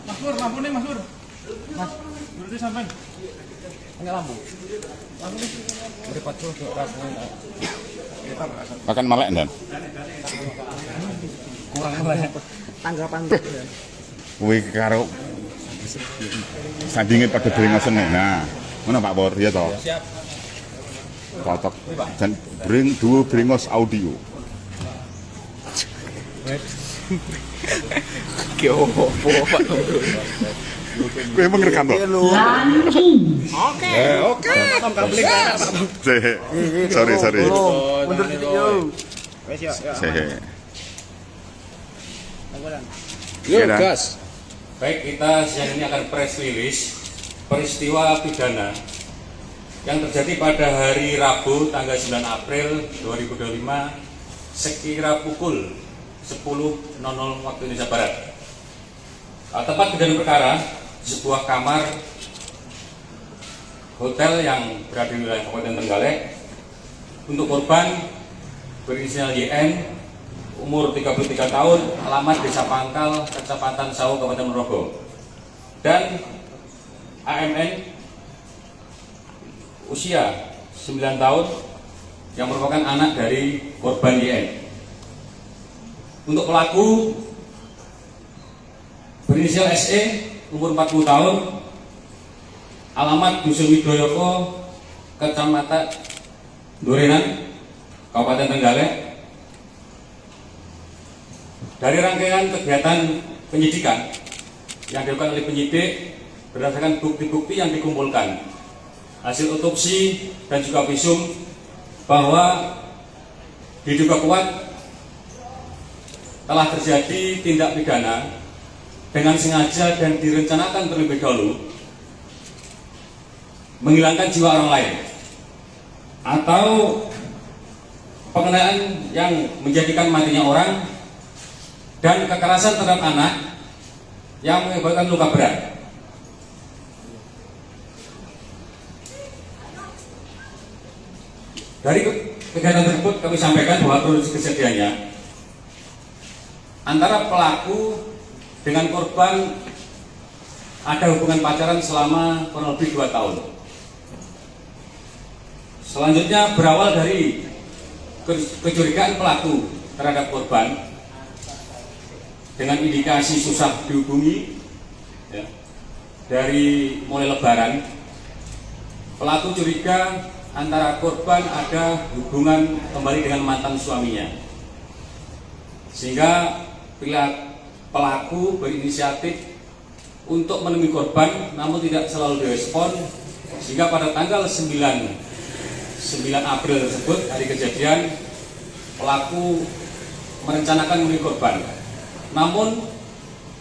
Mas Pur, lampu nih Mas Pur. Mas, berarti sampai. Enggak lampu. Lampu nih. Beri 40 ke lampu. Makan melek dan. Kurang melek. Tanggapan Wih karo sandingin pada beringosen nih. Nah, mana Pak Bor ya toh? Siap. Cocok. Dan duo beringos audio. Opo Pak. Gue emang ngerekam loh. Oke. Sorry. Mundur dikit yo. Wes yo. Yo, gas. Baik, kita siang ini akan press release peristiwa pidana yang terjadi pada hari Rabu tanggal 9 April 2025 sekira pukul 10.00 waktu Indonesia Barat. Tempat kejadian perkara sebuah kamar hotel yang berada di wilayah Kabupaten Trenggalek. Untuk korban berinisial YN, umur 33 tahun, alamat Desa Pangkal, Kecamatan Sawo, Kabupaten Ponorogo. Dan AMN, usia 9 tahun, yang merupakan anak dari korban YN. Untuk pelaku berinisial SE, umur 40 tahun, alamat Dusun Widoyoko, Kecamatan Durenan, Kabupaten Trenggalek. Dari rangkaian kegiatan penyidikan yang dilakukan oleh penyidik berdasarkan bukti-bukti yang dikumpulkan, hasil otopsi dan juga visum, bahwa diduga kuat telah terjadi tindak pidana dengan sengaja dan direncanakan terlebih dahulu menghilangkan jiwa orang lain atau pengenaan yang menjadikan matinya orang dan kekerasan terhadap anak yang mengakibatkan luka berat. Dari kegiatan tersebut kami sampaikan bahwa kronologi kejadiannya antara pelaku dengan korban ada hubungan pacaran selama kurang lebih 2 tahun. Selanjutnya berawal dari kecurigaan pelaku terhadap korban dengan indikasi susah dihubungi, ya, dari mulai Lebaran, pelaku curiga antara korban ada hubungan kembali dengan mantan suaminya, sehingga bila pelaku berinisiatif untuk menemui korban namun tidak selalu direspon, sehingga pada tanggal 9 April tersebut, hari kejadian, pelaku merencanakan menemui korban. Namun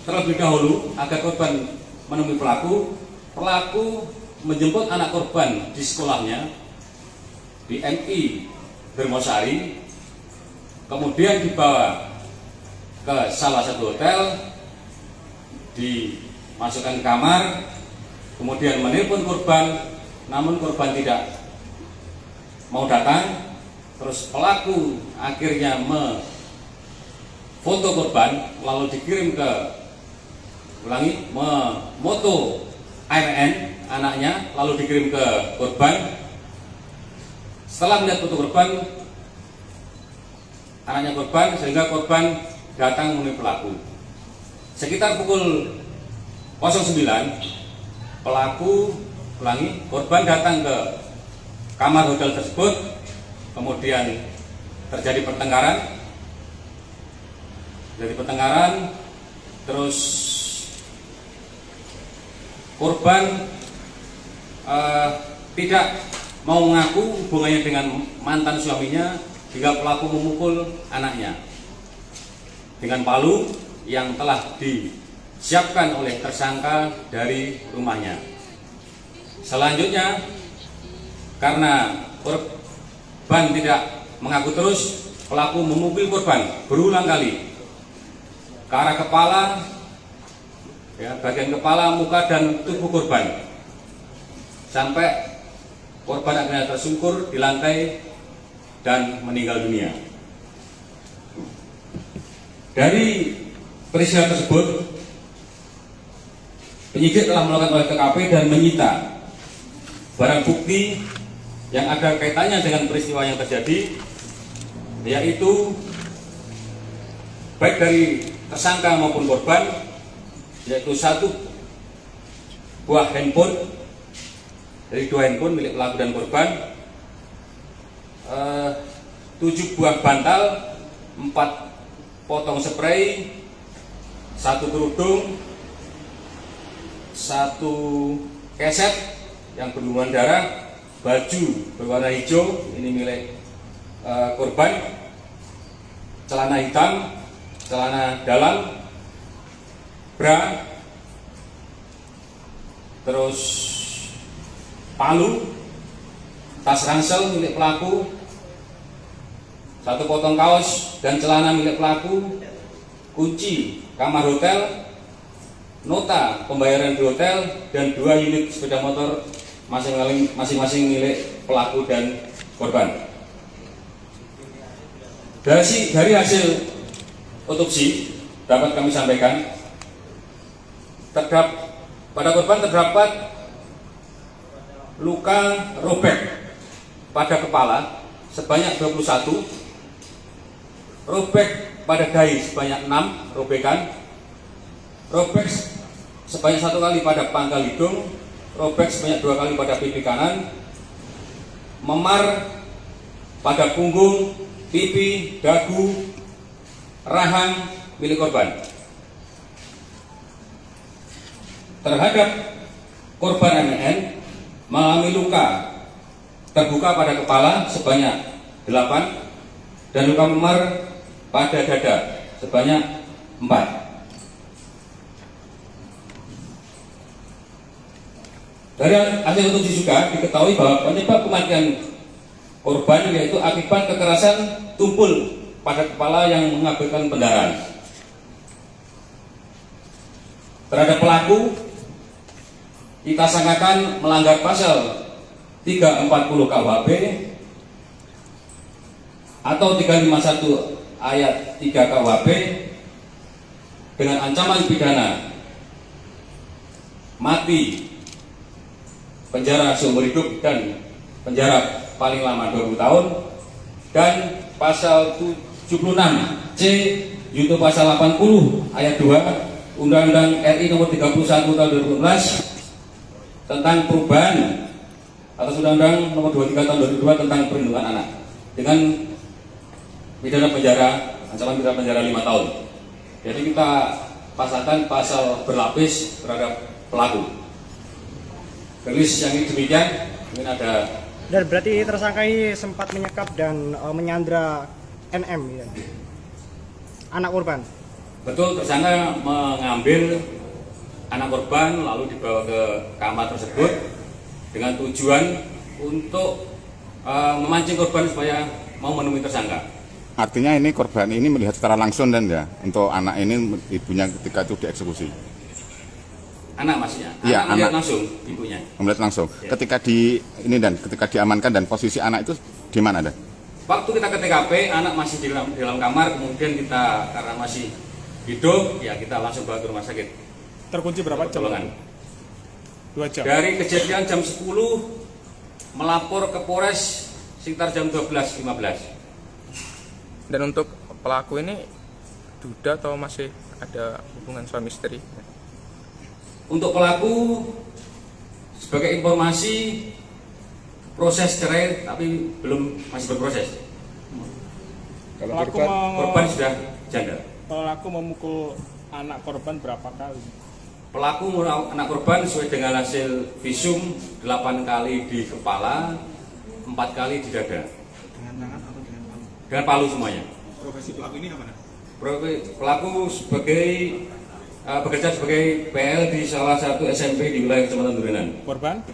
terlebih dahulu agar korban menemui pelaku menjemput anak korban di sekolahnya di MI Dermosari, kemudian dibawa ke salah satu hotel, dimasukkan kamar, kemudian menelpon korban, namun korban tidak mau datang. Terus pelaku akhirnya foto korban lalu dikirim ke memoto ARN anaknya lalu dikirim ke korban. Setelah melihat foto korban, anaknya korban, sehingga korban datang menemui pelaku. Sekitar pukul 09 korban datang ke kamar hotel tersebut, kemudian terjadi pertengkaran. Terus korban tidak mau mengaku hubungannya dengan mantan suaminya, hingga pelaku memukul anaknya dengan palu yang telah disiapkan oleh tersangka dari rumahnya. Selanjutnya, karena korban tidak mengaku terus, pelaku memukul korban berulang kali ke arah kepala, ya, bagian kepala, muka, dan tubuh korban, sampai korban akhirnya tersungkur di lantai dan meninggal dunia. Dari peristiwa tersebut, penyidik telah melakukan olah TKP dan menyita barang bukti yang ada kaitannya dengan peristiwa yang terjadi, yaitu baik dari tersangka maupun korban, yaitu 1 buah handphone, dari 2 handphone milik pelaku dan korban, 7 buah bantal, 4 potong spray, 1 kerudung, 1 keset yang berlumuran darah, baju berwarna hijau, ini milik korban, celana hitam, celana dalam, bra, terus palu, tas ransel milik pelaku, 1 potong kaos dan celana milik pelaku, kunci kamar hotel, nota pembayaran di hotel, dan 2 unit sepeda motor masing-masing milik pelaku dan korban. Dari hasil otopsi dapat kami sampaikan, pada korban terdapat luka robek pada kepala sebanyak 21, robek pada dahi sebanyak 6 robekan, robek sebanyak 1 kali pada pangkal hidung, robek sebanyak 2 kali pada pipi kanan, memar pada punggung, pipi, dagu, rahang milik korban. Terhadap korban MN mengalami luka terbuka pada kepala sebanyak 8 dan luka memar pada dada sebanyak 4. Dari hasil otopsi juga diketahui bahwa penyebab kematian korban yaitu akibat kekerasan tumpul pada kepala yang mengakibatkan pendarahan. Terhadap pelaku kita sangkakan melanggar pasal 340 KUHP atau 351 ayat 3 KUHP dengan ancaman pidana mati, penjara seumur hidup dan penjara paling lama 20 tahun, dan pasal 76C junto pasal 80 ayat 2 Undang-Undang RI nomor 31 tahun 2012 tentang perubahan atas Undang-Undang nomor 23 tahun 2002 tentang perlindungan anak dengan pidana penjara, ancaman pidana penjara 5 tahun. Jadi kita pasangkan pasal berlapis terhadap pelaku. Rilis yang ini demikian, mungkin ada. Dan berarti tersangka ini sempat menyekap dan menyandra NM ya, anak korban. Betul, tersangka mengambil anak korban lalu dibawa ke kamar tersebut dengan tujuan untuk memancing korban supaya mau menemui tersangka. Artinya ini korban ini melihat secara langsung dan ya untuk anak ini ibunya ketika itu dieksekusi. Anak maksudnya? Iya, melihat anak. langsung ibunya. Melihat langsung. Ya. Ketika ketika diamankan dan posisi anak itu di mana ada? Waktu kita ke TKP, anak masih di dalam kamar, kemudian kita karena masih hidup, ya kita langsung bawa ke rumah sakit. Terkunci berapa jam? 2 jam. Dari kejadian jam 10 melapor ke Polres sekitar jam 12.15. Dan untuk pelaku ini duda atau masih ada hubungan suami istri? Untuk pelaku, sebagai informasi, proses cerai tapi masih berproses. Korban sudah janda. Pelaku memukul anak korban berapa kali? Pelaku memukul anak korban sesuai dengan hasil visum 8 kali di kepala, 4 kali di dada. Dengan tangan atau dengan palu? Dengan palu semuanya. Profesi pelaku ini apa? Pelaku bekerja sebagai PL di salah satu SMP di wilayah Kecamatan Durinan. Korban?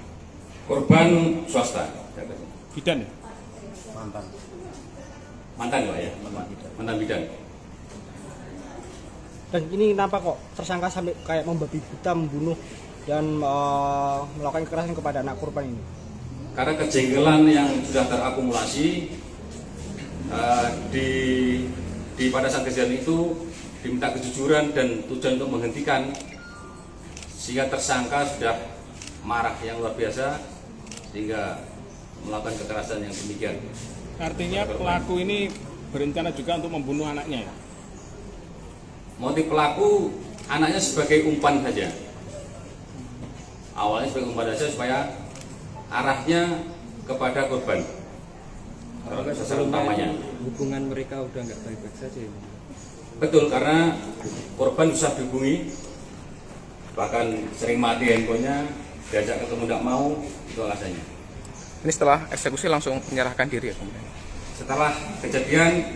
Korban swasta. Bidan ya? Mantan Pak ya? Mantan bidan. Dan ini kenapa kok tersangka sampai kayak membabi buta, membunuh dan melakukan kekerasan kepada anak korban ini? Karena kejengkelan yang sudah terakumulasi pada saat kejadian itu diminta kejujuran dan tujuan untuk menghentikan, sehingga tersangka sudah marah yang luar biasa sehingga melakukan kekerasan yang demikian. Artinya pelaku ini berencana juga untuk membunuh anaknya ya? Motif pelaku anaknya sebagai umpan saja. Awalnya sebagai umpan saja supaya arahnya kepada korban. Sasaran utamanya. Hubungan mereka udah nggak baik-baik saja ya? Betul, karena korban susah dihubungi, bahkan sering mati handphonenya, diajak ketemu tidak mau, itu alasannya. Ini setelah eksekusi langsung menyerahkan diri ya? Setelah kejadian,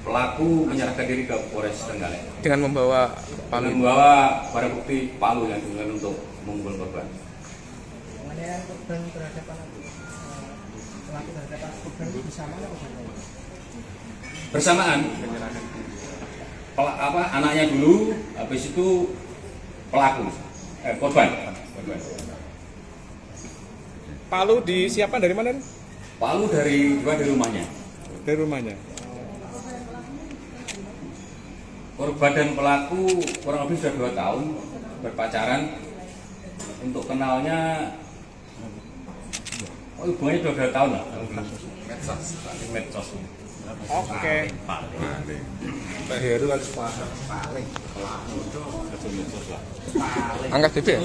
pelaku menyerahkan diri ke Polres Trenggalek Dengan membawa palu? dengan membawa barang bukti palu yang digunakan untuk memukul korban. Penganiayaan korban terhadap anak pelaku terhadap anak korban bersamaan atau berbeda? Bersamaan, anaknya dulu, habis itu pelaku, korban. Palu disiapkan dari mana? Palu dari rumahnya. Dari rumahnya. Korban dan pelaku kurang lebih sudah 2 tahun berpacaran. Untuk kenalnya, hubungannya sudah 2 tahun lah. Medsos. Oke. Pak Heru harus paling Angkat DP ya?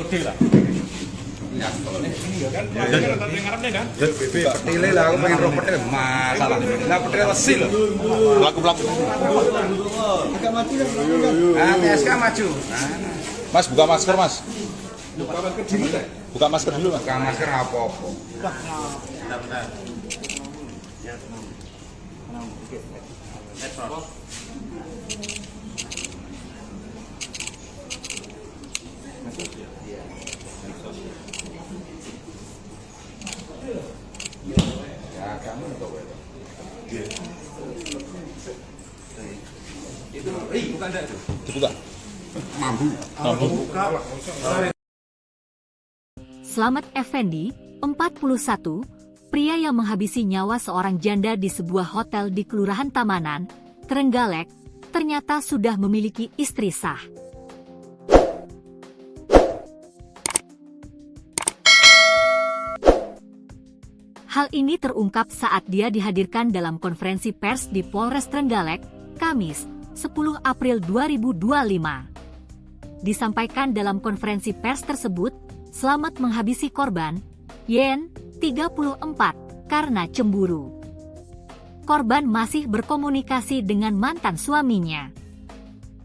petile lah, aku pengen roh petil masalah. Lah petil lesil. Pelaku-pelaku. Ah, PSK maju. Mas, buka masker, Mas. Buka masker dulu, Mas. Buka masker apa-apa. Ya, kamu untuk itu bukan ada itu. Dibuka. Slamet Effendi, 41, pria yang menghabisi nyawa seorang janda di sebuah hotel di Kelurahan Tamanan, Trenggalek, ternyata sudah memiliki istri sah. Hal ini terungkap saat dia dihadirkan dalam konferensi pers di Polres Trenggalek, Kamis, 10 April 2025. Disampaikan dalam konferensi pers tersebut, Slamet menghabisi korban, Yen, 34, karena cemburu. Korban masih berkomunikasi dengan mantan suaminya.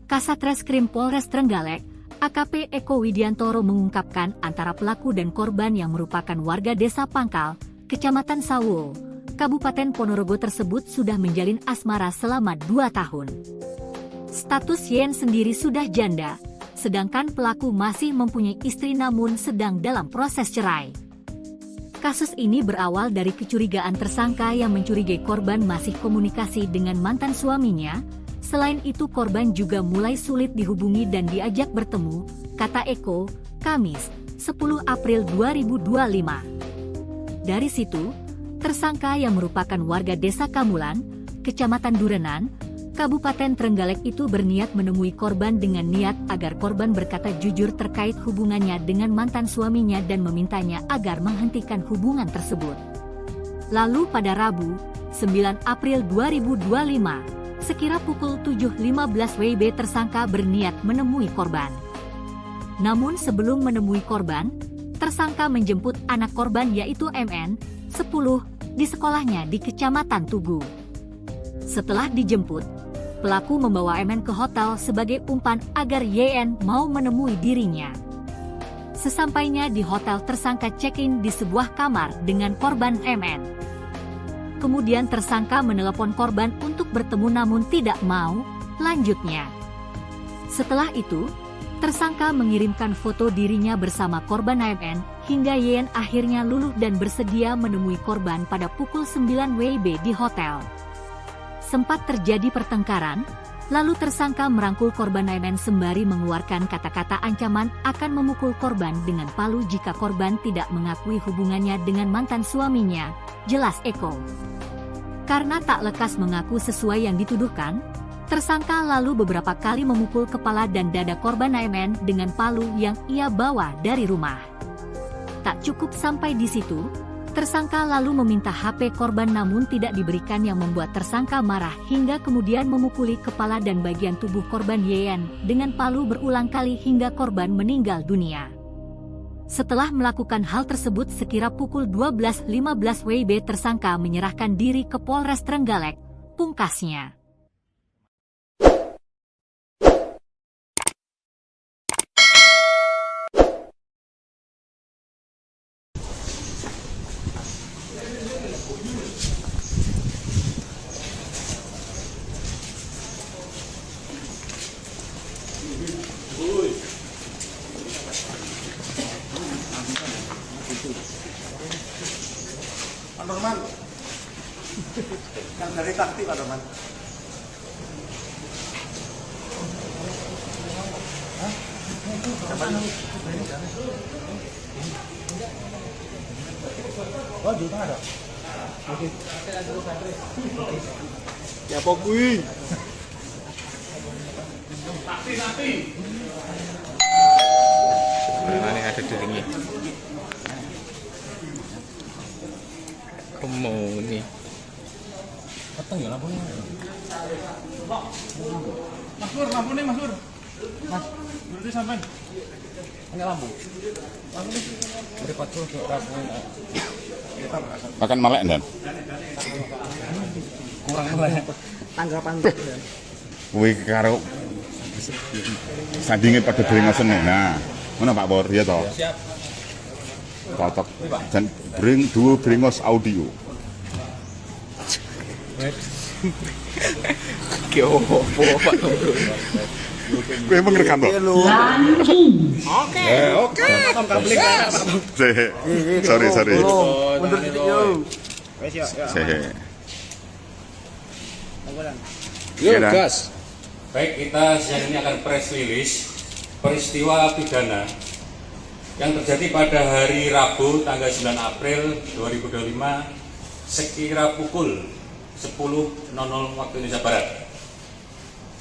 Kasatreskrim Polres Trenggalek, AKP Eko Widiantoro mengungkapkan antara pelaku dan korban yang merupakan warga desa Pangkal, Kecamatan Sawo, Kabupaten Ponorogo tersebut sudah menjalin asmara selama 2 tahun. Status Yen sendiri sudah janda, sedangkan pelaku masih mempunyai istri namun sedang dalam proses cerai. Kasus ini berawal dari kecurigaan tersangka yang mencurigai korban masih komunikasi dengan mantan suaminya. Selain itu korban juga mulai sulit dihubungi dan diajak bertemu, kata Eko, Kamis, 10 April 2025. Dari situ, tersangka yang merupakan warga desa Kamulan, Kecamatan Durenan, Kabupaten Trenggalek itu berniat menemui korban dengan niat agar korban berkata jujur terkait hubungannya dengan mantan suaminya dan memintanya agar menghentikan hubungan tersebut. Lalu pada Rabu, 9 April 2025, sekira pukul 7.15 WIB tersangka berniat menemui korban. Namun sebelum menemui korban, tersangka menjemput anak korban yaitu MN, 10, di sekolahnya di Kecamatan Tugu. Setelah dijemput, pelaku membawa MN ke hotel sebagai umpan agar YN mau menemui dirinya. Sesampainya di hotel tersangka check-in di sebuah kamar dengan korban MN. Kemudian tersangka menelepon korban untuk bertemu namun tidak mau, lanjutnya. Setelah itu, tersangka mengirimkan foto dirinya bersama korban MN, hingga YN akhirnya luluh dan bersedia menemui korban pada pukul 9 WIB di hotel. Sempat terjadi pertengkaran, lalu tersangka merangkul korban MN sembari mengeluarkan kata-kata ancaman akan memukul korban dengan palu jika korban tidak mengakui hubungannya dengan mantan suaminya, jelas Eko. Karena tak lekas mengaku sesuai yang dituduhkan, tersangka lalu beberapa kali memukul kepala dan dada korban MN dengan palu yang ia bawa dari rumah. Tak cukup sampai di situ, tersangka lalu meminta HP korban namun tidak diberikan yang membuat tersangka marah hingga kemudian memukuli kepala dan bagian tubuh korban YN dengan palu berulang kali hingga korban meninggal dunia. Setelah melakukan hal tersebut sekira pukul 12.15 WIB tersangka menyerahkan diri ke Polres Trenggalek, pungkasnya. Pak Norman. Yang dari taktik Pak Norman. Oh, di mana? Oke. Ya pokoknya. Taktik. Mana ada dirinya? Kamu nih. Peteng ya lampunya. Sur, lampu nih Mas Sur. Mas, berarti sampai. Enggak lampu. Lampu nih. Berdekat terus ke lampu. Makan melek dan. Kurang melek. Tanggapan Kuwi karo sandinge pada brengosen nih. Nah, mana Pak Bor ya toh? Siap. Cocok. Dan duo brengos audio. Ki opo Pak Bro? Kowe emang rekam toh? Oke. Sorry. Mundur titik yo. Wes ya. Yo, gas. Baik, kita siang ini akan press release peristiwa pidana yang terjadi pada hari Rabu tanggal 9 April 2025 sekira pukul 10.00 waktu Indonesia Barat.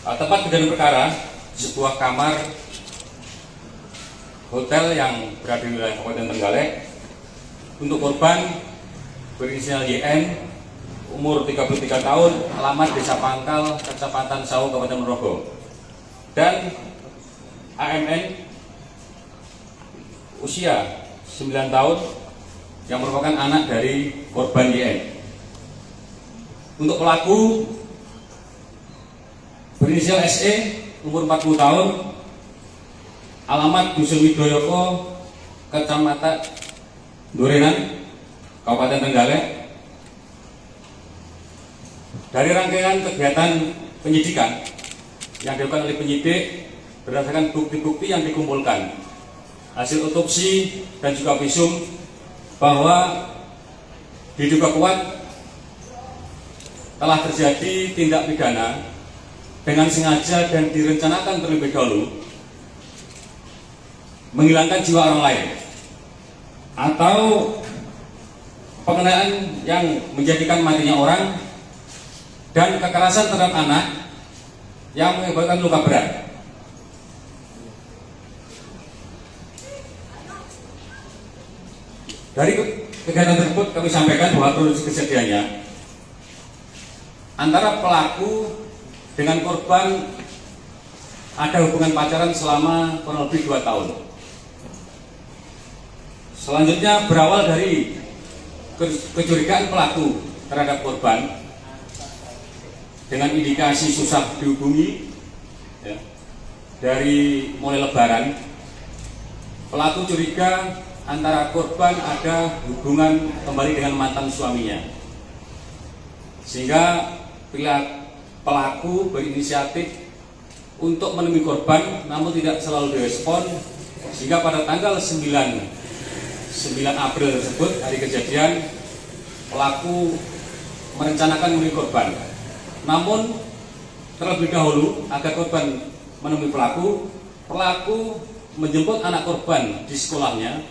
Tempat kejadian perkara sebuah kamar hotel yang berada di wilayah Kabupaten Trenggalek. Untuk korban berinisial YN, umur 33 tahun, alamat Desa Pangkal, Kecamatan Sawu, Kabupaten Ponorogo. Dan AMN, usia 9 tahun, yang merupakan anak dari korban YN. Untuk pelaku berinisial SE, umur 40 tahun, alamat Dusun Widoyoko, Kecamatan Durenan, Kabupaten Trenggalek. Dari rangkaian kegiatan penyidikan yang dilakukan oleh penyidik berdasarkan bukti-bukti yang dikumpulkan, hasil otopsi dan juga visum, bahwa diduga kuat telah terjadi tindak pidana dengan sengaja dan direncanakan terlebih dahulu menghilangkan jiwa orang lain atau pengenaan yang menjadikan matinya orang dan kekerasan terhadap anak yang mengakibatkan luka berat. Dari kegiatan tersebut kami sampaikan bahwa kronologi kejadiannya antara pelaku dengan korban ada hubungan pacaran selama kurang lebih 2 tahun. Selanjutnya berawal dari kecurigaan pelaku terhadap korban dengan indikasi susah dihubungi ya, dari mulai Lebaran. Pelaku curiga antara korban ada hubungan kembali dengan mantan suaminya, sehingga bila pelaku berinisiatif untuk menemui korban namun tidak selalu direspon, sehingga pada tanggal 9 April tersebut, hari kejadian, pelaku merencanakan menemui korban. Namun terlebih dahulu agar korban menemui pelaku menjemput anak korban di sekolahnya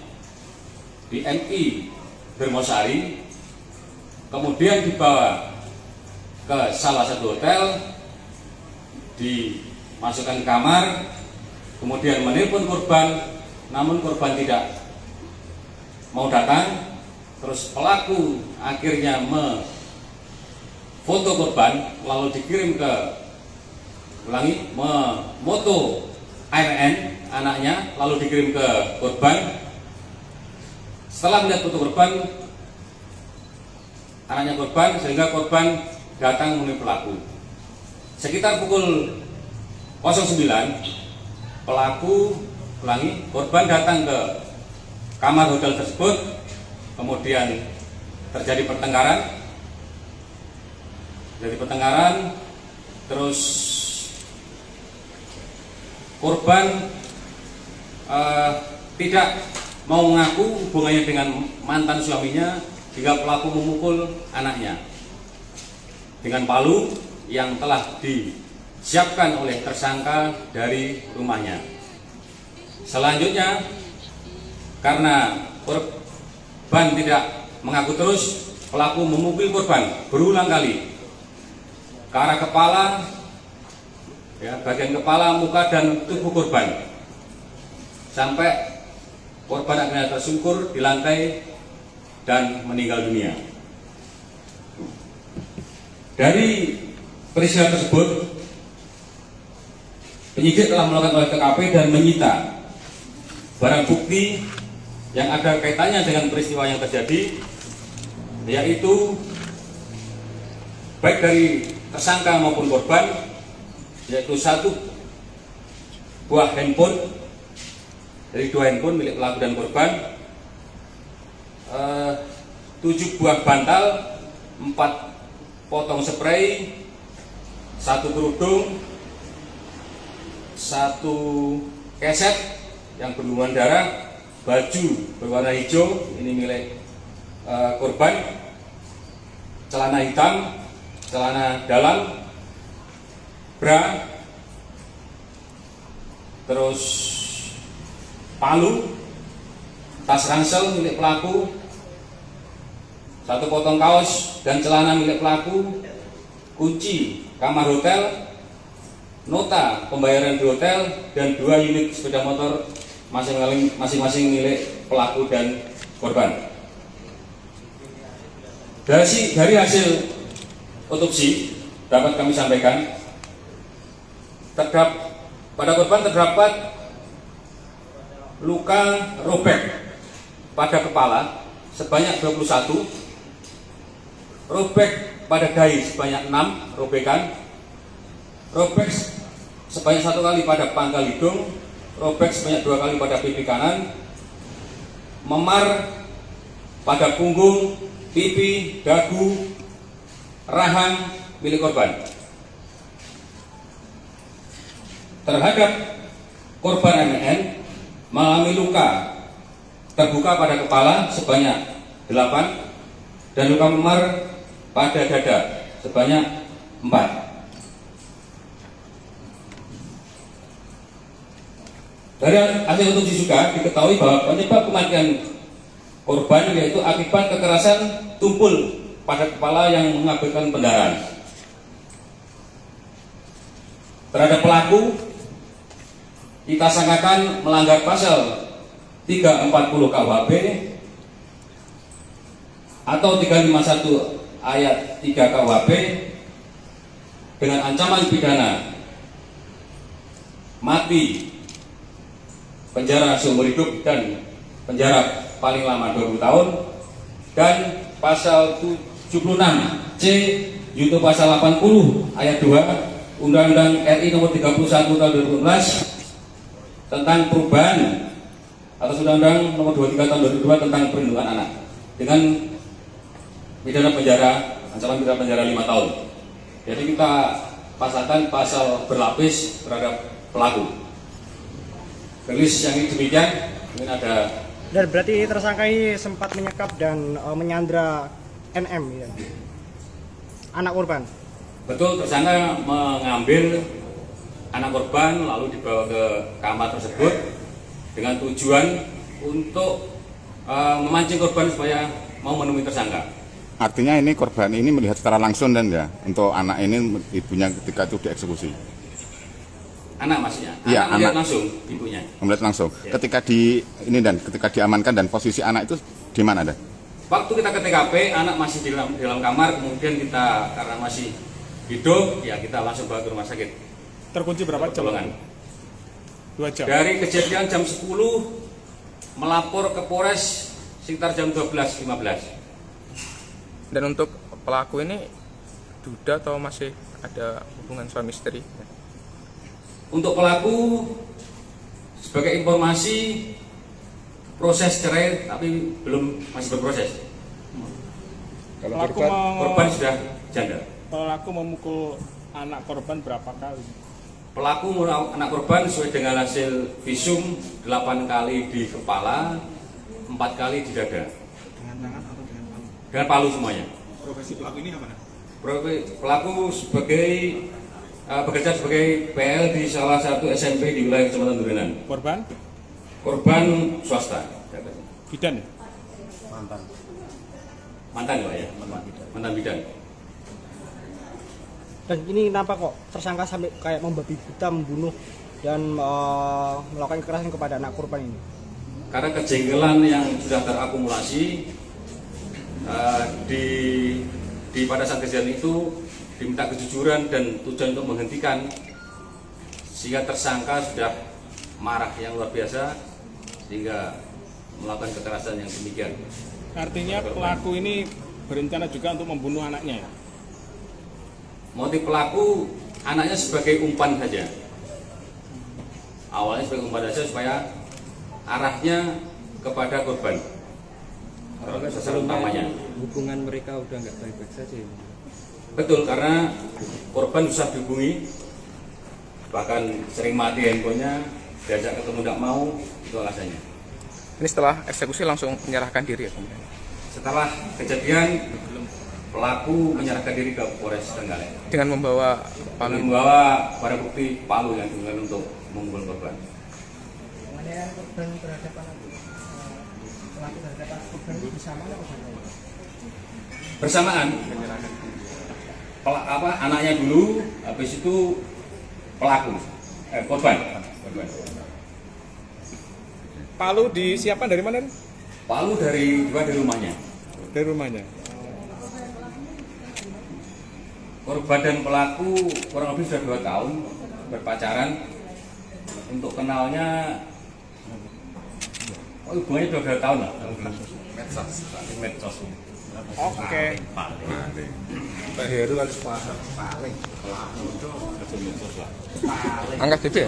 di MI Dermosari, kemudian dibawa ke salah satu hotel, dimasukkan ke kamar, kemudian menelpon korban, namun korban tidak mau datang. Terus pelaku akhirnya foto korban lalu dikirim ke moto AMN anaknya lalu dikirim ke korban. Setelah melihat foto korban anaknya korban, sehingga korban datang menemui pelaku. Sekitar pukul 09 korban datang ke kamar hotel tersebut, kemudian terjadi pertengkaran. Terus korban tidak mau mengaku hubungannya dengan mantan suaminya, hingga pelaku memukul anaknya dengan palu yang telah disiapkan oleh tersangka dari rumahnya. Selanjutnya, karena korban tidak mengaku terus, pelaku memukul korban berulang kali ke arah kepala, ya, bagian kepala, muka, dan tubuh korban, sampai korban akhirnya tersungkur di lantai dan meninggal dunia. Dari peristiwa tersebut penyidik telah melakukan olah TKP dan menyita barang bukti yang ada kaitannya dengan peristiwa yang terjadi, yaitu baik dari tersangka maupun korban, yaitu 1 buah handphone dari 2 handphone milik pelaku dan korban, 7 buah bantal, 4 potong spray, 1 kerudung, 1 keset yang berlumuran darah, baju berwarna hijau ini milik korban, celana hitam, celana dalam, bra, terus palu, tas ransel milik pelaku, 1 potong kaos dan celana milik pelaku, kunci kamar hotel, nota pembayaran di hotel, dan 2 unit sepeda motor masing-masing milik pelaku dan korban. Dari hasil otopsi dapat kami sampaikan, pada korban terdapat luka robek pada kepala sebanyak 21, robek pada dahi sebanyak 6 robekan, robek sebanyak 1 kali pada pangkal hidung, robek sebanyak 2 kali pada pipi kanan, memar pada punggung, pipi, dagu, rahang milik korban. Terhadap korban MN mengalami luka terbuka pada kepala sebanyak 8 dan luka memar pada dada sebanyak 4. Dari hasil otopsi juga diketahui bahwa penyebab kematian korban yaitu akibat kekerasan tumpul pada kepala yang mengakibatkan pendarahan. Terhadap pelaku kita sangkakan melanggar pasal 340 KUHP atau 351 ayat 3 KUHP dengan ancaman pidana mati, penjara seumur hidup dan penjara paling lama 20 tahun, dan pasal 76C junto pasal 80 ayat 2 Undang-Undang RI nomor 31 tahun 2012 tentang perubahan atas Undang-Undang nomor 23 tahun 2002 tentang perlindungan anak dengan pidana penjara, ancaman pidana penjara 5 tahun. Jadi kita pasangkan pasal berlapis terhadap pelaku. Rilis yang ini demikian, mungkin ada. Dan berarti tersangka ini sempat menyekap dan menyandra NM ya, anak korban. Betul, tersangka mengambil anak korban lalu dibawa ke kamar tersebut dengan tujuan untuk memancing korban supaya mau menemui tersangka. Artinya ini korban ini melihat secara langsung dan ya untuk anak ini ibunya ketika itu dieksekusi. Anak maksudnya? Iya, melihat anak langsung ibunya. Melihat langsung. Ya. Ketika ketika diamankan dan posisi anak itu di mana ada? Waktu kita ke TKP, anak masih di dalam kamar, kemudian kita karena masih hidup, ya kita langsung bawa ke rumah sakit. Terkunci berapa jam? 2 jam. Dari kejadian jam 10 melapor ke Polres sekitar jam 12.15. Dan untuk pelaku ini duda atau masih ada hubungan suami istri? Untuk pelaku, sebagai informasi, proses cerai tapi masih berproses. Pelaku Korban sudah janda. Pelaku memukul anak korban berapa kali? Pelaku memukul anak korban sesuai dengan hasil visum 8 kali di kepala, 4 kali di dada. Dengan tangan atau dengan palu? Dengan palu semuanya. Profesi pelaku ini apa? Pelaku bekerja sebagai PL di salah satu SMP di wilayah Kecamatan Durenan. Korban? Korban swasta. Bidan? Mantan Pak ya? Mantan bidan. Dan ini kenapa kok tersangka sampai kayak membabi buta, membunuh dan melakukan kekerasan kepada anak korban ini? Karena kejengkelan yang sudah terakumulasi pada saat kejadian itu diminta kejujuran dan tujuan untuk menghentikan sehingga tersangka sudah marah yang luar biasa sehingga melakukan kekerasan yang demikian. Artinya pelaku ini berencana juga untuk membunuh anaknya ya? Motif pelaku anaknya sebagai umpan saja. Awalnya sebagai umpan saja supaya arahnya kepada korban. Sasaran utamanya. Hubungan mereka udah nggak baik-baik saja ya? Betul, karena korban susah dihubungi, bahkan sering mati handphonenya, diajak ketemu tidak mau, itu alasannya. Ini setelah eksekusi langsung menyerahkan diri ya? Setelah kejadian, pelaku menyerahkan diri ke Polres Trenggalek Dengan membawa palu. membawa barang bukti palu yang digunakan untuk memukul korban. Penganiayaan korban terhadap anak pelaku terhadap anak korban bersamaan atau berbeda? Bersamaan, anaknya dulu, habis itu pelaku, korban. Palu disiapkan dari mana? Palu dari rumahnya. Dari rumahnya. Korban dan pelaku kurang lebih sudah 2 tahun berpacaran. Untuk kenalnya, hubungannya sudah 2 tahun lah. Medsos. Oke. Pak Heru harus paham paling pelaku itu Angkat DP ya?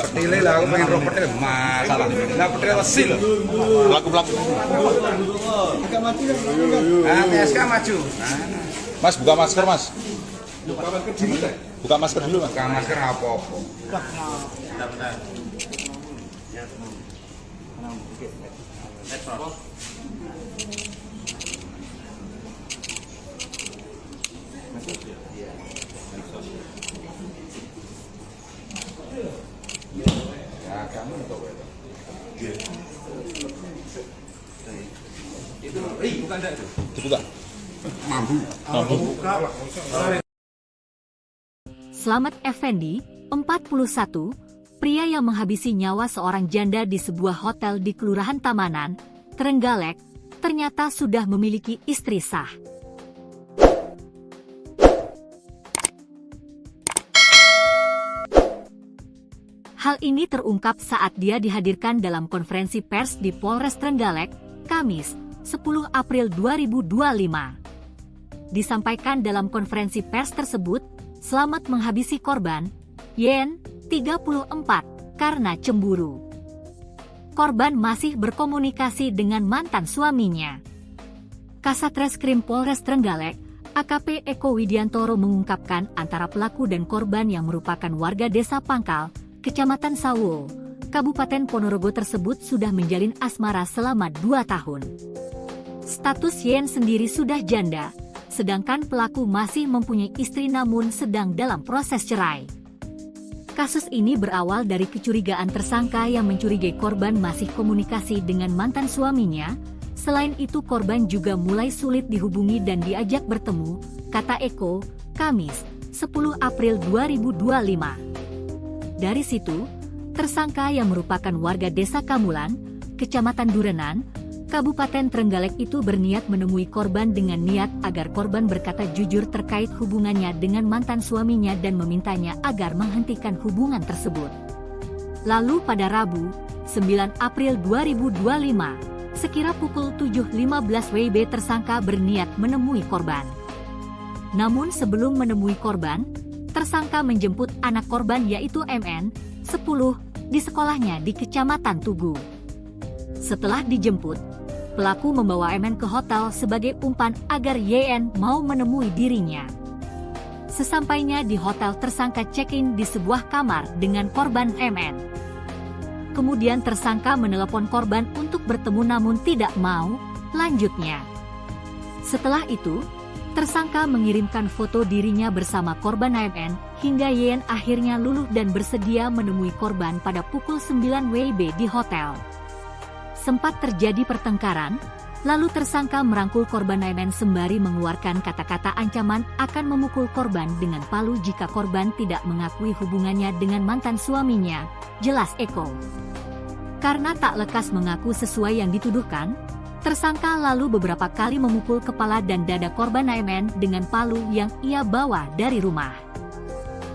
petile lah, aku pengen roh petile masalah. Lah petile mesin. Pelaku-pelaku. Agak maju ya? Ah, PSK maju. Mas, buka masker, Mas. Buka masker dulu, Mas. Buka masker apa-apa. Ya, kamu untuk itu bukan ada itu. Dibuka. Slamet Effendi, 41, pria yang menghabisi nyawa seorang janda di sebuah hotel di Kelurahan Tamanan, Trenggalek, ternyata sudah memiliki istri sah. Hal ini terungkap saat dia dihadirkan dalam konferensi pers di Polres Trenggalek, Kamis, 10 April 2025. Disampaikan dalam konferensi pers tersebut, Slamet menghabisi korban, Yen, 34, karena cemburu. Korban masih berkomunikasi dengan mantan suaminya. Kasatreskrim Polres Trenggalek, AKP Eko Widiantoro mengungkapkan antara pelaku dan korban yang merupakan warga desa Pangkal, Kecamatan Sawo, Kabupaten Ponorogo tersebut sudah menjalin asmara selama 2 tahun. Status Yen sendiri sudah janda, sedangkan pelaku masih mempunyai istri namun sedang dalam proses cerai. Kasus ini berawal dari kecurigaan tersangka yang mencurigai korban masih komunikasi dengan mantan suaminya. Selain itu korban juga mulai sulit dihubungi dan diajak bertemu, kata Eko, Kamis, 10 April 2025. Dari situ, tersangka yang merupakan warga desa Kamulan, Kecamatan Durenan, Kabupaten Trenggalek itu berniat menemui korban dengan niat agar korban berkata jujur terkait hubungannya dengan mantan suaminya dan memintanya agar menghentikan hubungan tersebut. Lalu pada Rabu, 9 April 2025, sekira pukul 7.15 WIB tersangka berniat menemui korban. Namun sebelum menemui korban, tersangka menjemput anak korban yaitu MN, 10, di sekolahnya di Kecamatan Tugu. Setelah dijemput, pelaku membawa MN ke hotel sebagai umpan agar YN mau menemui dirinya. Sesampainya di hotel, tersangka check-in di sebuah kamar dengan korban MN. Kemudian tersangka menelepon korban untuk bertemu namun tidak mau, lanjutnya. Setelah itu, tersangka mengirimkan foto dirinya bersama korban MN, hingga YN akhirnya luluh dan bersedia menemui korban pada pukul 9 WIB di hotel. Sempat terjadi pertengkaran, lalu tersangka merangkul korban MN sembari mengeluarkan kata-kata ancaman akan memukul korban dengan palu jika korban tidak mengakui hubungannya dengan mantan suaminya, jelas Eko. Karena tak lekas mengaku sesuai yang dituduhkan, Tersangka lalu beberapa kali memukul kepala dan dada korban AMN dengan palu yang ia bawa dari rumah.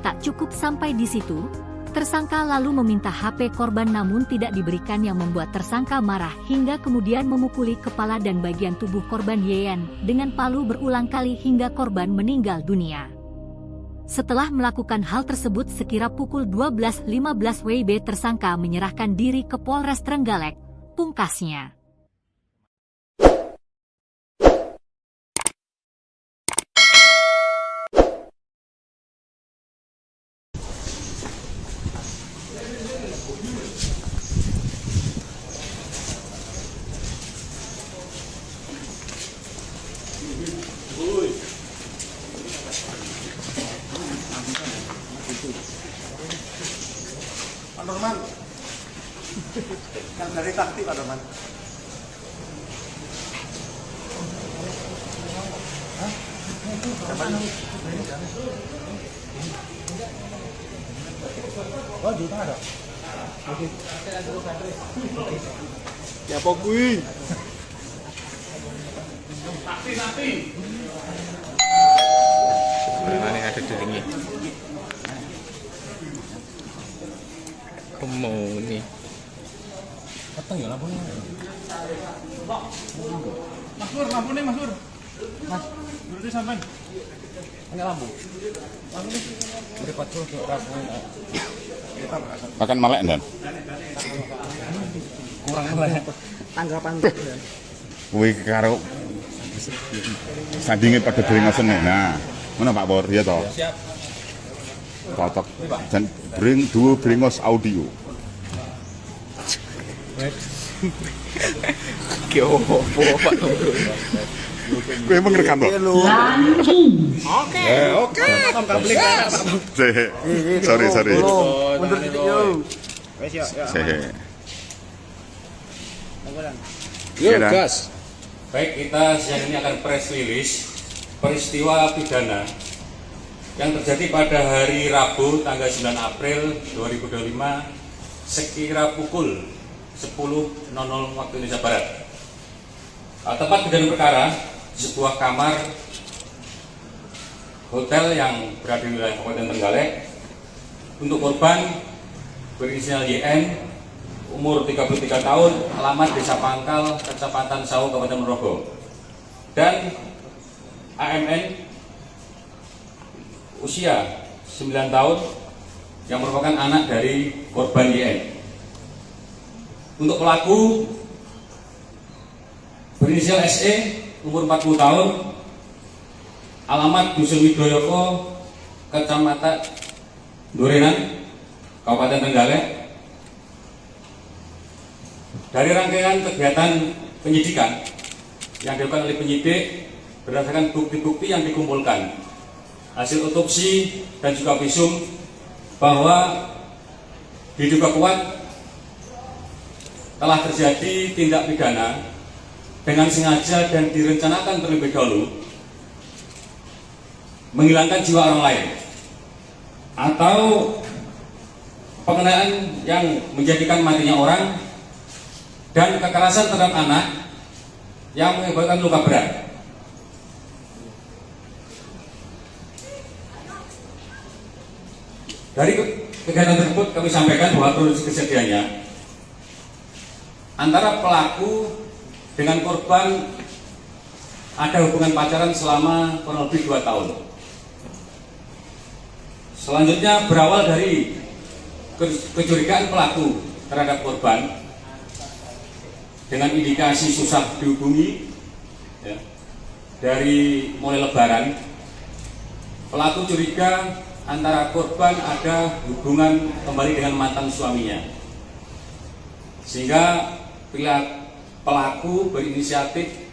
Tak cukup sampai di situ, tersangka lalu meminta HP korban namun tidak diberikan yang membuat tersangka marah hingga kemudian memukuli kepala dan bagian tubuh korban YN dengan palu berulang kali hingga korban meninggal dunia. Setelah melakukan hal tersebut sekira pukul 12.15 WIB tersangka menyerahkan diri ke Polres Trenggalek, pungkasnya. Pak Norman, yang dari taktik Pak Norman. Oh, di mana? Oke. Ya pokoknya. Sakti. Mana ada delingnya? Mau nih. Peteng ya lampunya. Mas Nur, lampu nih Mas Nur. Mas, Berarti sampai. enggak lampu. Lampu ini beri 40 untuk lampu. Akan melek dan. Kurang melek. Tanggapan Kuwi karo sandinge pada beringosen nih. Nah, mana Pak Bor ya toh? Siap. Cocok. Dan duo bringos audio. Opo Pak Tunggu. Kowe emang ngerekam toh? Oke. Sorry. Mundur titik yo. Wes ya. Yo, gas. Baik, kita siang ini akan press release peristiwa pidana yang terjadi pada hari Rabu tanggal 9 April 2025 sekira pukul 10.00 waktu Indonesia Barat. Tempat kejadian perkara di sebuah kamar hotel yang berada di wilayah Kabupaten Trenggalek. Untuk korban berinisial YN, umur 33 tahun, alamat Desa Pangkal, Kecamatan Sawu, Kabupaten Ponorogo. Dan AMN usia 9 tahun yang merupakan anak dari korban YN. Untuk pelaku berinisial SE, umur 40 tahun, alamat Dusun Widoyoko, Kecamatan Durenan, Kabupaten Trenggalek. Dari rangkaian kegiatan penyidikan yang dilakukan oleh penyidik berdasarkan bukti-bukti yang dikumpulkan, hasil otopsi dan juga visum, bahwa diduga kuat telah terjadi tindak pidana dengan sengaja dan direncanakan terlebih dahulu menghilangkan jiwa orang lain atau pengenaan yang menjadikan matinya orang dan kekerasan terhadap anak yang mengakibatkan luka berat. Dari kegiatan tersebut kami sampaikan bahwa kronologi kejadiannya antara pelaku dengan korban ada hubungan pacaran selama kurang lebih 2 tahun. Selanjutnya berawal dari kecurigaan pelaku terhadap korban dengan indikasi susah dihubungi ya, dari mulai Lebaran. Pelaku curiga antara korban ada hubungan kembali dengan mantan suaminya, sehingga bila pelaku berinisiatif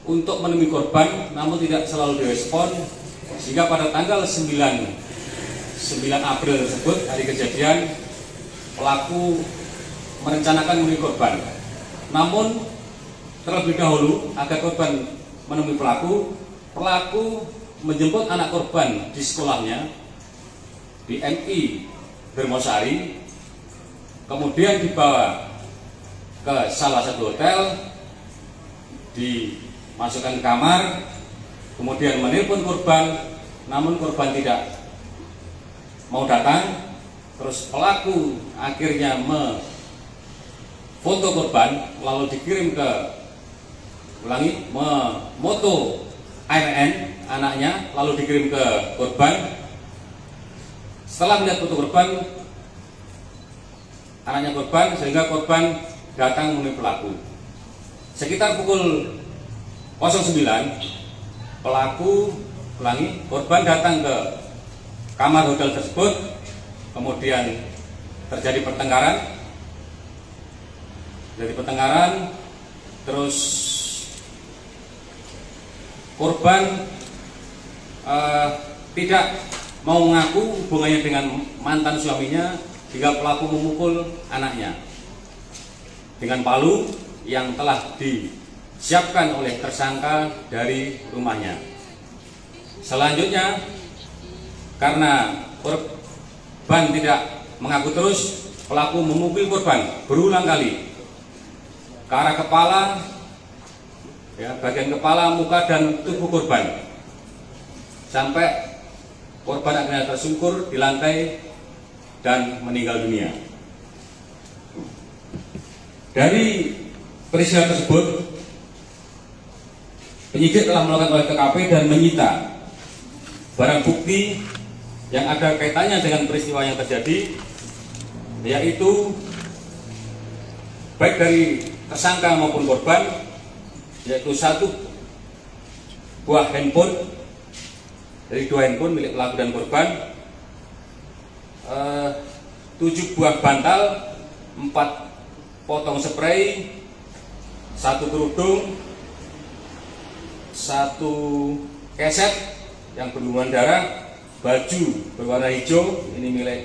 untuk menemui korban namun tidak selalu direspon, sehingga pada tanggal 9 April tersebut, hari kejadian, pelaku merencanakan menemui korban. Namun terlebih dahulu agar korban menemui pelaku menjemput anak korban di sekolahnya di MI Dermosari, kemudian dibawa ke salah satu hotel dimasukkan ke kamar, kemudian menelpon korban, namun korban tidak mau datang. Terus pelaku akhirnya foto korban lalu dikirim ke memoto ARN anaknya lalu dikirim ke korban. Setelah melihat foto korban, anaknya korban, sehingga korban datang menemui pelaku. Sekitar pukul 09 korban datang ke kamar hotel tersebut, kemudian terjadi pertengkaran. Terus korban tidak mau mengaku hubungannya dengan mantan suaminya, hingga pelaku memukul anaknya dengan palu yang telah disiapkan oleh tersangka dari rumahnya. Selanjutnya, karena korban tidak mengaku terus, pelaku memukul korban berulang kali ke arah kepala, bagian kepala, muka, dan tubuh korban, sampai korban akhirnya tersungkur di lantai dan meninggal dunia. Dari peristiwa tersebut, penyidik telah melakukan olah TKP dan menyita barang bukti yang ada kaitannya dengan peristiwa yang terjadi, yaitu baik dari tersangka maupun korban, yaitu 1 buah handphone dari 2 handphone milik pelaku dan korban, 7 buah bantal, 4 potong spray, 1 kerudung, 1 keset yang berlumuran darah, baju berwarna hijau, ini milik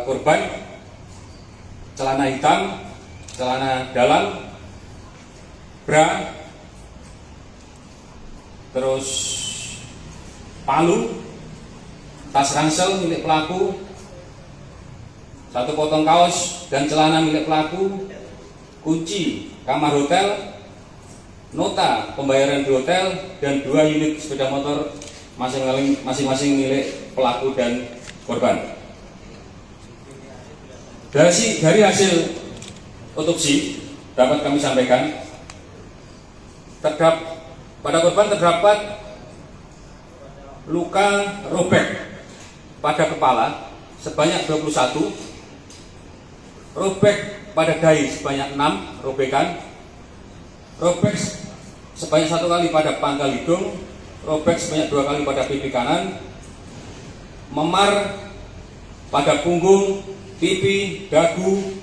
korban, celana hitam, celana dalam, bra, terus palu, tas ransel milik pelaku, 1 potong kaos dan celana milik pelaku, kunci kamar hotel, nota pembayaran di hotel, dan 2 unit sepeda motor masing-masing milik pelaku dan korban. Dari hasil otopsi dapat kami sampaikan, pada korban terdapat luka robek pada kepala sebanyak 21, robek pada dahi sebanyak 6 robekan, robek sebanyak 1 kali pada pangkal hidung, robek sebanyak 2 kali pada pipi kanan, memar pada punggung, pipi, dagu,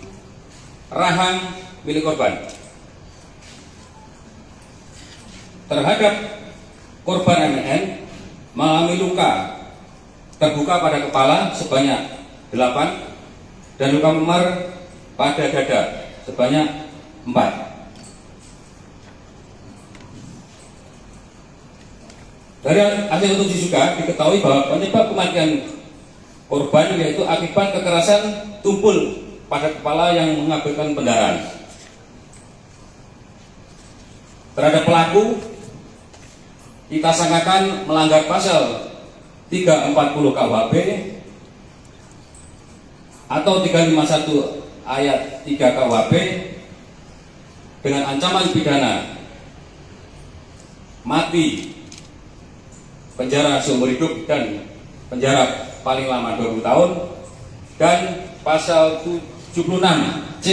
rahang milik korban. Terhadap korban MN mengalami luka terbuka pada kepala sebanyak 8 dan luka memar pada dada sebanyak 4. Dari hasil otopsi juga diketahui bahwa penyebab kematian korban yaitu akibat kekerasan tumpul pada kepala yang mengakibatkan pendarahan. Terhadap pelaku, kita sangkakan melanggar pasal 340 KUHP atau 351 ayat 3 KUHP dengan ancaman pidana mati, penjara seumur hidup, dan penjara paling lama 20 tahun, dan pasal 76C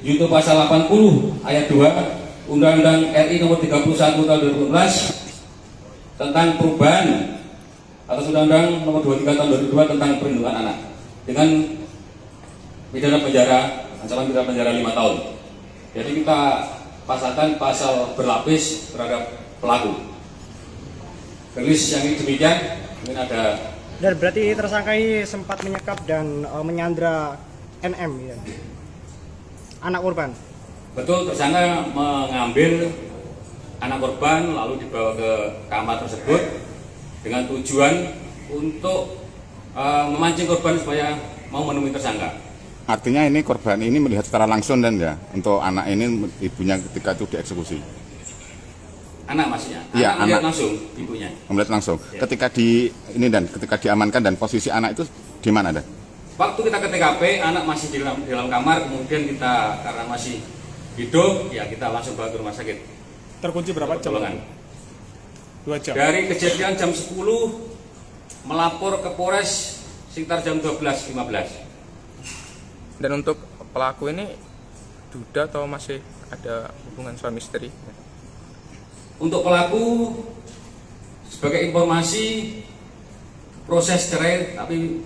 yaitu pasal 80 ayat 2 Undang-Undang RI nomor 31 tahun 2012 tentang perubahan atas Undang-Undang nomor 23 tahun 2002 tentang perlindungan anak dengan pidana penjara, ancaman pidana penjara 5 tahun. Jadi kita pasangkan pasal berlapis terhadap pelaku. Rilis yang ini demikian, mungkin ada. Dan berarti tersangka ini sempat menyekap dan menyandra NM, ya, anak korban. Betul, tersangka mengambil anak korban lalu dibawa ke kamar tersebut dengan tujuan untuk memancing korban supaya mau menemui tersangka. Artinya ini korban ini melihat secara langsung dan ya untuk anak ini ibunya ketika itu dieksekusi. Anak maksudnya? Iya, Anak melihat anak. langsung ibunya. Melihat langsung. Ya. Ketika ketika diamankan dan posisi anak itu di mana ada? Waktu kita ke TKP, anak masih di dalam kamar, kemudian kita karena masih hidup, ya kita langsung bawa ke rumah sakit. Terkunci berapa jam? Pertolongan. 2 jam. Dari kejadian jam 10 melapor ke Polres sekitar jam 12.15. Dan untuk pelaku ini duda atau masih ada hubungan suami istri? Untuk pelaku, sebagai informasi, proses cerai tapi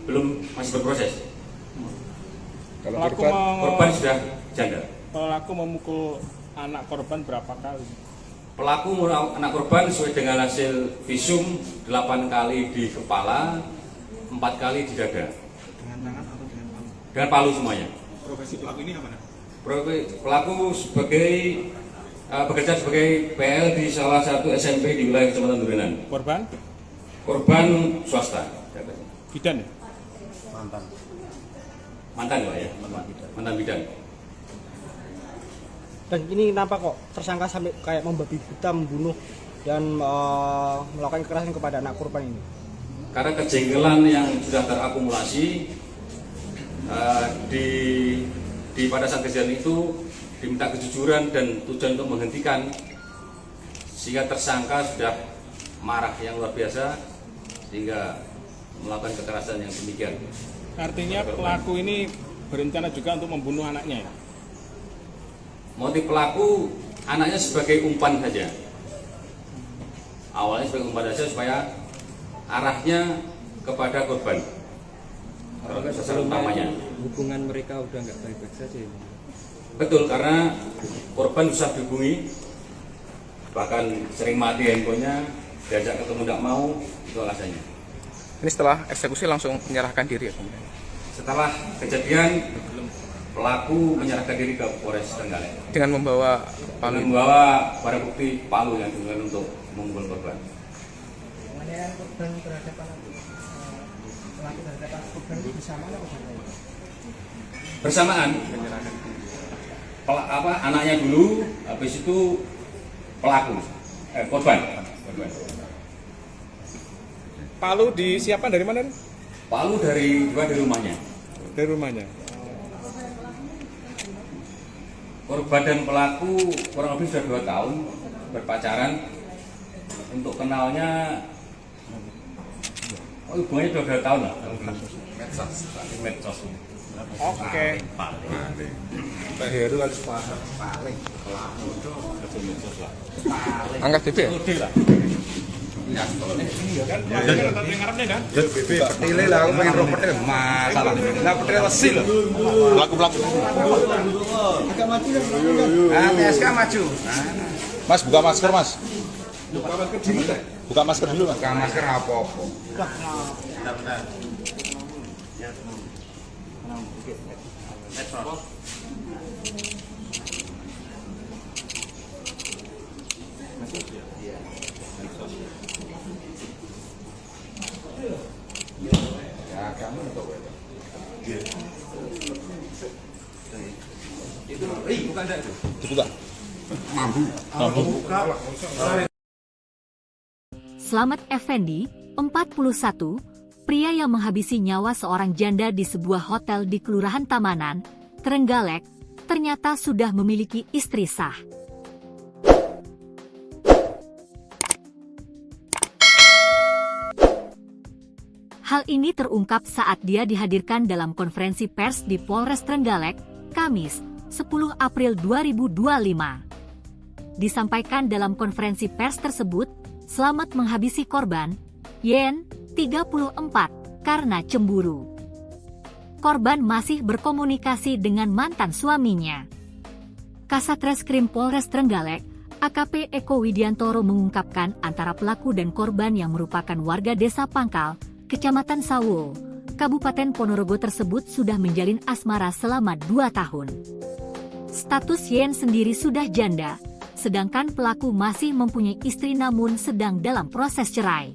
masih berproses. Pelaku, Korban sudah janda. pelaku memukul anak korban berapa kali? Pelaku anak korban sesuai dengan hasil visum 8 kali di kepala, 4 kali di dada. Dengan tangan atau dengan palu? Dengan palu semuanya. Profesi pelaku ini apa? Pelaku bekerja sebagai PL di salah satu SMP di wilayah Kecamatan Durenan. Korban? Korban swasta. Bidan ya? Mantan Pak ya? Mantan bidan. Dan ini kenapa kok tersangka sampai kayak membabi buta, membunuh dan melakukan kekerasan kepada anak korban ini? Karena kejengkelan yang sudah terakumulasi pada saat kejadian itu diminta kejujuran dan tujuan untuk menghentikan, sehingga tersangka sudah marah yang luar biasa sehingga melakukan kekerasan yang demikian. Artinya pelaku ini berencana juga untuk membunuh anaknya ya? Motif pelaku anaknya sebagai umpan saja. Awalnya sebagai umpan saja supaya arahnya kepada korban. Sasaran utamanya. Hubungan mereka udah nggak baik-baik saja ini. Betul, karena korban susah dihubungi, bahkan sering mati handphonenya, diajak ketemu tidak mau, itu alasannya. Ini setelah eksekusi langsung menyerahkan diri ya? Setelah kejadian, pelaku menyerahkan diri ke Polres Trenggalek Dengan membawa palu? dengan membawa barang bukti palu yang digunakan untuk memukul korban. Penganiayaan korban terhadap pelaku terhadap korban bersamaan atau berbeda? Bersamaan, anaknya dulu, habis itu pelaku, korban. Palu disiapkan dari mana? Palu dari rumahnya. Dari rumahnya. Korban dan pelaku kurang lebih sudah 2 tahun berpacaran. Untuk kenalnya, hubungannya sudah 2 tahun lah. Medsos. Oke. Pak Heru harus paling pelaku itu Angkat DP ya? petile lah, aku pengen roh petil masalah. Lah petil lesil. Pelaku. Agak maju dan Ah, PSK maju. Mas, buka masker, Mas. Buka masker dulu deh. Buka masker dulu, Mas. Buka masker apa-apa. Ya, kamu untuk itu bukan ada itu. Dibuka. Slamet Effendi, 41, pria yang menghabisi nyawa seorang janda di sebuah hotel di Kelurahan Tamanan, Trenggalek, ternyata sudah memiliki istri sah. Hal ini terungkap saat dia dihadirkan dalam konferensi pers di Polres Trenggalek, Kamis, 10 April 2025. Disampaikan dalam konferensi pers tersebut, Slamet menghabisi korban, Yen, 34, karena cemburu. Korban masih berkomunikasi dengan mantan suaminya. Kasatreskrim Polres Trenggalek, AKP Eko Widiantoro mengungkapkan antara pelaku dan korban yang merupakan warga desa Pangkal, Kecamatan Sawo, Kabupaten Ponorogo tersebut sudah menjalin asmara selama 2 tahun. Status Yen sendiri sudah janda, sedangkan pelaku masih mempunyai istri namun sedang dalam proses cerai.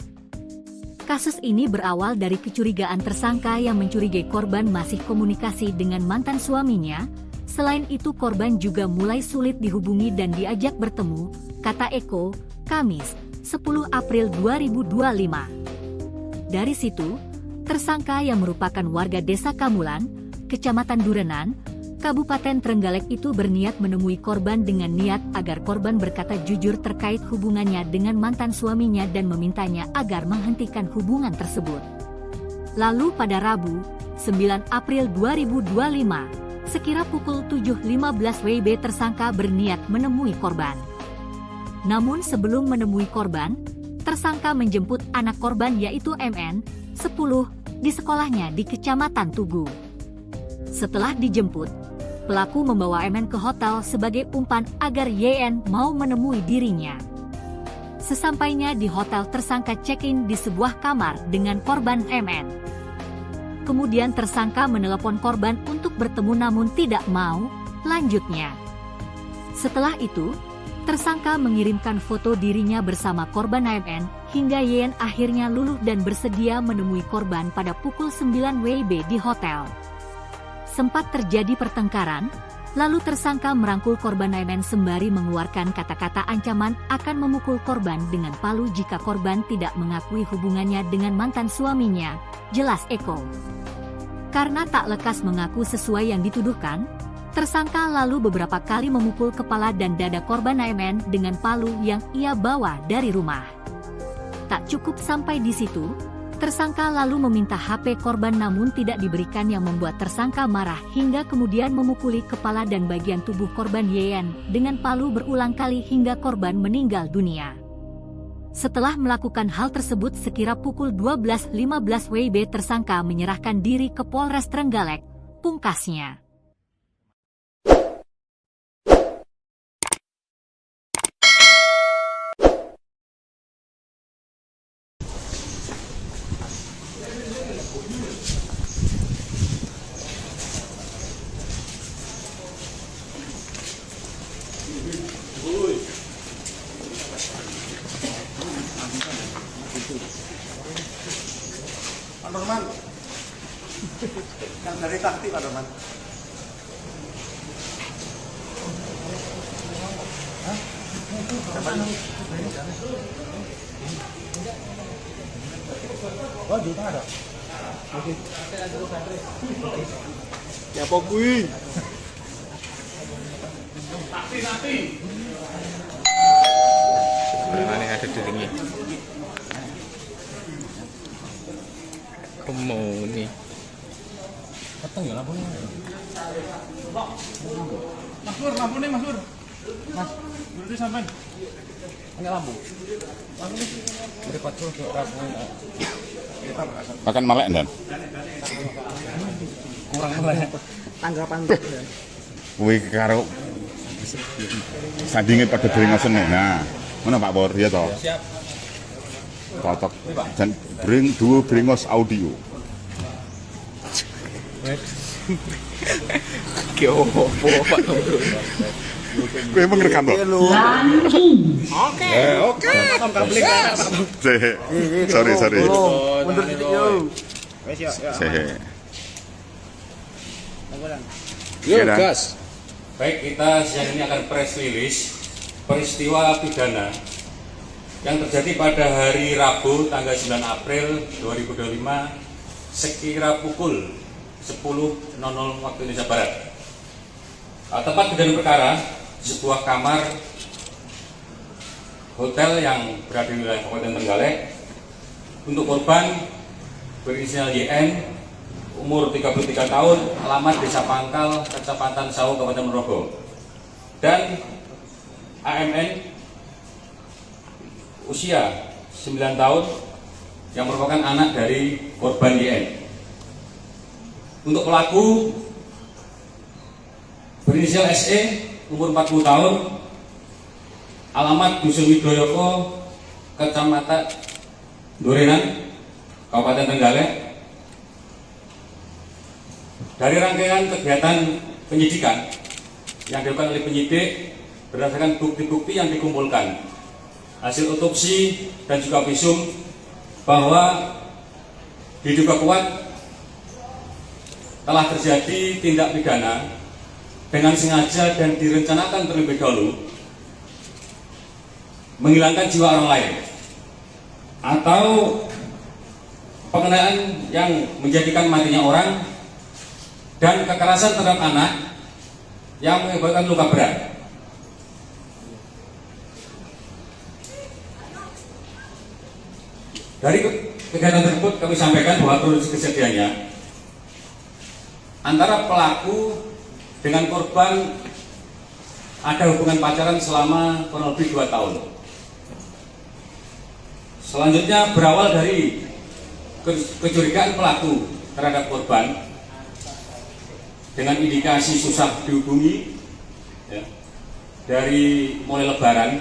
Kasus ini berawal dari kecurigaan tersangka yang mencurigai korban masih komunikasi dengan mantan suaminya. Selain itu korban juga mulai sulit dihubungi dan diajak bertemu, kata Eko, Kamis, 10 April 2025. Dari situ, tersangka yang merupakan warga Desa Kamulan, Kecamatan Durenan, Kabupaten Trenggalek itu berniat menemui korban dengan niat agar korban berkata jujur terkait hubungannya dengan mantan suaminya dan memintanya agar menghentikan hubungan tersebut. Lalu pada Rabu, 9 April 2025, sekira pukul 7.15 WIB tersangka berniat menemui korban. Namun sebelum menemui korban, tersangka menjemput anak korban yaitu MN, 10, di sekolahnya di Kecamatan Tugu. Setelah dijemput, pelaku membawa MN ke hotel sebagai umpan agar YN mau menemui dirinya. Sesampainya di hotel, tersangka check-in di sebuah kamar dengan korban MN. Kemudian tersangka menelepon korban untuk bertemu namun tidak mau, lanjutnya. Setelah itu, tersangka mengirimkan foto dirinya bersama korban MN, hingga YN akhirnya luluh dan bersedia menemui korban pada pukul 9 WIB di hotel. Sempat terjadi pertengkaran, lalu tersangka merangkul korban MN sembari mengeluarkan kata-kata ancaman akan memukul korban dengan palu jika korban tidak mengakui hubungannya dengan mantan suaminya, jelas Eko. Karena tak lekas mengaku sesuai yang dituduhkan, tersangka lalu beberapa kali memukul kepala dan dada korban MN dengan palu yang ia bawa dari rumah. Tak cukup sampai di situ, tersangka lalu meminta HP korban namun tidak diberikan yang membuat tersangka marah hingga kemudian memukuli kepala dan bagian tubuh korban YN dengan palu berulang kali hingga korban meninggal dunia. Setelah melakukan hal tersebut sekira pukul 12.15 WIB tersangka menyerahkan diri ke Polres Trenggalek, pungkasnya. Pak Norman, yang dari taktik Pak Norman. Oh, di tengah ada. Oke. Ya pokui. Takti. Mana yang ada di sini? Mau nih. Keteng ya lampunya. Mas Pur, lampunya Mas Pur. Mas, berarti sampai. Ini lampu. Lampu ini berdekat terus ke lampu. Akan melek dan. Kurang melek. Tanggapan Wih karo sandingin pada beringosen nih. Nah, mana Pak Bor ya toh? Siap. Cocok. Dan duo beringos audio. Kyopo Pak Tomro. Gue emang rekam loh. Oke. Sorry. Mundur sedikit yo. Wes ya. Yo gas. Baik, kita siang ini akan press release peristiwa pidana yang terjadi pada hari Rabu tanggal 9 April 2025 sekira pukul 10.00 waktu Indonesia Barat. Tempat kejadian perkara sebuah kamar hotel yang berada di wilayah Kabupaten Trenggalek. Untuk korban berinisial YN, umur 33 tahun, alamat Desa Pangkal, Kecamatan Sawu, Kabupaten Ponorogo. Dan AMN, usia 9 tahun, yang merupakan anak dari korban YN. Untuk pelaku berinisial SE, umur 40 tahun, alamat Dusun Widoyoko, Kecamatan Durenan, Kabupaten Trenggalek. Dari rangkaian kegiatan penyidikan yang dilakukan oleh penyidik berdasarkan bukti-bukti yang dikumpulkan, hasil otopsi dan juga visum, bahwa diduga kuat telah terjadi tindak pidana dengan sengaja dan direncanakan terlebih dahulu menghilangkan jiwa orang lain, atau pengenaan yang menjadikan matinya orang, dan kekerasan terhadap anak yang mengakibatkan luka berat. Dari kegiatan tersebut kami sampaikan bahwa kronologi kejadiannya antara pelaku dengan korban ada hubungan pacaran selama kurang lebih 2 tahun. Selanjutnya berawal dari kecurigaan pelaku terhadap korban dengan indikasi susah dihubungi, ya, dari mulai Lebaran,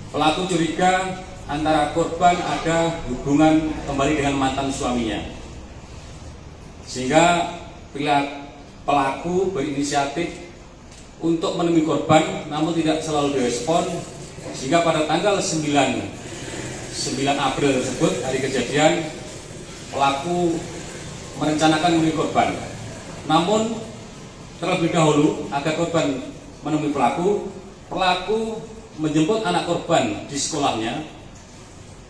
pelaku curiga antara korban ada hubungan kembali dengan mantan suaminya, sehingga bila pelaku berinisiatif untuk menemui korban namun tidak selalu direspon, sehingga pada tanggal 9 April tersebut, hari kejadian, pelaku merencanakan menemui korban. Namun terlebih dahulu agar korban menemui pelaku menjemput anak korban di sekolahnya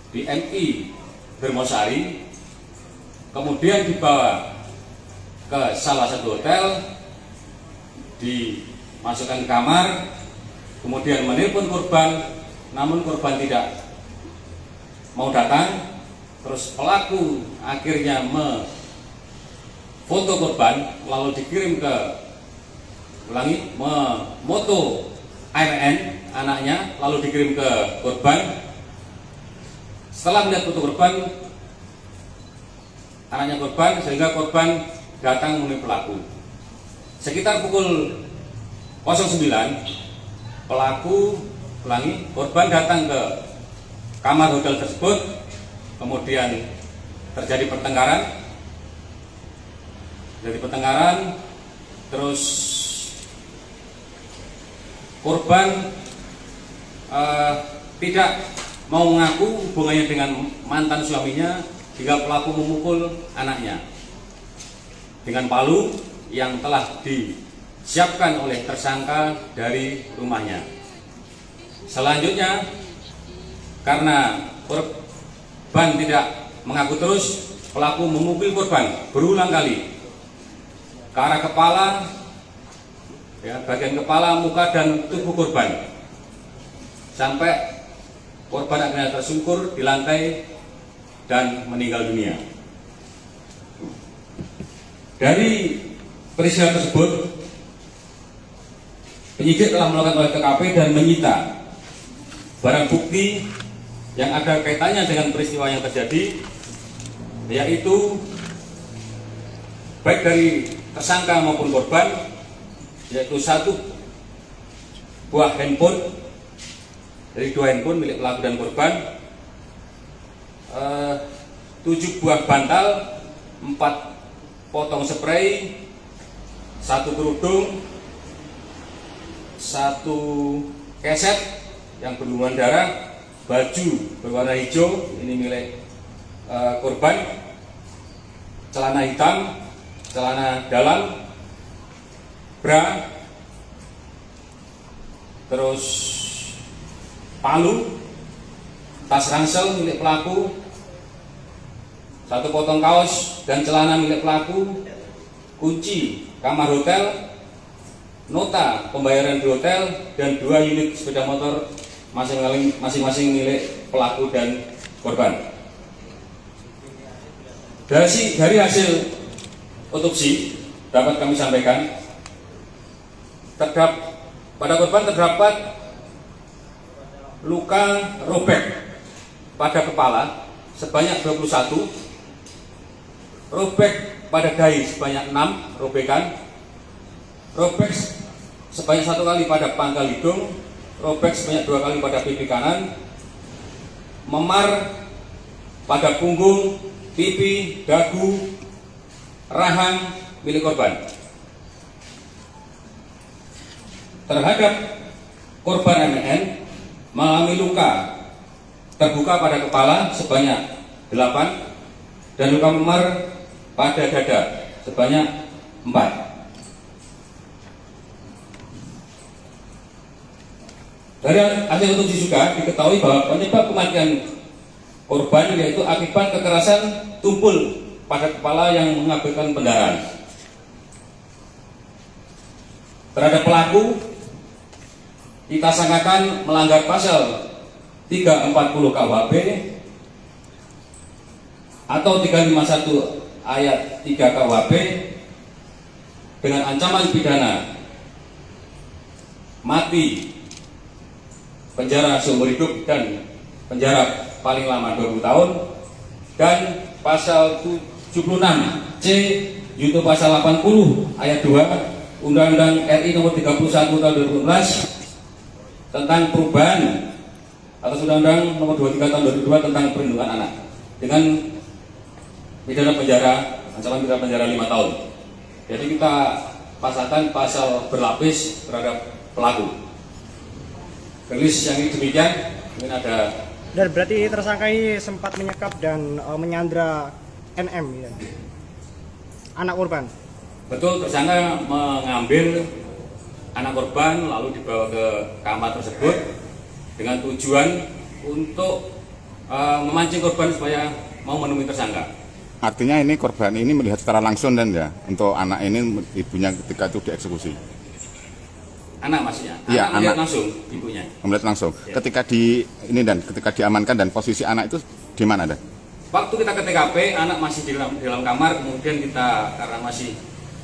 di MI Bermosari, kemudian dibawa ke salah satu hotel, dimasukkan ke kamar, kemudian menelpon korban, namun korban tidak mau datang. Terus pelaku akhirnya foto korban lalu dikirim ke memoto ARN anaknya lalu dikirim ke korban. Setelah melihat foto korban, anaknya korban, sehingga korban datang menemui pelaku. Sekitar pukul 09 korban datang ke kamar hotel tersebut, kemudian terjadi pertengkaran. Terus korban tidak mau mengaku hubungannya dengan mantan suaminya, hingga pelaku memukul anaknya dengan palu yang telah disiapkan oleh tersangka dari rumahnya. Selanjutnya, karena korban tidak mengaku terus, pelaku memukul korban berulang kali ke arah kepala, ya, bagian kepala, muka, dan tubuh korban, sampai korban akhirnya tersungkur di lantai dan meninggal dunia. Dari peristiwa tersebut, penyidik telah melakukan olah TKP dan menyita barang bukti yang ada kaitannya dengan peristiwa yang terjadi, yaitu baik dari tersangka maupun korban, yaitu 1 buah handphone, dari 2 handphone milik pelaku dan korban, 7 buah bantal, 4 potong spray, 1 kerudung, 1 keset yang berlumuran darah, baju berwarna hijau, ini milik korban, celana hitam, celana dalam, bra, terus palu, tas ransel milik pelaku, 1 potong kaos dan celana milik pelaku, kunci kamar hotel, nota pembayaran di hotel, dan 2 unit sepeda motor masing-masing milik pelaku dan korban. Dari hasil otopsi dapat kami sampaikan, pada korban terdapat luka robek pada kepala sebanyak 21, robek pada dahi sebanyak 6 robekan, robek sebanyak 1 kali pada pangkal hidung, robek sebanyak 2 kali pada pipi kanan, memar pada punggung, pipi, dagu, rahang milik korban. Terhadap korban MN mengalami luka terbuka pada kepala sebanyak 8 dan luka memar pada dada sebanyak 4. Dari hasil otopsi juga diketahui bahwa penyebab kematian korban yaitu akibat kekerasan tumpul pada kepala yang mengakibatkan pendarahan. Terhadap pelaku, kita sangkakan melanggar pasal 340 KUHP atau 351 ayat 3 KUHP dengan ancaman pidana mati, penjara seumur hidup dan penjara paling lama 20 tahun, dan pasal 76C junto pasal 80 ayat 2 Undang-Undang RI nomor 31 tahun 2012 tentang perubahan atas Undang-Undang nomor 23 tahun 2002 tentang perlindungan anak dengan pidana penjara, ancaman pidana penjara 5 tahun. Jadi kita pasangkan pasal berlapis terhadap pelaku. Rilis yang ini demikian, mungkin ada. Dan berarti tersangka ini sempat menyekap dan menyandra NM ya, anak korban. Betul, tersangka mengambil anak korban lalu dibawa ke kamar tersebut dengan tujuan untuk memancing korban supaya mau menemui tersangka. Artinya ini korban ini melihat secara langsung dan ya untuk anak ini ibunya ketika itu dieksekusi. Anak maksudnya? Iya, melihat anak. langsung ibunya. Melihat langsung. Ya. Ketika ketika diamankan dan posisi anak itu di mana ada? Waktu kita ke TKP, anak masih di dalam kamar, kemudian kita karena masih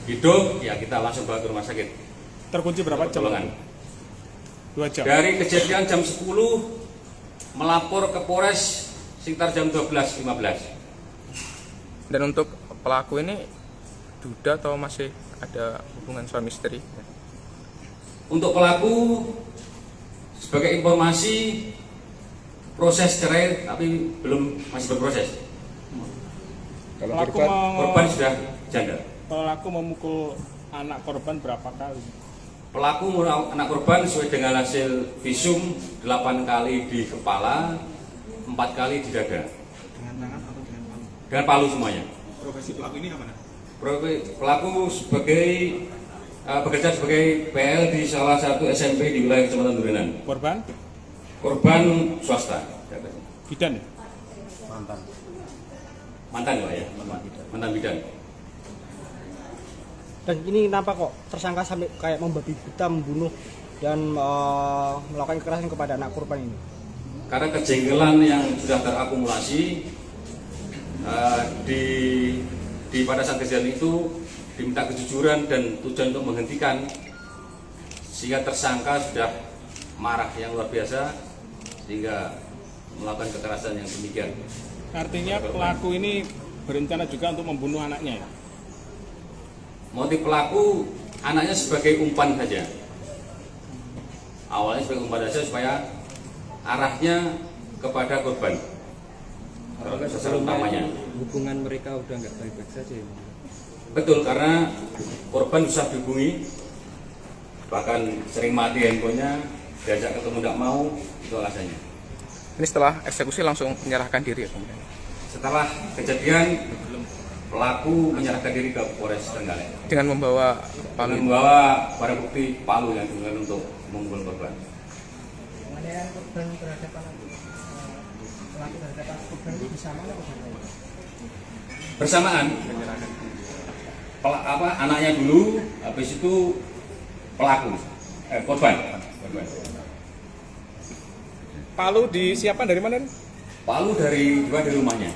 hidup, ya kita langsung bawa ke rumah sakit. Terkunci berapa jam? Pertolongan. 2 jam. Dari kejadian jam 10 melapor ke Polres sekitar jam 12.15. Dan untuk pelaku ini duda atau masih ada hubungan suami istri? Untuk pelaku, sebagai informasi, proses cerai tapi masih berproses. Pelaku, Korban sudah janda. pelaku memukul anak korban berapa kali? Pelaku anak korban sesuai dengan hasil visum 8 kali di kepala, 4 kali di dada. Dengan tangan atau dengan palu? Dengan palu semuanya. Profesi pelaku ini apa? Pelaku bekerja sebagai PL di salah satu SMP di wilayah Kecamatan Durenan. Korban? Korban swasta. Bidan ya? Mantan Pak ya, mantan bidan. Dan ini kenapa kok tersangka sampai kayak membabi buta, membunuh dan melakukan kekerasan kepada anak korban ini? Karena kejengkelan yang sudah terakumulasi pada saat kejadian itu diminta kejujuran dan tujuan untuk menghentikan, sehingga tersangka sudah marah yang luar biasa sehingga melakukan kekerasan yang demikian. Artinya pelaku ini berencana juga untuk membunuh anaknya ya? Motif pelaku anaknya sebagai umpan saja. Awalnya sebagai umpan saja supaya arahnya kepada korban. Sasaran utamanya. Hubungan mereka udah nggak baik-baik saja ya? Betul, karena korban susah dihubungi, bahkan sering mati handphonenya, diajak ketemu tidak mau, itu alasannya. Ini setelah eksekusi langsung menyerahkan diri ya kemudian? Setelah kejadian, pelaku menyerahkan diri ke Polres Trenggalek Dengan membawa palu? dengan membawa barang bukti palu yang digunakan untuk memukul korban. Penganiayaan korban terhadap anak pelaku terhadap anak korban itu bersamaan atau berbeda? Bersamaan, anaknya dulu, habis itu pelaku, korban. Palu disiapkan dari mana? Palu dari rumahnya.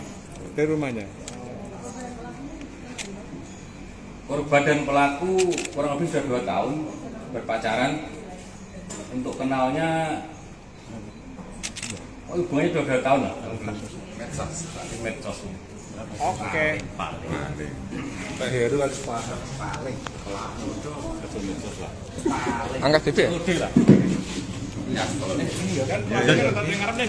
Dari rumahnya. Korban dan pelaku kurang lebih sudah 2 tahun berpacaran. Untuk kenalnya, hubungannya sudah 2 tahun lah. Medsos. Oke. Pak Heru harus paling pelaku itu medsos lah. Angkat DP ya? Udah lah. Ya, Kan ngarep nih.